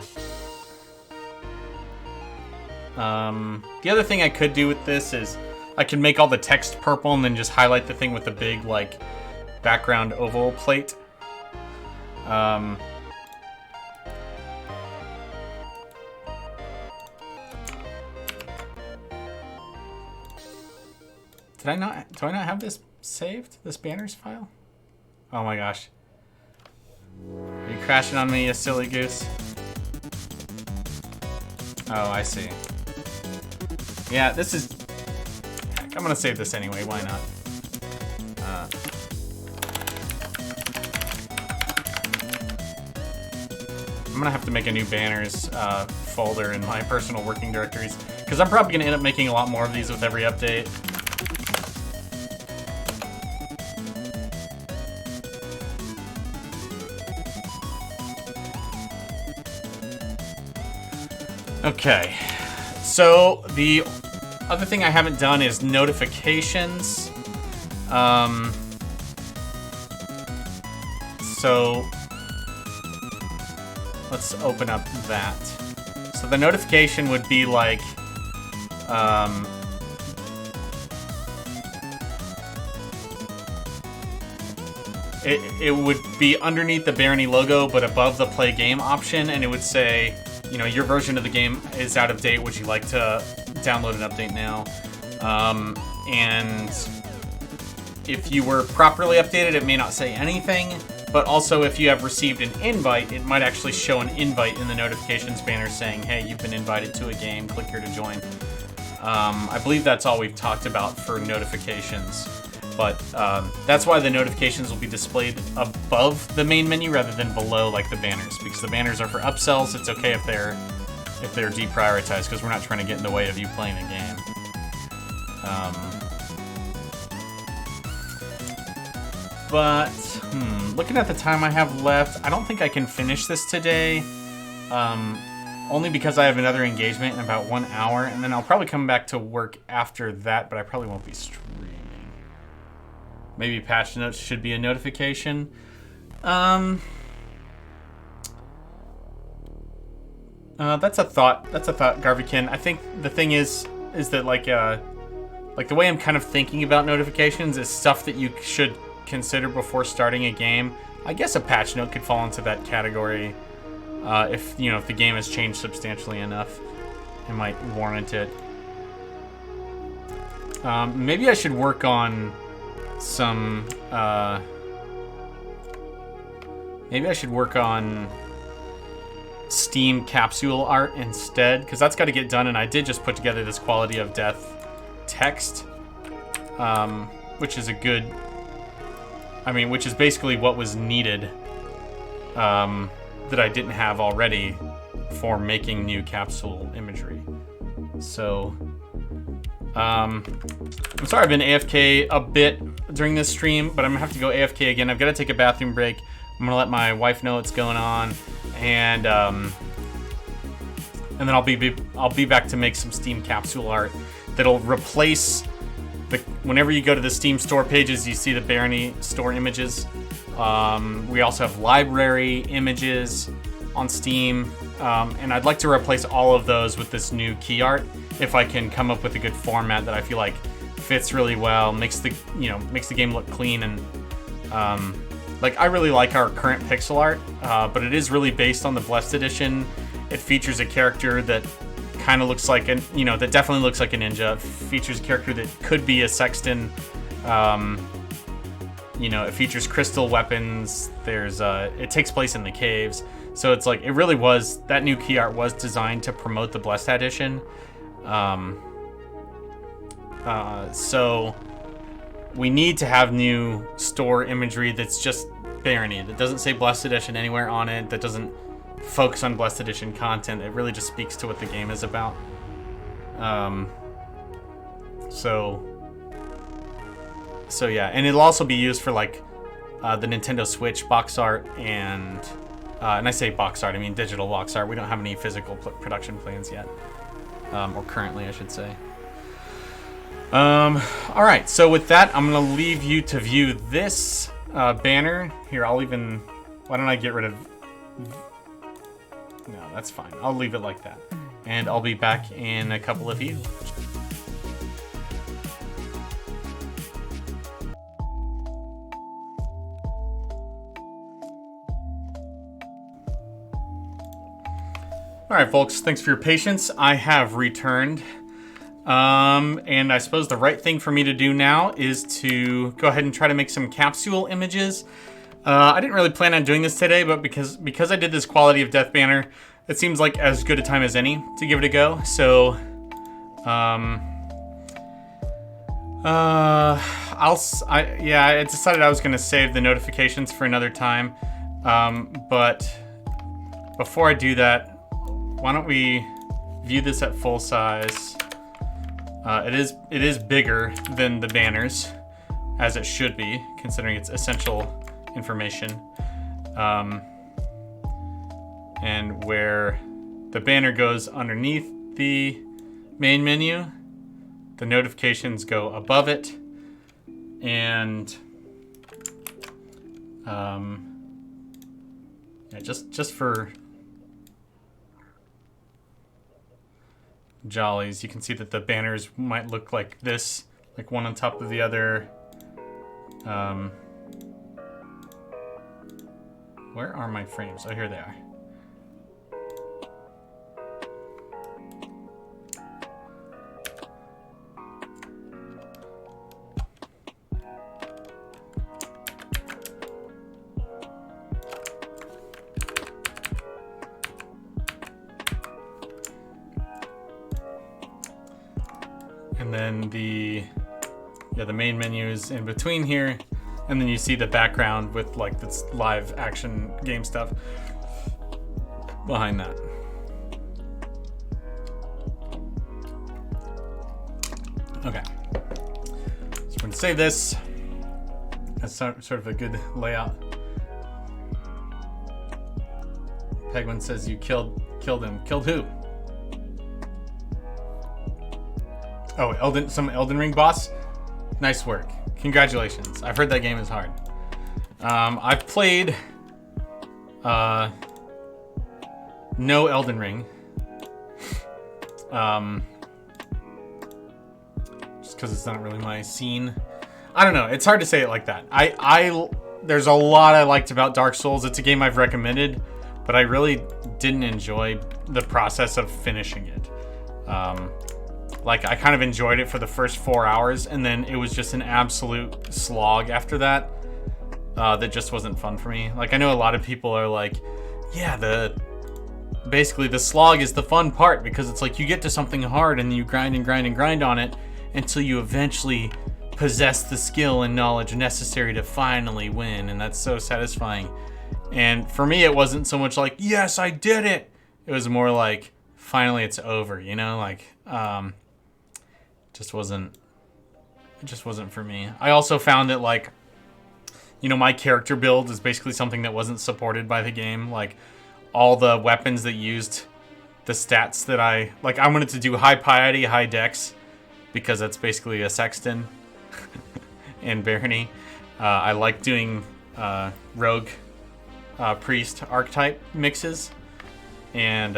The other thing I could do with this is I can make all the text purple and then just highlight the thing with a big like background oval plate. Do I not have this saved? This banners file? Oh my gosh. Are you crashing on me, you silly goose? Oh, I see. Yeah, this is... Heck, I'm gonna save this anyway, why not? I'm gonna have to make a new banners folder in my personal working directories, because I'm probably gonna end up making a lot more of these with every update. Okay, so the other thing I haven't done is notifications. So let's open up that. So the notification would be like, it would be underneath the Barony logo, but above the play game option, and it would say, you know, your version of the game is out of date. Would you like to download an update now? And if you were properly updated, it may not say anything, but also if you have received an invite, it might actually show an invite in the notifications banner saying, hey, you've been invited to a game, click here to join. I believe that's all we've talked about for notifications, but that's why the notifications will be displayed above the main menu rather than below like the banners, because the banners are for upsells. It's okay if they're deprioritized, because we're not trying to get in the way of you playing a game. But looking at the time I have left, I don't think I can finish this today. Only because I have another engagement in about 1 hour, and then I'll probably come back to work after that, but I probably won't be streaming. Maybe patch notes should be a notification. That's a thought. That's a thought, Garvikin. I think the thing is that like the way I'm kind of thinking about notifications is stuff that you should consider before starting a game. I guess a patch note could fall into that category. If the game has changed substantially enough, it might warrant it. Maybe I should work on some. Maybe I should work on Steam capsule art instead, because that's got to get done. And I did just put together this quality of death text, which is a good. Which is basically what was needed. That I didn't have already for making new capsule imagery. So, I'm sorry I've been AFK a bit during this stream, but I'm gonna have to go AFK again. I've got to take a bathroom break. I'm gonna let my wife know what's going on, and then I'll be back to make some Steam capsule art that'll replace whenever you go to the Steam store pages, you see the Barony store images. We also have library images on Steam, and I'd like to replace all of those with this new key art if I can come up with a good format that I feel like fits really well, makes the game look clean, and I really like our current pixel art, but it is really based on the Blessed Edition. It features a character that kind of looks like that definitely looks like a ninja. It features a character that could be a sexton. It features crystal weapons. It takes place in the caves. So it's like, it really was, that new key art was designed to promote the Blessed Edition. So we need to have new store imagery that's just Barony, that doesn't say Blessed Edition anywhere on it, that doesn't focus on Blessed Edition content. It really just speaks to what the game is about. So yeah, and it'll also be used for the Nintendo Switch box art and I say box art, I mean digital box art. We don't have any physical production plans yet, or currently, I should say. All right, so with that, I'm gonna leave you to view this banner here. Why don't I get rid of? No, that's fine. I'll leave it like that, and I'll be back in a couple of views. Alright folks, thanks for your patience. I have returned. And I suppose the right thing for me to do now is to go ahead and try to make some capsule images. I didn't really plan on doing this today, but because I did this quality of death banner, it seems like as good a time as any to give it a go. So, I decided I was gonna save the notifications for another time. But before I do that, why don't we view this at full size? It is bigger than the banners, as it should be, considering it's essential information. And where the banner goes underneath the main menu, the notifications go above it, and just for jollies, you can see that the banners might look like this, like one on top of the other. Where are my frames? Oh, here they are. And then the main menu is in between here. And then you see the background with like this live action game stuff behind that. Okay. So we're gonna save this. That's sort of a good layout. Pegwin says you killed him. Killed who? Oh, some Elden Ring boss? Nice work. Congratulations. I've heard that game is hard. I've played no Elden Ring. Just because it's not really my scene. I don't know. It's hard to say it like that. There's a lot I liked about Dark Souls. It's a game I've recommended, but I really didn't enjoy the process of finishing it. Like, I kind of enjoyed it for the first 4 hours, and then it was just an absolute slog after that. That just wasn't fun for me. Like, I know a lot of people are like, yeah, basically the slog is the fun part, because it's like you get to something hard and you grind and grind and grind on it until you eventually possess the skill and knowledge necessary to finally win, and that's so satisfying. And for me, it wasn't so much like, yes, I did it. It was more like, finally it's over, you know? Like, it just wasn't for me. I also found that, like, you know, my character build is basically something that wasn't supported by the game. Like, all the weapons that used the stats that I wanted to do high piety, high dex, because that's basically a sexton in Barony. I like doing rogue priest archetype mixes, and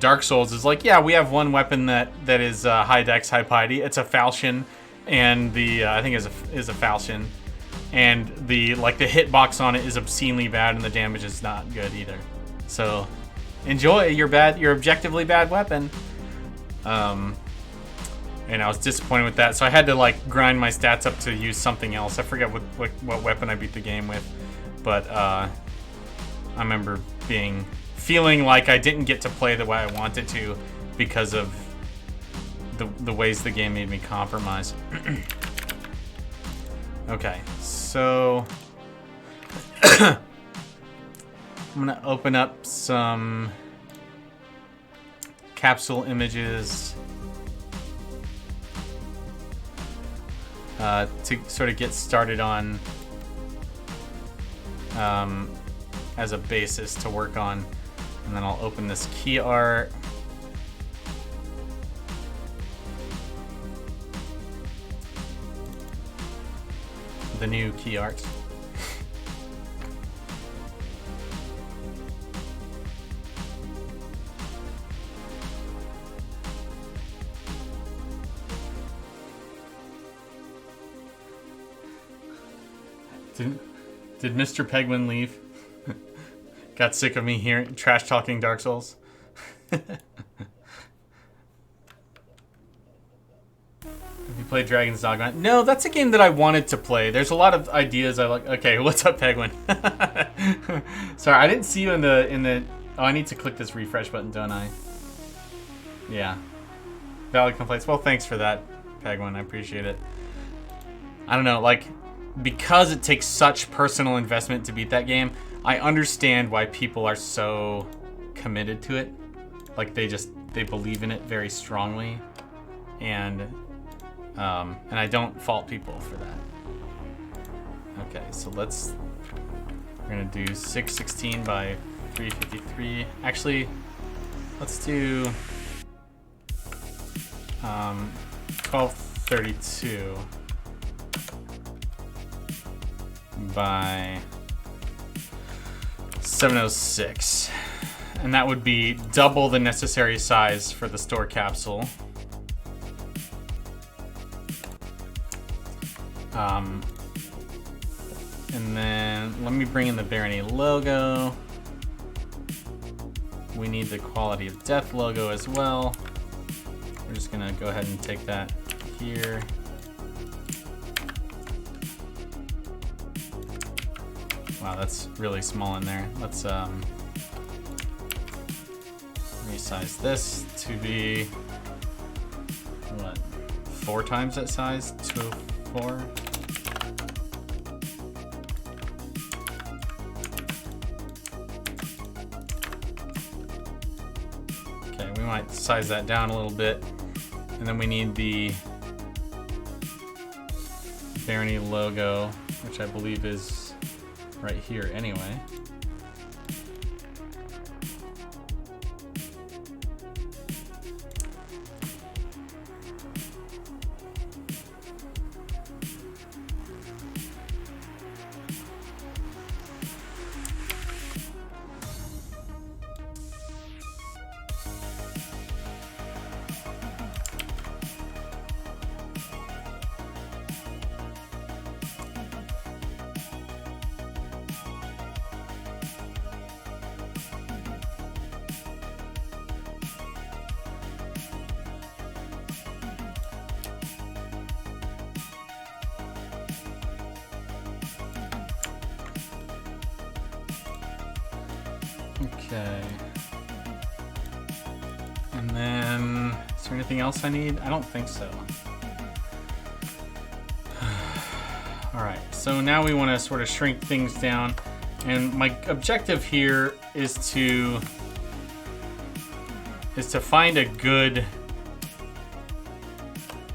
Dark Souls is like, yeah, we have one weapon that is high dex, high piety. It's a falchion, and I think is a falchion, and the hitbox on it is obscenely bad, and the damage is not good either. So enjoy your objectively bad weapon. And I was disappointed with that, so I had to like grind my stats up to use something else. I forget what weapon I beat the game with, but I remember feeling like I didn't get to play the way I wanted to because of the ways the game made me compromise. Okay, so I'm gonna open up some capsule images to sort of get started on as a basis to work on, and then I'll open this key art. The new key art. Did Mr. Pegwin leave? Got sick of me hearing trash talking Dark Souls. Have you played Dragon's Dogma? No, that's a game that I wanted to play. There's a lot of ideas I like. Okay, what's up, Pegwin? Sorry, I didn't see you in the. Oh, I need to click this refresh button, don't I? Yeah. Valid complaints. Well, thanks for that, Pegwin. I appreciate it. I don't know, like, because it takes such personal investment to beat that game, I understand why people are so committed to it. Like, they believe in it very strongly, and I don't fault people for that. Okay, so we're gonna do 616 by 353. Actually, let's do 1232 by 706, and that would be double the necessary size for the store capsule. And then let me bring in the Barony logo. We need the Quality of Death logo as well. We're just gonna go ahead and take that here. Wow, that's really small in there. Let's resize this to be 4 times that size, 204. Okay, we might size that down a little bit. And then we need the Barony logo, which I believe is right here anyway. Okay. And then, is there anything else I need? I don't think so. Alright, so now we want to sort of shrink things down. And my objective here is to find a good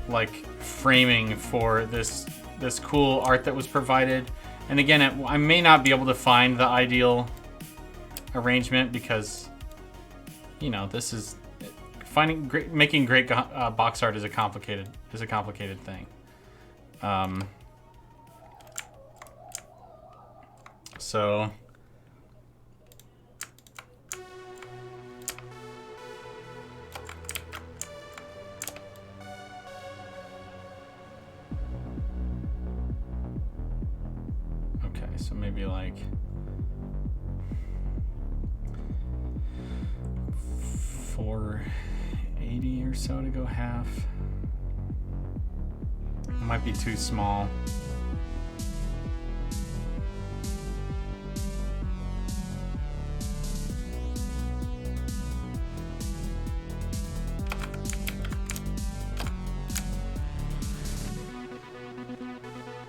like framing for this cool art that was provided. And again, I may not be able to find the ideal arrangement because, you know, this is making great box art is a complicated thing. So okay, so maybe like 480 or so to go half. It might be too small.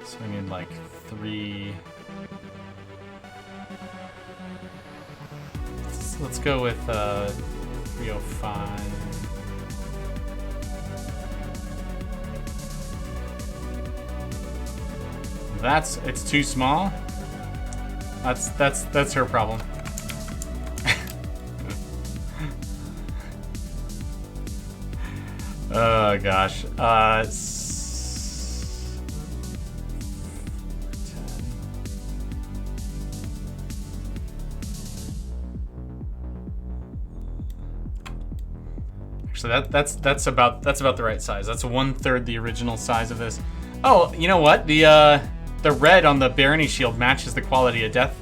So we need like 3. Let's go with 305. It's too small. That's her problem. Oh gosh. Actually, that's about the right size. That's 1/3 the original size of this. Oh, you know what? The red on the Barony shield matches the Quality of Death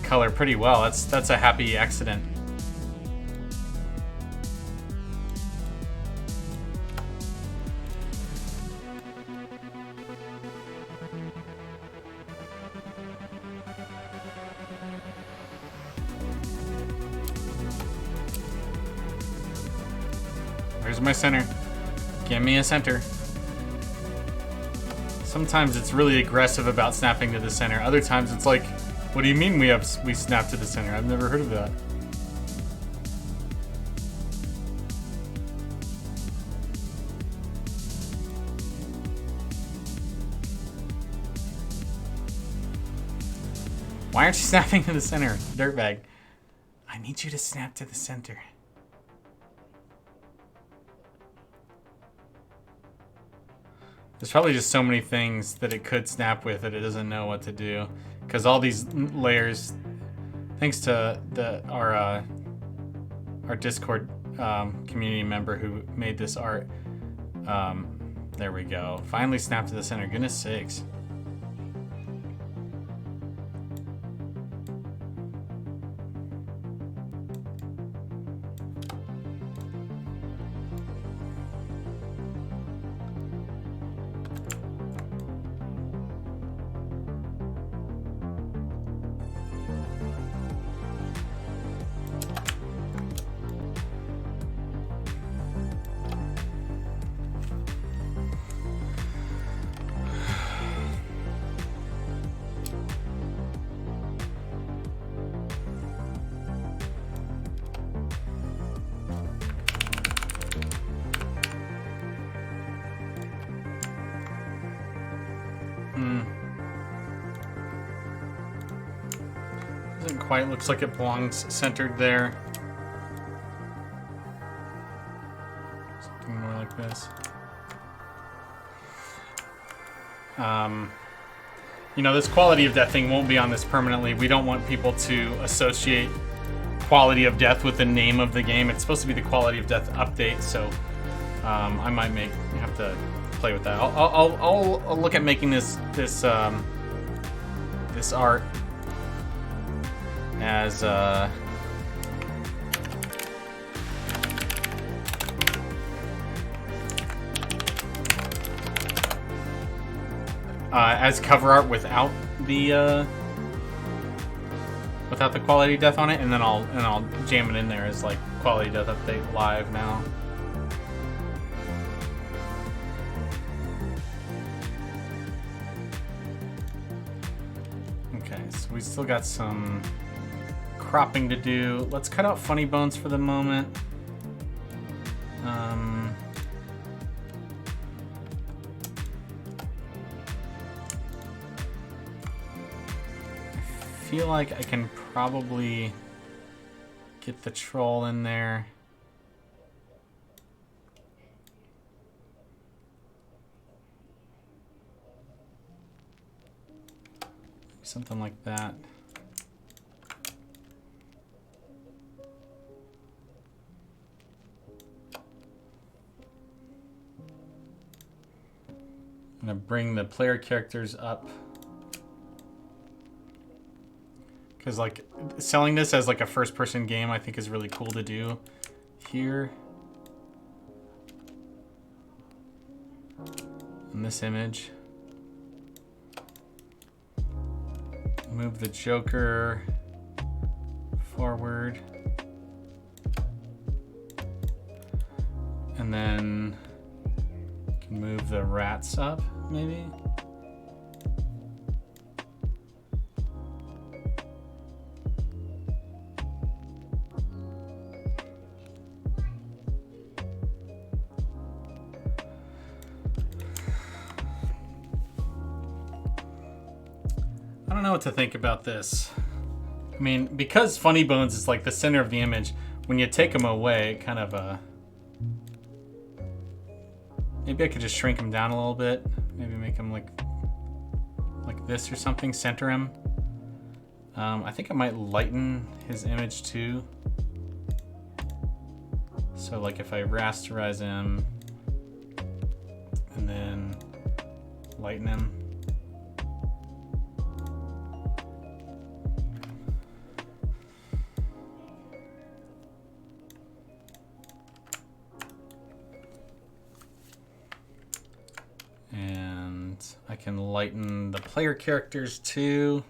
color pretty well. That's a happy accident. Where's my center? Give me a center. Sometimes it's really aggressive about snapping to the center. Other times it's like, what do you mean we snap to the center? I've never heard of that. Why aren't you snapping to the center, dirtbag? I need you to snap to the center. There's probably just so many things that it could snap with that it doesn't know what to do. Because all these layers, thanks to our Discord community member who made this art. There we go. Finally snapped to the center. Goodness sakes. Doesn't quite looks like it belongs centered there. Something more like this. You know, this quality of death thing won't be on this permanently. We don't want people to associate quality of death with the name of the game. It's supposed to be the quality of death update, so I might have to play with that. I'll look at making this art as cover art without the quality of death on it, and then I'll jam it in there as like quality of death update live now. Okay, so we still got some cropping to do. Let's cut out funny bones for the moment. I feel like I can probably get the troll in there. Something like that. I'm gonna bring the player characters up. Because like selling this as like a first-person game, I think is really cool to do here. In this image. Move the Joker forward. And then can move the rats up, maybe. I don't know what to think about this. I mean, because Funny Bones is like the center of the image, when you take them away, it kind of maybe I could just shrink him down a little bit. Maybe make him like this or something, center him. I think I might lighten his image too. So like if I rasterize him and then lighten him. And I can lighten the player characters too.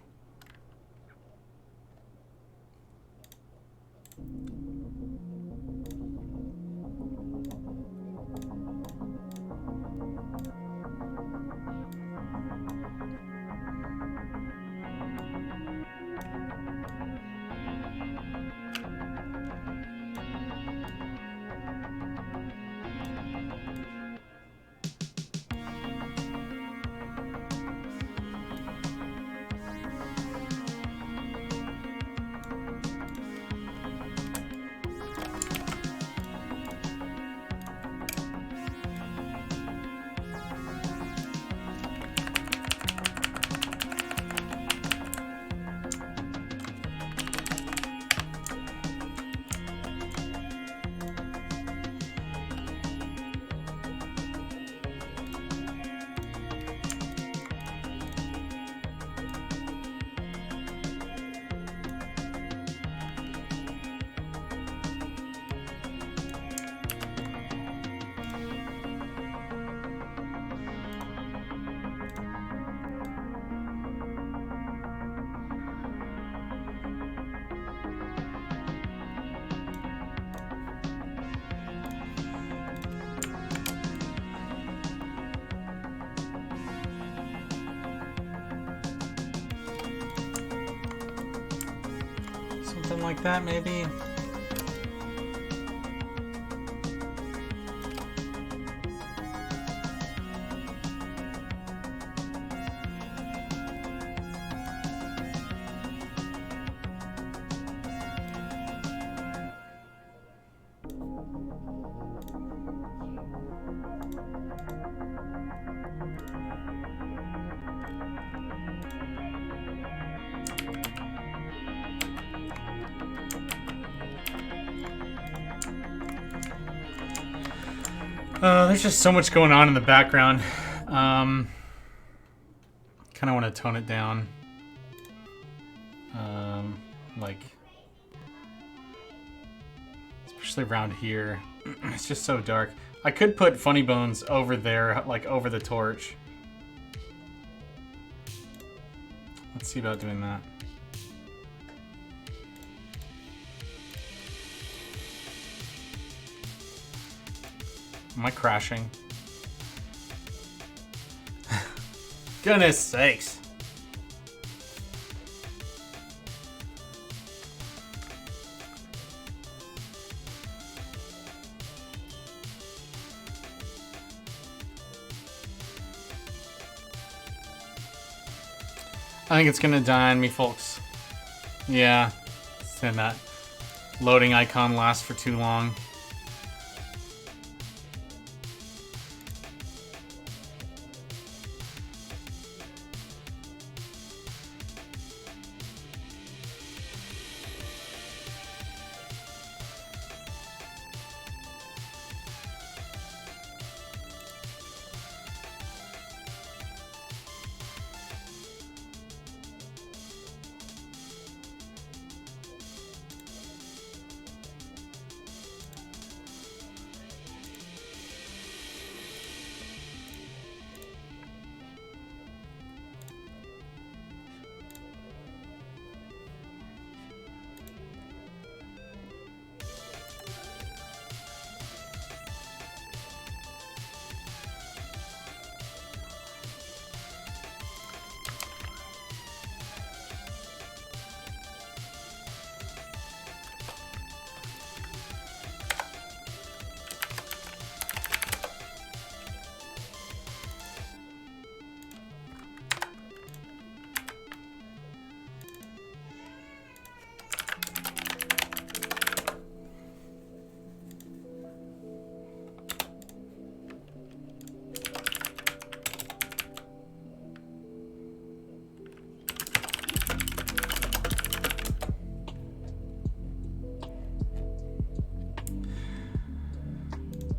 Something like that, maybe. There's just so much going on in the background. Kind of want to tone it down. Like, especially around here. It's just so dark. I could put Funny Bones over there, like over the torch. Let's see about doing that. Am I crashing? Goodness sakes. I think it's gonna die on me, folks. Yeah, and that loading icon lasts for too long.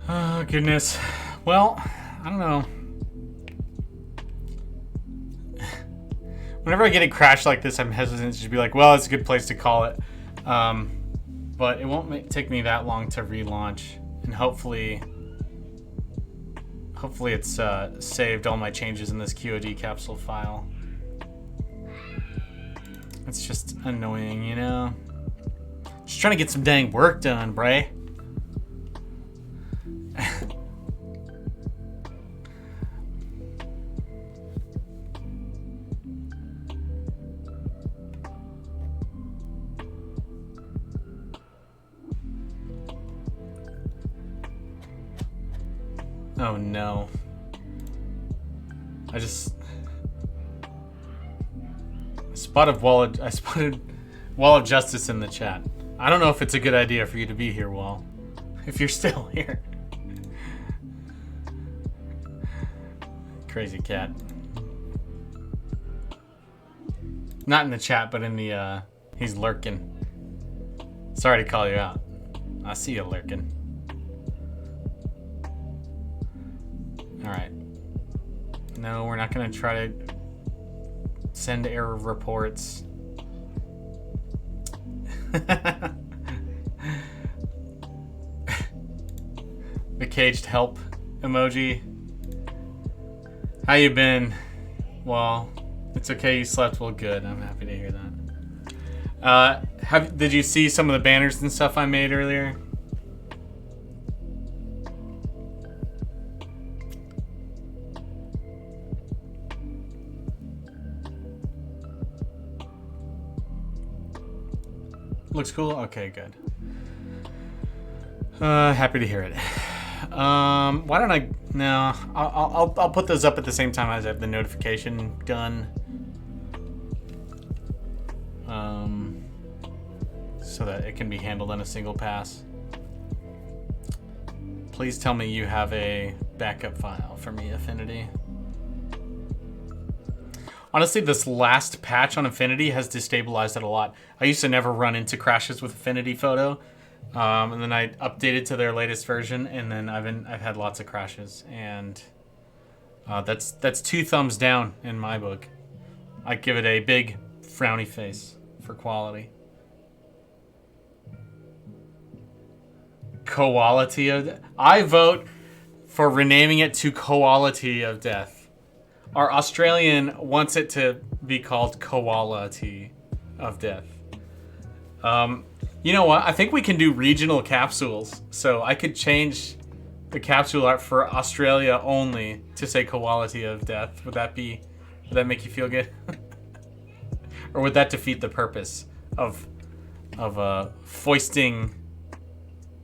Oh, goodness. Well, I don't know. Whenever I get a crash like this, I'm hesitant to just be like, well, it's a good place to call it. But it won't take me that long to relaunch. And hopefully it's saved all my changes in this QOD capsule file. It's just annoying, you know? Just trying to get some dang work done, Bray. Oh no. I spotted Wall of Justice in the chat. I don't know if it's a good idea for you to be here, Wall. If you're still here. Crazy cat. Not in the chat, but in the he's lurking. Sorry to call you out. I see you lurking. Alright. No, we're not going to try to send error reports. The caged help emoji. How you been? Well, it's okay you slept well. Good. I'm happy to hear that. Did you see some of the banners and stuff I made earlier? Looks cool? Okay, good. Happy to hear it. Why don't I... No, I'll put those up at the same time as I have the notification done. So that it can be handled in a single pass. Please tell me you have a backup file for me, Affinity. Honestly, this last patch on Affinity has destabilized it a lot. I used to never run into crashes with Affinity Photo, And then I updated to their latest version, and then I've had lots of crashes, and that's 2 thumbs down in my book. I give it a big frowny face for quality. Quality of I vote for renaming it to Quality of Death. Our Australian wants it to be called Quality of Death. You know what? I think we can do regional capsules. So I could change the capsule art for Australia only to say Quality of Death. Would that make you feel good? Or would that defeat the purpose of foisting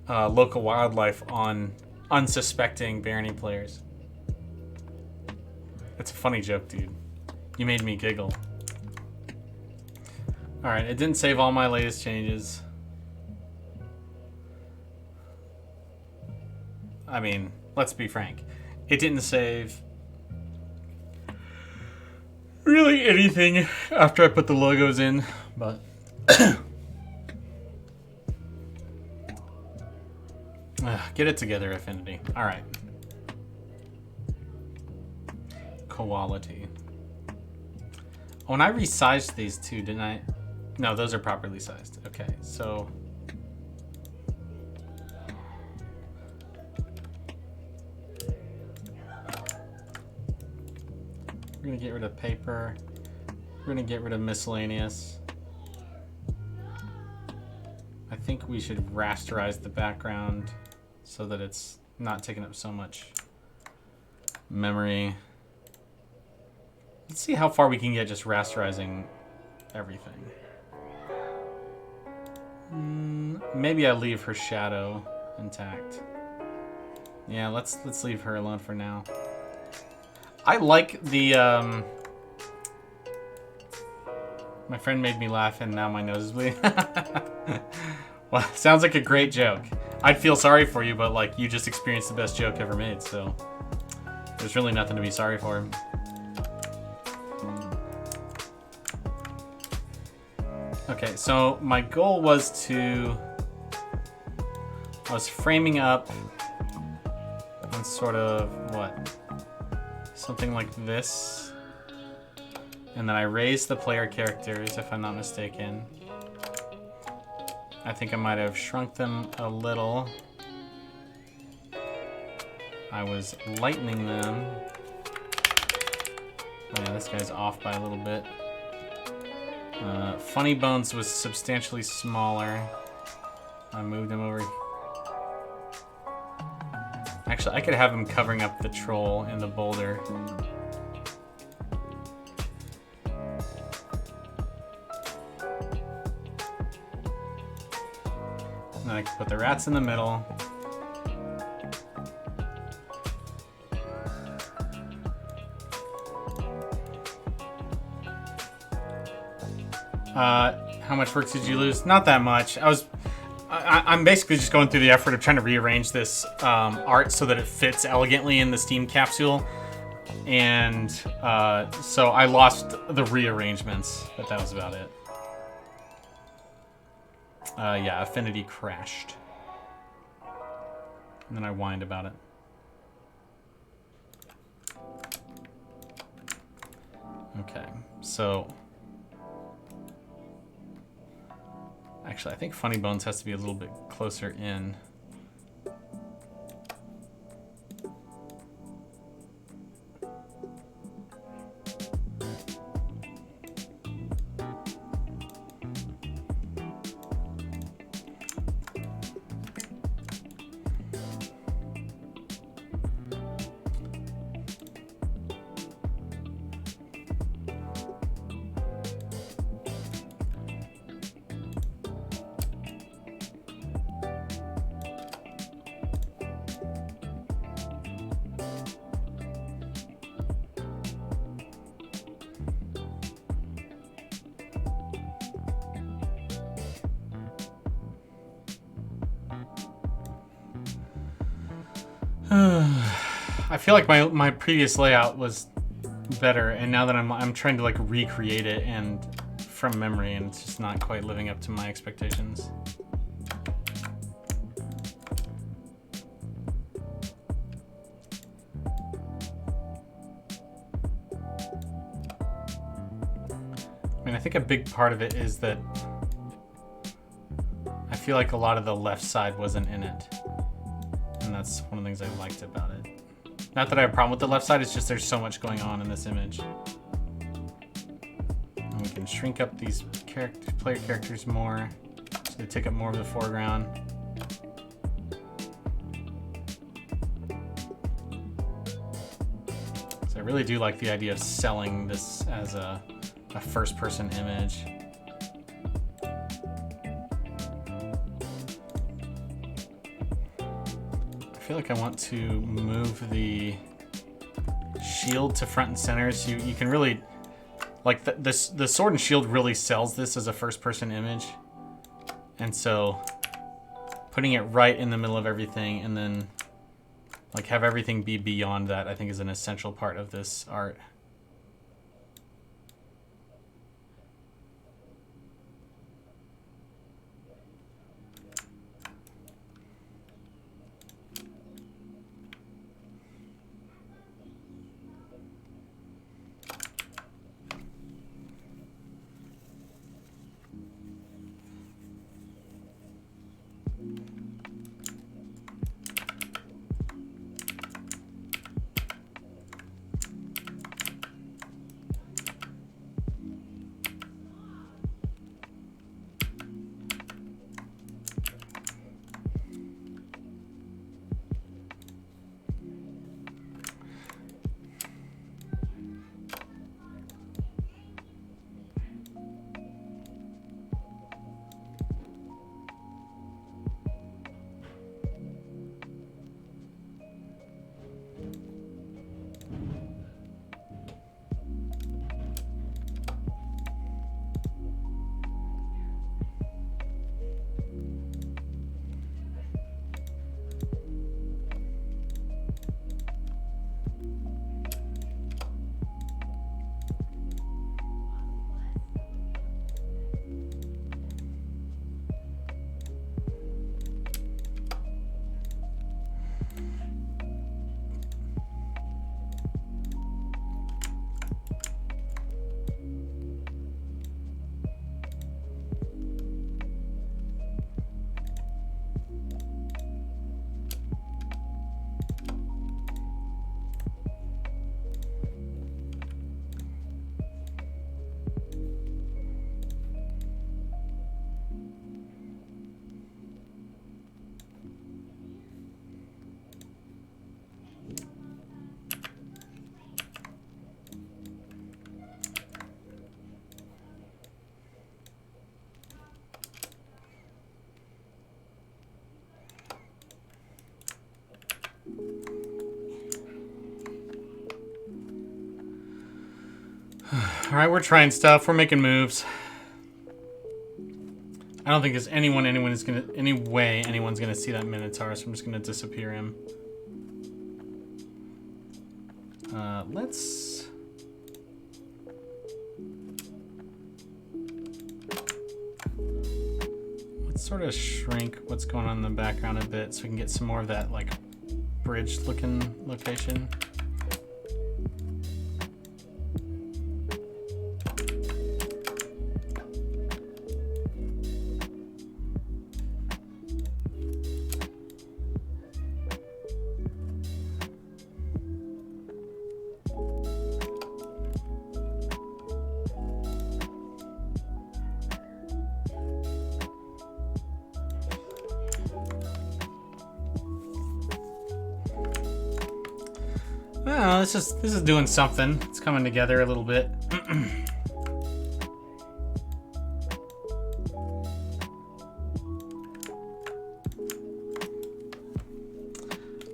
local wildlife on unsuspecting Barony players? It's a funny joke, dude. You made me giggle. Alright, it didn't save all my latest changes. I mean, let's be frank. It didn't save really anything after I put the logos in, but get it together, Affinity. Alright. Quality. Oh, and I resized these two, didn't I? No, those are properly sized. Okay, so we're gonna get rid of paper. We're gonna get rid of miscellaneous. I think we should rasterize the background so that it's not taking up so much memory. Let's see how far we can get just rasterizing everything. Maybe I leave her shadow intact. Yeah, let's leave her alone for now. I like the my friend made me laugh and now my nose is bleeding. Well, sounds like a great joke. I'd feel sorry for you, but like you just experienced the best joke ever made, so there's really nothing to be sorry for. Okay, so my goal was I was framing up on sort of what? Something like this. And then I raised the player characters, if I'm not mistaken. I think I might have shrunk them a little. I was lightening them. Oh yeah, this guy's off by a little bit. Funny Bones was substantially smaller. I moved him over. Actually, I could have him covering up the troll and the boulder. And then I could put the rats in the middle. How much work did you lose? Not that much. I'm basically just going through the effort of trying to rearrange this art so that it fits elegantly in the Steam capsule. And so I lost the rearrangements, but that was about it. Yeah, Affinity crashed. And then I whined about it. Okay, so actually, I think Funny Bones has to be a little bit closer in. I feel like my previous layout was better, and now that I'm trying to like recreate it and from memory, and it's just not quite living up to my expectations. think a big part of it is that I feel like a lot of the left side wasn't in it. And that's one of the things I liked about it. Not that I have a problem with the left side, it's just there's so much going on in this image. And we can shrink up these player characters more, so they take up more of the foreground. So I really do like the idea of selling this as a first-person image. I feel like I want to move the shield to front and center, so you can really, like, the sword and shield really sells this as a first-person image. And so putting it right in the middle of everything and then like have everything be beyond that, I think is an essential part of this art. All right, we're trying stuff. We're making moves. I don't think there's any way anyone's gonna see that Minotaur, so I'm just gonna disappear him. Let's sort of shrink what's going on in the background a bit so we can get some more of that like bridge looking location. Oh, this is doing something. It's coming together a little bit.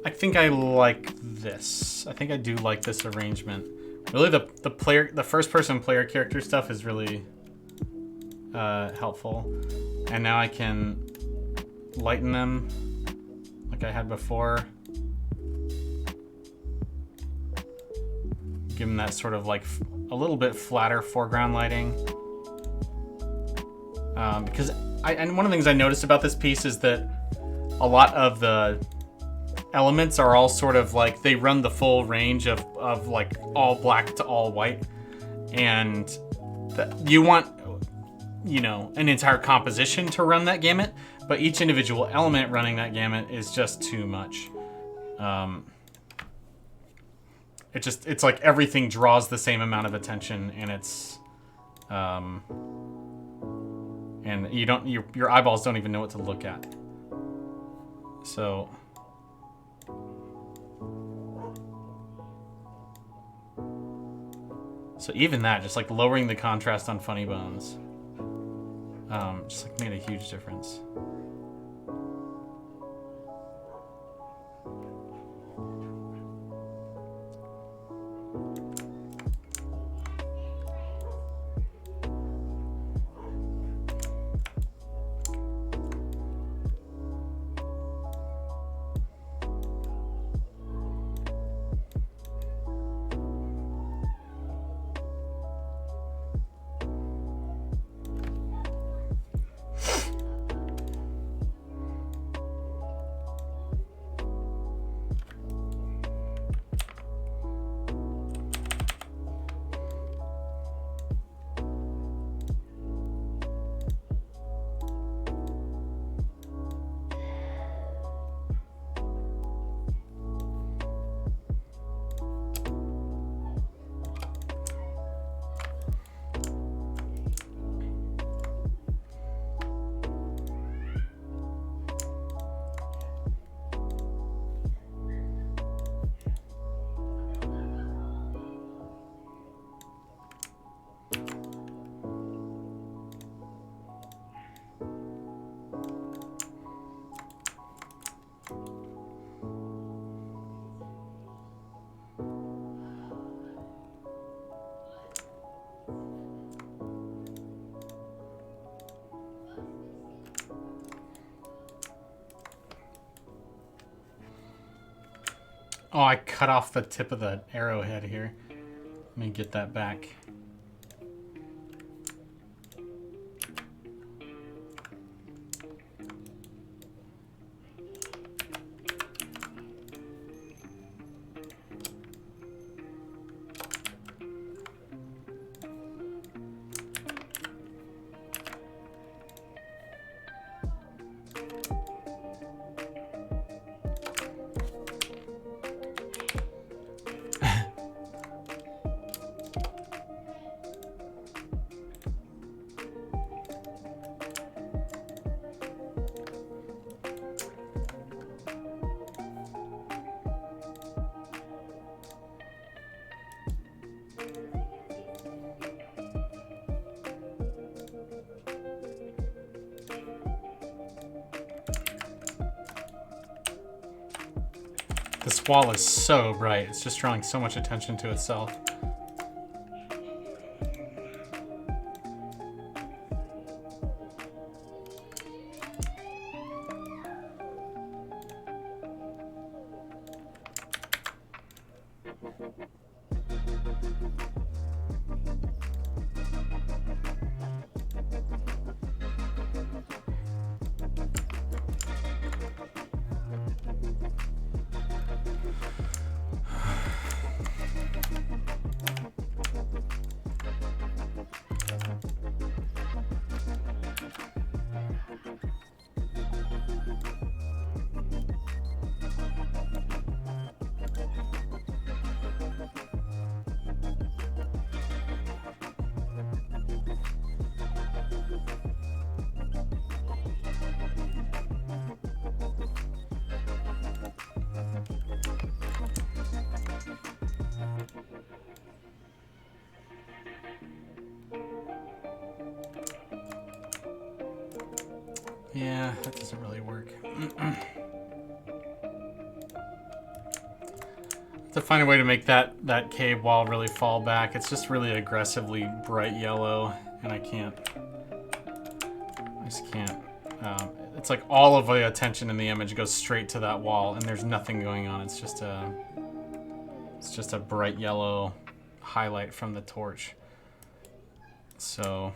I think I like this. I think I do like this arrangement. Really, the first person player character stuff is really helpful. And now I can lighten them like I had before. Give them that sort of like a little bit flatter foreground lighting. Because and one of the things I noticed about this piece is that a lot of the elements are all sort of like, they run the full range of like all black to all white. And you want, you know, an entire composition to run that gamut, but each individual element running that gamut is just too much. It's like everything draws the same amount of attention, and it's and your eyeballs don't even know what to look at. So even that, just like lowering the contrast on Funny Bones, just like made a huge difference. Oh, I cut off the tip of the arrowhead here. Let me get that back. This wall is so bright. It's just drawing so much attention to itself. Yeah, that doesn't really work. To find a way to make that cave wall really fall back. It's just really aggressively bright yellow, and I just can't. It's like all of the attention in the image goes straight to that wall, and there's nothing going on. It's just a bright yellow highlight from the torch. So.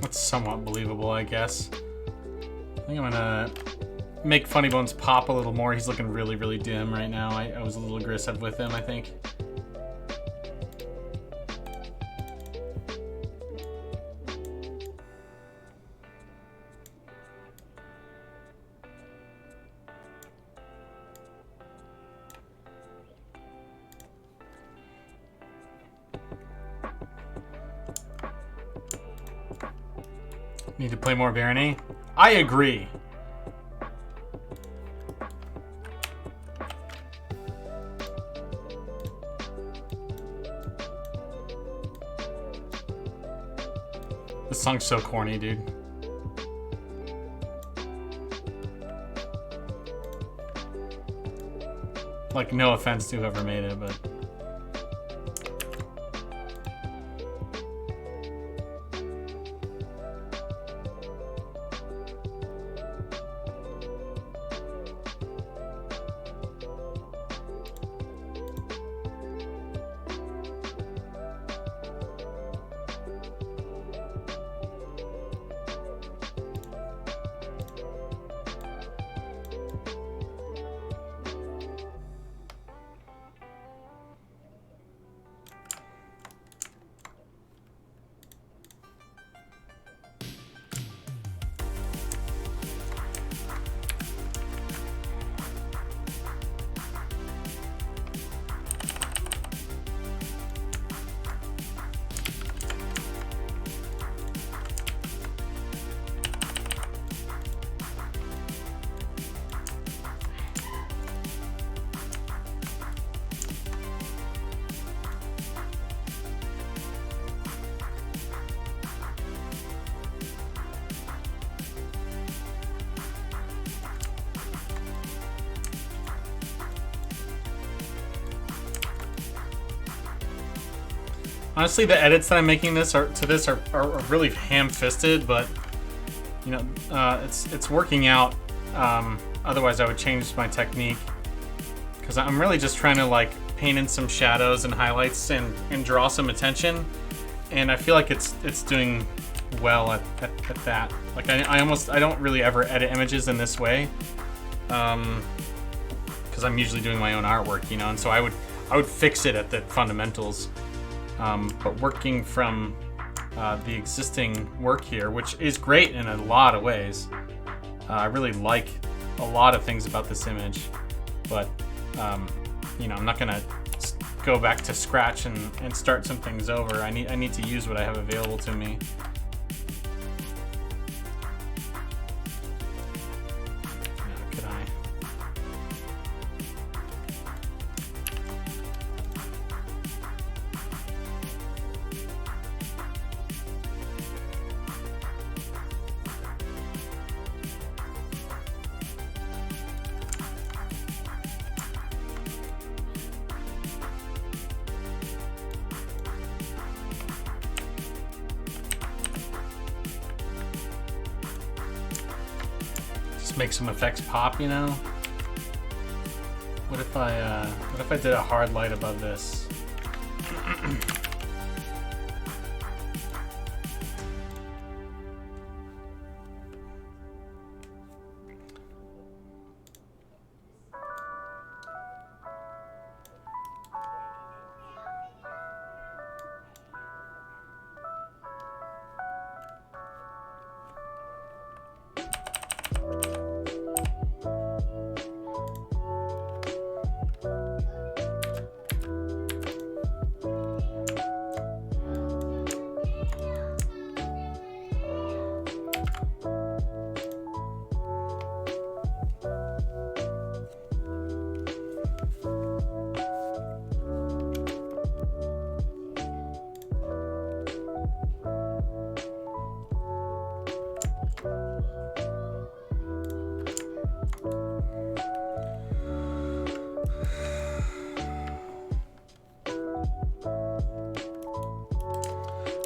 That's somewhat believable, I guess. I think I'm gonna make Funny Bones pop a little more. He's looking really, really dim right now. I was a little aggressive with him, I think. Need to play more Barony? I agree. This song's so corny, dude. Like, no offense to whoever made it, but... Honestly, the edits that I'm making to this are really ham-fisted, but you know, it's working out. Otherwise, I would change my technique because I'm really just trying to like paint in some shadows and highlights and draw some attention, and I feel like it's doing well at that. Like I don't really ever edit images in this way, because I'm usually doing my own artwork, you know, and so I would fix it at the fundamentals. But working from the existing work here, which is great in a lot of ways. I really like a lot of things about this image, but you know, I'm not gonna go back to scratch and start some things over. I need to use what I have available to me. Could I? Make some effects pop, you know? What if I did a hard light above this?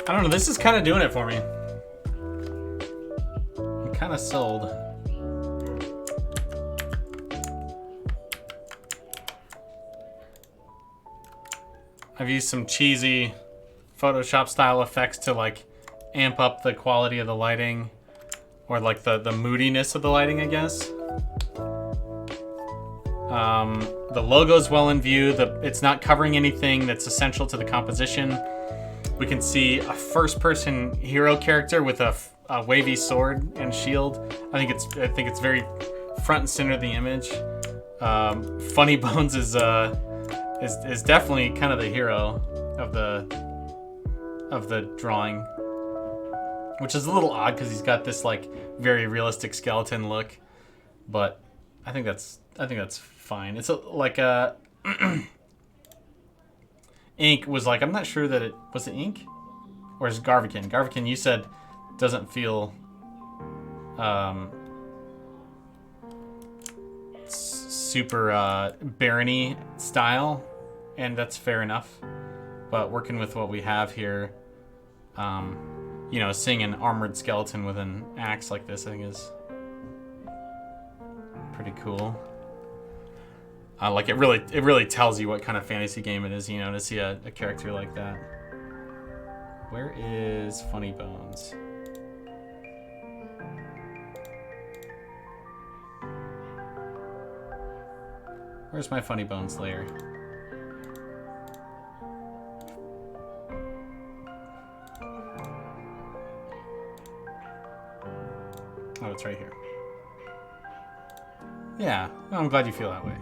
I don't know, this is kind of doing it for me. I'm kind of sold. I've used some cheesy Photoshop style effects to like amp up the quality of the lighting, or like the moodiness of the lighting, I guess. The logo's well in view. It's not covering anything that's essential to the composition. We can see a first-person hero character with a wavy sword and shield. I think it's very front and center of the image. Funny Bones is definitely kind of the hero of the drawing, which is a little odd because he's got this like very realistic skeleton look, but I think that's fine. It's like a Ink was like, I'm not sure that it was it Ink or is it Garvikin? Garvikin, you said doesn't feel super Barony style, and that's fair enough. But working with what we have here, you know, seeing an armored skeleton with an axe like this, I think is pretty cool. Like it really tells you what kind of fantasy game it is, you know, to see a character like that. Where is Funny Bones? Where's my Funny Bones layer? Oh, it's right here. Yeah, I'm glad you feel that way.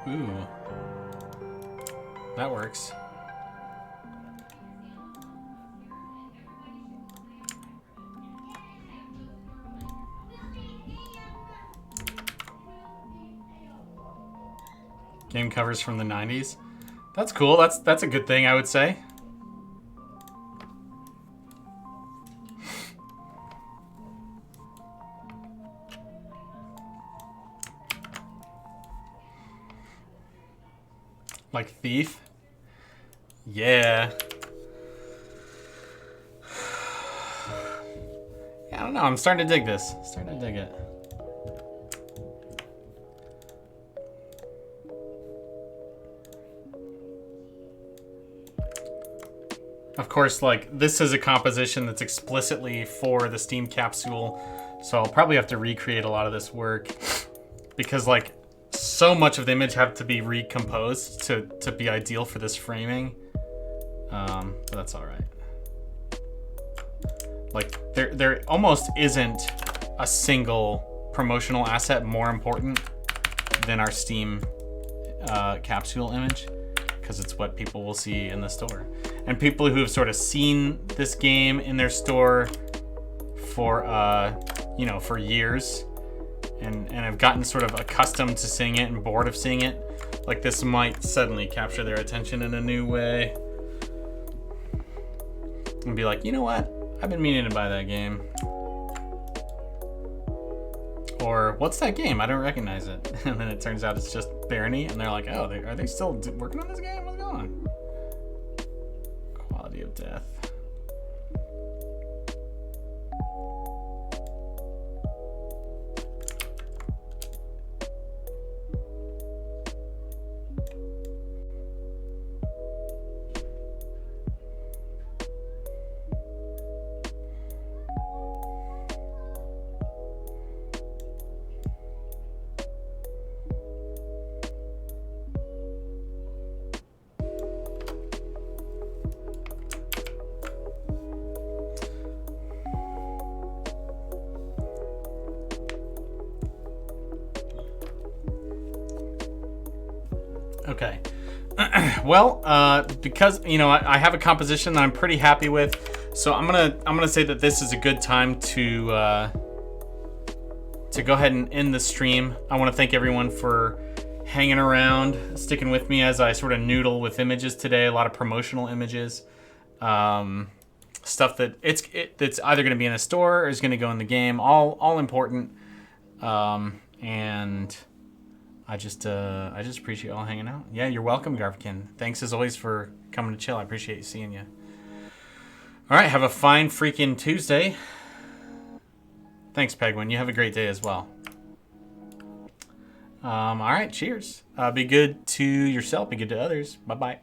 Ooh. That works. Game covers from the 90s. That's cool. That's a good thing, I would say. Like Thief? Yeah. Yeah, I don't know. I'm starting to dig this. Starting to dig it. Of course, like, this is a composition that's explicitly for the Steam capsule, so I'll probably have to recreate a lot of this work because, like, so much of the image have to be recomposed to be ideal for this framing. But that's all right. Like, there almost isn't a single promotional asset more important than our Steam capsule image, because it's what people will see in the store. And people who have sort of seen this game in their store for, you know, for years and have gotten sort of accustomed to seeing it and bored of seeing it, like this might suddenly capture their attention in a new way. And be like, you know what? I've been meaning to buy that game. Or, what's that game? I don't recognize it. And then it turns out it's just Barony, and they're like, oh, are they still working on this game? What's going on? Quality of death. Okay. Well, because you know I have a composition that I'm pretty happy with, so I'm gonna say that this is a good time to go ahead and end the stream. I want to thank everyone for hanging around, sticking with me as I sort of noodle with images today. A lot of promotional images, stuff that that's either going to be in a store or is going to go in the game. All important, and I just appreciate you all hanging out. Yeah, you're welcome, Garfikin. Thanks as always for coming to chill. I appreciate seeing you. All right, have a fine freaking Tuesday. Thanks, Pegwin. You have a great day as well. All right, cheers. Be good to yourself. Be good to others. Bye-bye.